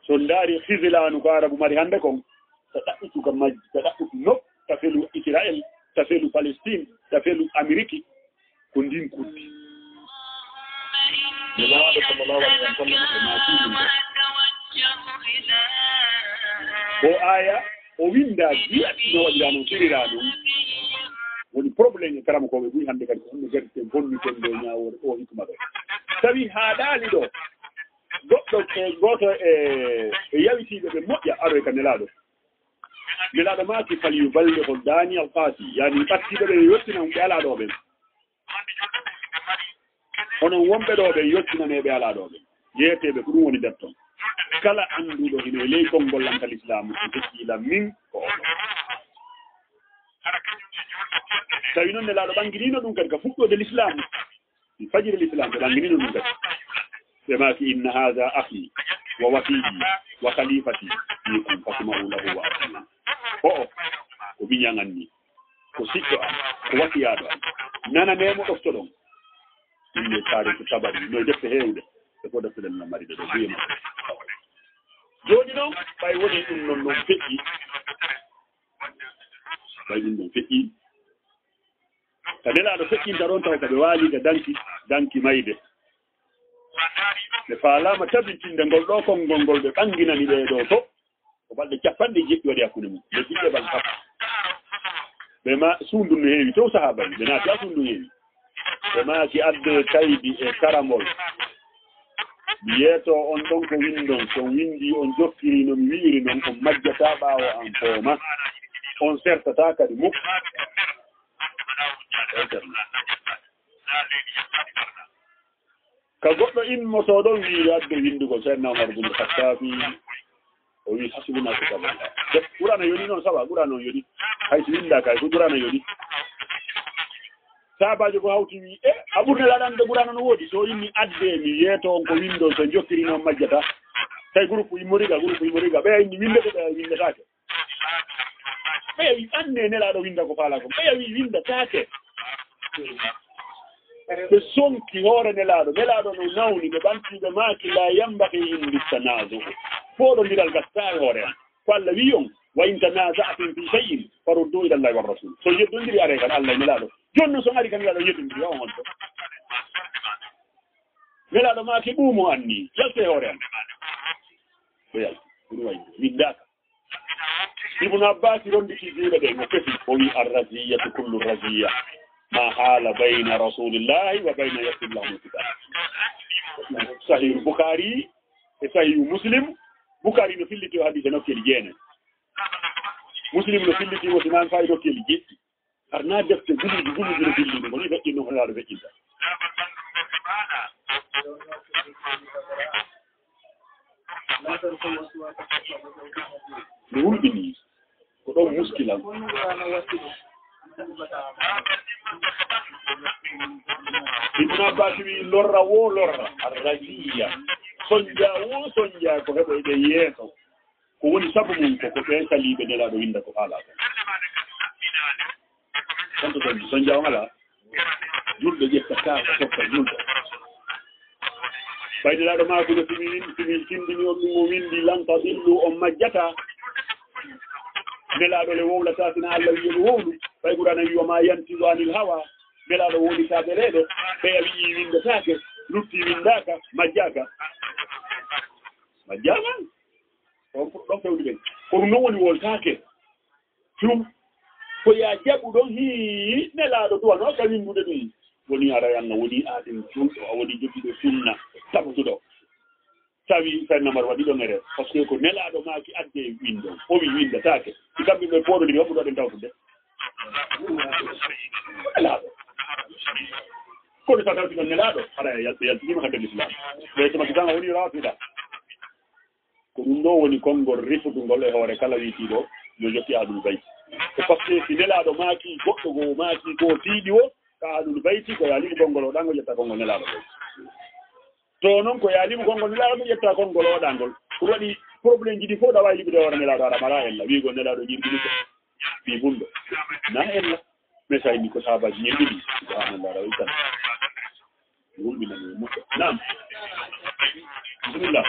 Speaker 1: so ndaari hisilanu ko arabu mari hannde kon so ɗaɓɓitu ka majji so ɗaɓɓitu nop ta felu israel ta felu palestine ta felu amérique ko ndin kurti nelaɗo sallallahu alayhi wa sallam e maatiɗum o aya o winda giyaɗino waɗira noon sirira ɗum woni probléme e karama koɓe ɓuuri hannde kadi ko honno gerte bonniten nde ñawore o hikma ɗo tawi haaɗali ɗo goɗɗo e goto e yawitiɓe ɓe moƴƴa aroy ka nelaɗo maaki fali balde ko daani al faati yani ɓattiɓe ɓe yettinan ɓe alaɗo ɓen onon wonɓe ɗo ɓen yettinaneɓe alaɗo ɓen yeeteɓe ko ɗum woni nder ton kala annduɗo hino e ley konngollanka l'islamu ko hekkila min ko oɗo tawi noon nelaɗo ɓanginino ɗum kadi ka fuɗɗode l'islamu fajiri l'islam ɓe ɓanginino ɗum kadi ɓe maaki inna hada ahi wa wasiyi wa khalifati fikum fasma'u lahu wa ati'u o ko miñagan ni ko siɗɗo am ko wasiyaɗo am nananemo ɗofto ɗon ɗumne taariku tabari noye defte heewde e ko defte ɗen no mariɗe ɗo biyema joni noon ɓay woni ɗum noon noon feƴƴi ɓay ɗum ɗon feƴƴi ka nelaɗo feƴƴinta ɗon taw kaɓe waaliga danki mayde ɓe faalama tabintinde ngol ɗo konngol ngol ɓe ɓanginani ɓeeɗo to ko balɗe capanɗe jeɗɗi waɗi hakkunde mum ɓe ɓiɓɓe ɓan sappo ɓe ma suundu no heewi to sahabaji ɓe naati a suundu heewi ɓe maaki adde kaydi e karamol mi yeeto on ɗon ko windon so windi on jokkiri no mi wiiri noon on majjata ɓaawo an pooma on sertata kadi muk ka goɗɗo immoto ɗon wiiri adde windugo seydna Omar bun Khattabi o wi hasbuna kitaballah ɓurana yoni noon sawa ɓurana on yoni hayso winda kay ko ɓurana yoni sabajo ko hawti wi a ɓurnelaɗande ɓurana no woodi so inni adde mi yeeto on ko windo so jokkiri noon majjata tawi groupe immoriga ɓeya inni windete ɓeya windetake ɓeya wi anne nelaɗo winda ko faala ko ɓeya wi windatake ɓe sonki hoore nelaɗo no nawni ɓe ɓantiɓe maaki la yambaki indi tanazu fooɗo ndiral gasta e hoore an ko Allah wi on wa in tanaza'tum fi shay'in faruddu ila Allahi war rasul so yeddondiri are kan Allah e nelaɗo joni noon son ari kan nelaɗo yeddondiri o on to nelaɗo maaki ɓuumo anni yalte hoore an ɓe yalti ɗum wayi widdaka Ibn Abbas rondiki juuɗe ɗe mo kefi o wi arraziyatu kullu raziya ma haala bayna rasulillahi wa bayna yasillahu kitab sahih Bukhari e sahih Muslim Bukhari no filliti o hadise nokkeli jeenayi Muslim no filliti o sinan fayi nokkeli jeɗɗi arna defte guluji no fillinde ko ni feƴƴinno ko nelaɗo feƴƴinta nde hulɓini ko ɗon muskilan ibn abbas wi lorra wo lorra arrajiya soñja wo soñja ko heɓoyɓe yeeso ko woni sabu mum ko ɓe kaliɓe nelaɗo winda ko haala tanto soñji soñja o ngala julɗo ƴetta kaaka tokka julɗo ɓaynelaɗo makude simi tindini on ɗum o windi lanta ɗillu on majjata nelaɗo le wowlata sina allah wiyomi wowlu ɓay ɓurana wiyoma yantiɗo anil hawa nelaɗo wonitaɓe reɗo ɓeya wii windetake lutti windaka majjaka majjama ɗon fewɗi ɓen ko ɗum noon woni woltake tum ko ya jaɓu ɗon hi nelaɗo duwano ka windude ɗum woni ara yanno woni aɗen julɗo a woni jogiɗo sunna tabtuɗo tawi fennamar waɗi ɗon ere par ce que ko nelaɗo maki adde windo o wi windatake si kamɓe ɓe poɗodiri hoppuɗo ɗen tawtude nelaɗo kono sa tawti ɗon nelaɗo aɗa yaltinima hande l'islam ɓe tomaki tan a woni rafiɗa ko ɗum ɗo woni konngol rifutugol e hoore kala witiɗo yo jotti aɗum bayti ko par ce que si nelaɗo maki goɗɗo go maki ko tiiɗi o ka aɗum bayti ko yalimu konngol o ɗango ƴetta konngol nelaɗo bayti to noon ko yalimu konngol nelaɗo ƴetta konngol oɗangol ko waɗi probléme jiɗi fof ɗawa liɓde hoore nelaɗo aɗa mala ella wigo nelaɗo ñirɗini ko fi bunɗo na ella mais sa inni ko sahabaji ñirɗini subhanallah rawi tan wulɓinani muɗɗo nam bisimillah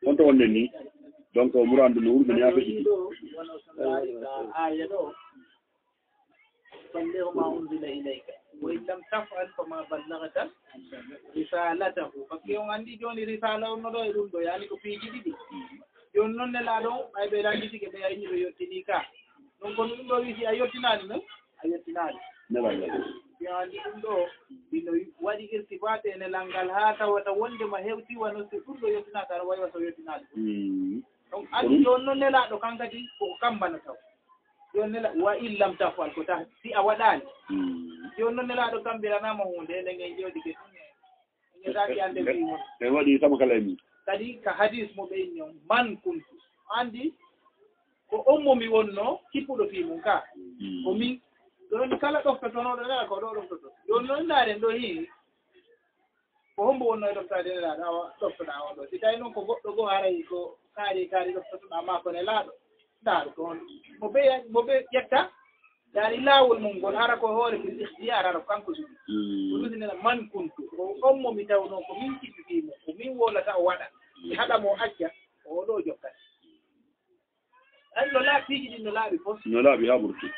Speaker 1: onto wonde ni donc murandu no wurɓe ne afeji
Speaker 2: بلغ ما أنزل إليك وإن لم تفعل فما بلغت رسالته فكيون عندي جوني رسالة ونرى يرندو يعني كفي جديد جون نون نلادو أي بيرانجي تيجي بيرانجي بيوتينيكا نون نون ويسي أيوتينالي نون أيوتينالي يعني نون بينو وادي إرتباط إن لانغال هذا وتوند ما هيوتي ونوسي كله يوتينا كارواي وسويوتينالي نون عندي جون نون نلادو كانكتي كامبانا تاو yonnela wa illam tafal ko ta si a waɗani yonnela ɗo kambiranama hunde nde ngen jewdi ke ngetaki ande wimon
Speaker 1: e waɗi sama kala mi
Speaker 2: kadi ka hadis mo ɓe ñon man kuntu andi ko ommomi wonno kippuɗo fi mum ka ko min ɗon kala ɗoftotonoɗo nela ko ɗo ɗoftoto joni noon ndaren ɗo hi ko hombo wonno e ɗoftade nelaɗo awa ɗoftoɗa on ɗo si tawi noon ko goɗɗo goo haray ko kaari ɗoftotoɗa makko nelaɗo daal ko mo ɓe ƴetta daal laawol mum ngol hara ko hoore bil ikhtiyar hara kanko sugi ko ɗusinena man kuntu ko on momi tawno ko min kippitimo ko min wolata o waɗa mi haɗa mo acca o ɗo jokkata ay no laaɓiji ɗin no laaɓi fof
Speaker 1: no laaɓi ha ɓurti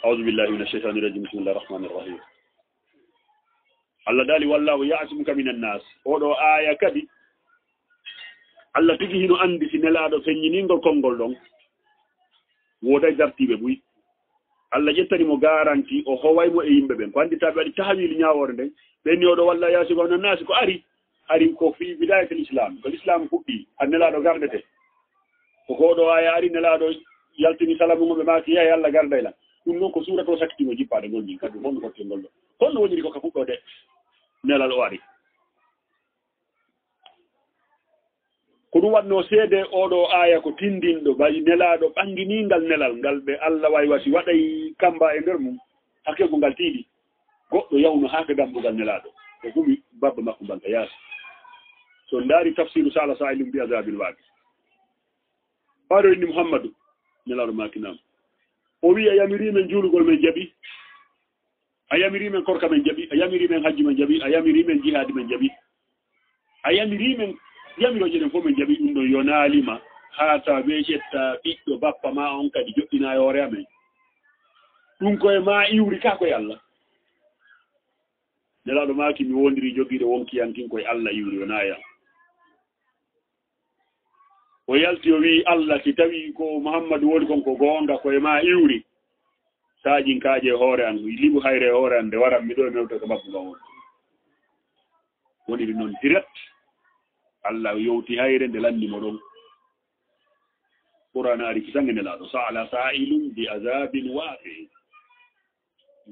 Speaker 1: أعوذ بالله من الشيطان الرجيم بسم الله الرحمن الرحيم الله دالي والله يعصمك من الناس oɗo aya kadi Allah tigi hino andi si nelaɗo feññiningol konngol ɗon woda jartiɓe ɓuy Allah ƴettanimo garanti o howaymo e yimɓe ɓen ko anditaɓe waɗi tahawil ñawore nden ɓenni oɗo walla yasigo no naasi ko ari ko fi bidayatel islam ko l'islam fuɗɗi ha nelaɗo gardete ko koɗo aya ari nelaɗo yaltini salamu ngoɓe maki yeey Allah garda lan ɗum noon ko suurato sakkitimo jippade ngol ɗin kadi honno kotte ngol ɗo holno woniri ko ka fuɗɗode nelal o ari ko ɗum waɗno seede oɗo aya ko tindinɗo bayi nelaɗo ɓanginingal nelal ngal ɓe Allah wawi wasi waɗay kamba e nder mum hakkeko ngal tiiɗi goɗɗo yawno haake dambugal nelaɗo ko humi babba makko banka yaasi so ndaari tafsiru sala sahilum bi azabil waaqi ɓaɗo inni Muhammadou nelaɗo makinama o wi a yamirimen juulugol men jaaɓi a yamirimen korka men jaaɓi a yamirimen hajji men jaaɓi a yamirimen jihadi men jaaɓi a yamirimen yamiroje ɗen fof men jaaɓi ɗum ɗon yo naalima haa taw ɓe ƴetta ɓiɗɗo bappa ma on kadi joɗɗina e hoore amen ɗum koye ma iwri ka koye Allah nelaɗo maki mi wondiri jogiiɗo wonkiyankin koye Allah iwri o naaya o yalti o wi Allah si tawi ko Muhammadou woni kon ko goonga koye ma iwri saƴin kaaje hoore an liɓu hayre hoore an nde waran miɗo e mewte ko babbuga on woniri noon direct Allah yowti hayre nde landimo ɗon qur'ana ari kisange nelaɗo sa'ala sa'ilum bi azabin waqi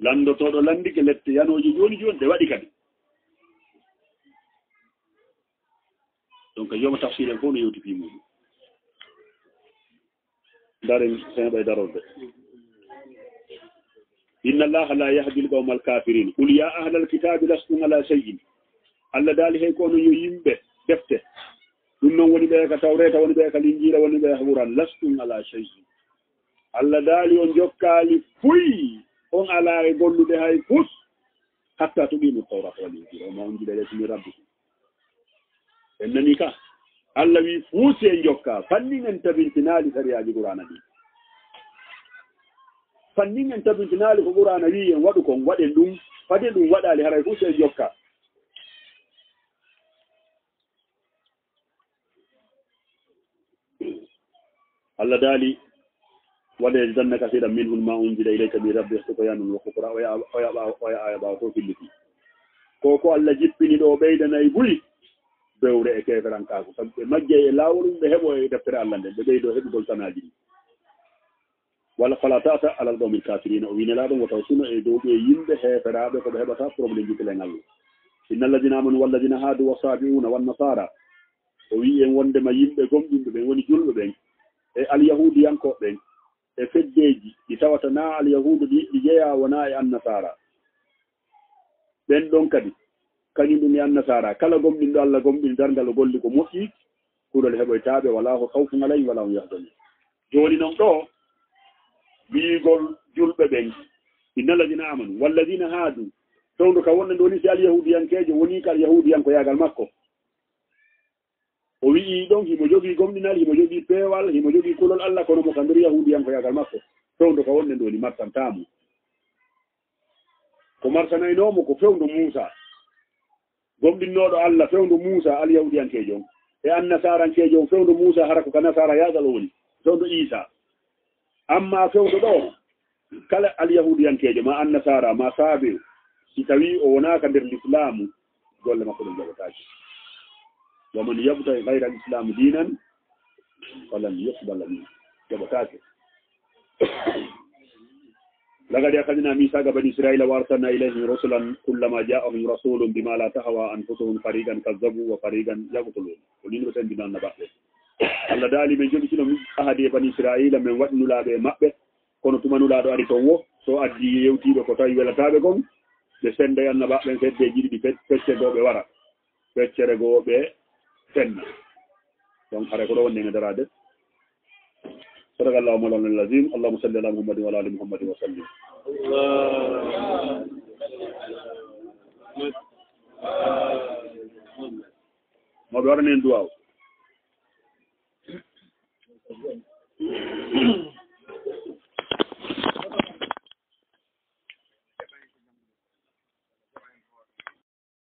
Speaker 1: landotoɗo landike lette yanoji joni joni nde waɗi kadi donc yoma tafsir en fof no yewti fi muɗum daren seeɗa darorde inna allaha la yahdi l-qawma al-kafirin qul ya ahla al-kitabi lastum ala shay'in Allah daali hay kono yo yimɓe defte ɗum noon woni ɓe ka tawreta woni ɓe ka linjira woni ɓe huran lastum ala shay'in Allah daali on jokkali fuy on ala e gollude hay fus hatta to ɓimo tawrata wal linjira ma on jiɗa lesmi rabbi en nani ka Allah wi fuusi en jokka fannin en tabintinali sariyaji qur'ana ɗi fannin en tabintinali ko qur'ana wi en waɗu kon waɗen ɗum fade ɗum waɗali haray fuusi en jokka Allah daali waɗe danna kasiɗan minhum ma unzila ilayka min rabbika tughyanan wa kufra oya aya ɓawa to filliti ko Allah jippini ɗo ɓeydanayi buli bewre e keferankaako sabu ɓe majje e laawol ɓe heɓo e deftere Allah nde ɓe ɓeydo heɓugol sanaji ɗi walla fala tata alal qawmil kafirina o winelaɗo ngo taw suno e dow ɓe yimɓe heferaɓe koɓe heɓata probléme jikkilen Allah inna alladina amanu walladina haadu wa sabiuna wannasara o wi en wondema yimɓe gomɗinɓe ɓen woni julɓe ɓen e alyahudiyankoɓe ɓen e feddeji ɗi tawata na alyahudu ɗi jeeya wona e annasara ɓen ɗon kadi kañum ɗum e annasara kala gomɗinɗo Allah gomɗin dargal o golli ko moƴƴi kuɗol heɓoytaɓe wala ko khawfun alayhim wala hum yahzanun joni noon ɗo wiigol julɓe ɓen inna alladina amanu walladina haadu towndo ka wonde nde woni si alyahudiyankejo woni ka alyahudiyanko yagal makko o wi'i ɗon himo jogii gomɗinal himo jogii peewal himo jogii kulol Allah kono mo ka nder yahudiyanko yagal makko towndo ka wonde nde woni martantamu ko martanaynomo ko fewndo Muusa gomɗinnoɗo Allah fewndo Muusa alyahudiyankejo on e annasarankejo on fewndo Muusa hara ko ka nasara yagal o woni fewndo Isa amma fewndo ɗo kala alyahudiyankejo ma annasara ma saabe si tawi o wonaka nder l'islamu golle makko ɗum jaɓotaki waman yabtaghi ghayra al-islami dinan falan yuqbala minhu jaɓotake لقد أخذنا ميثاق بني إسرائيل وأرسلنا إليهم رسلا كلما جاءهم رسول بما لا تهوى أنفسهم فريقا كذبوا وفريقا يقتلون ولين بسن بنا النبأ الله دالي من جل سنو أحد بني إسرائيل من وقت نلابه مأبه kono tuma nulaaɗo ari toon wo so addi yewtiiɓe ko tawi welataaɓe kon ɓe sennda annaba ɓen feddeji ɗiɗi feccegooɓe wara feccere gooɓe fenna donc hare ko ɗo wonde ngedaraade صدق الله مولانا العظيم اللهم صل على محمد وعلى ال محمد وسلم ما بيورني دعاء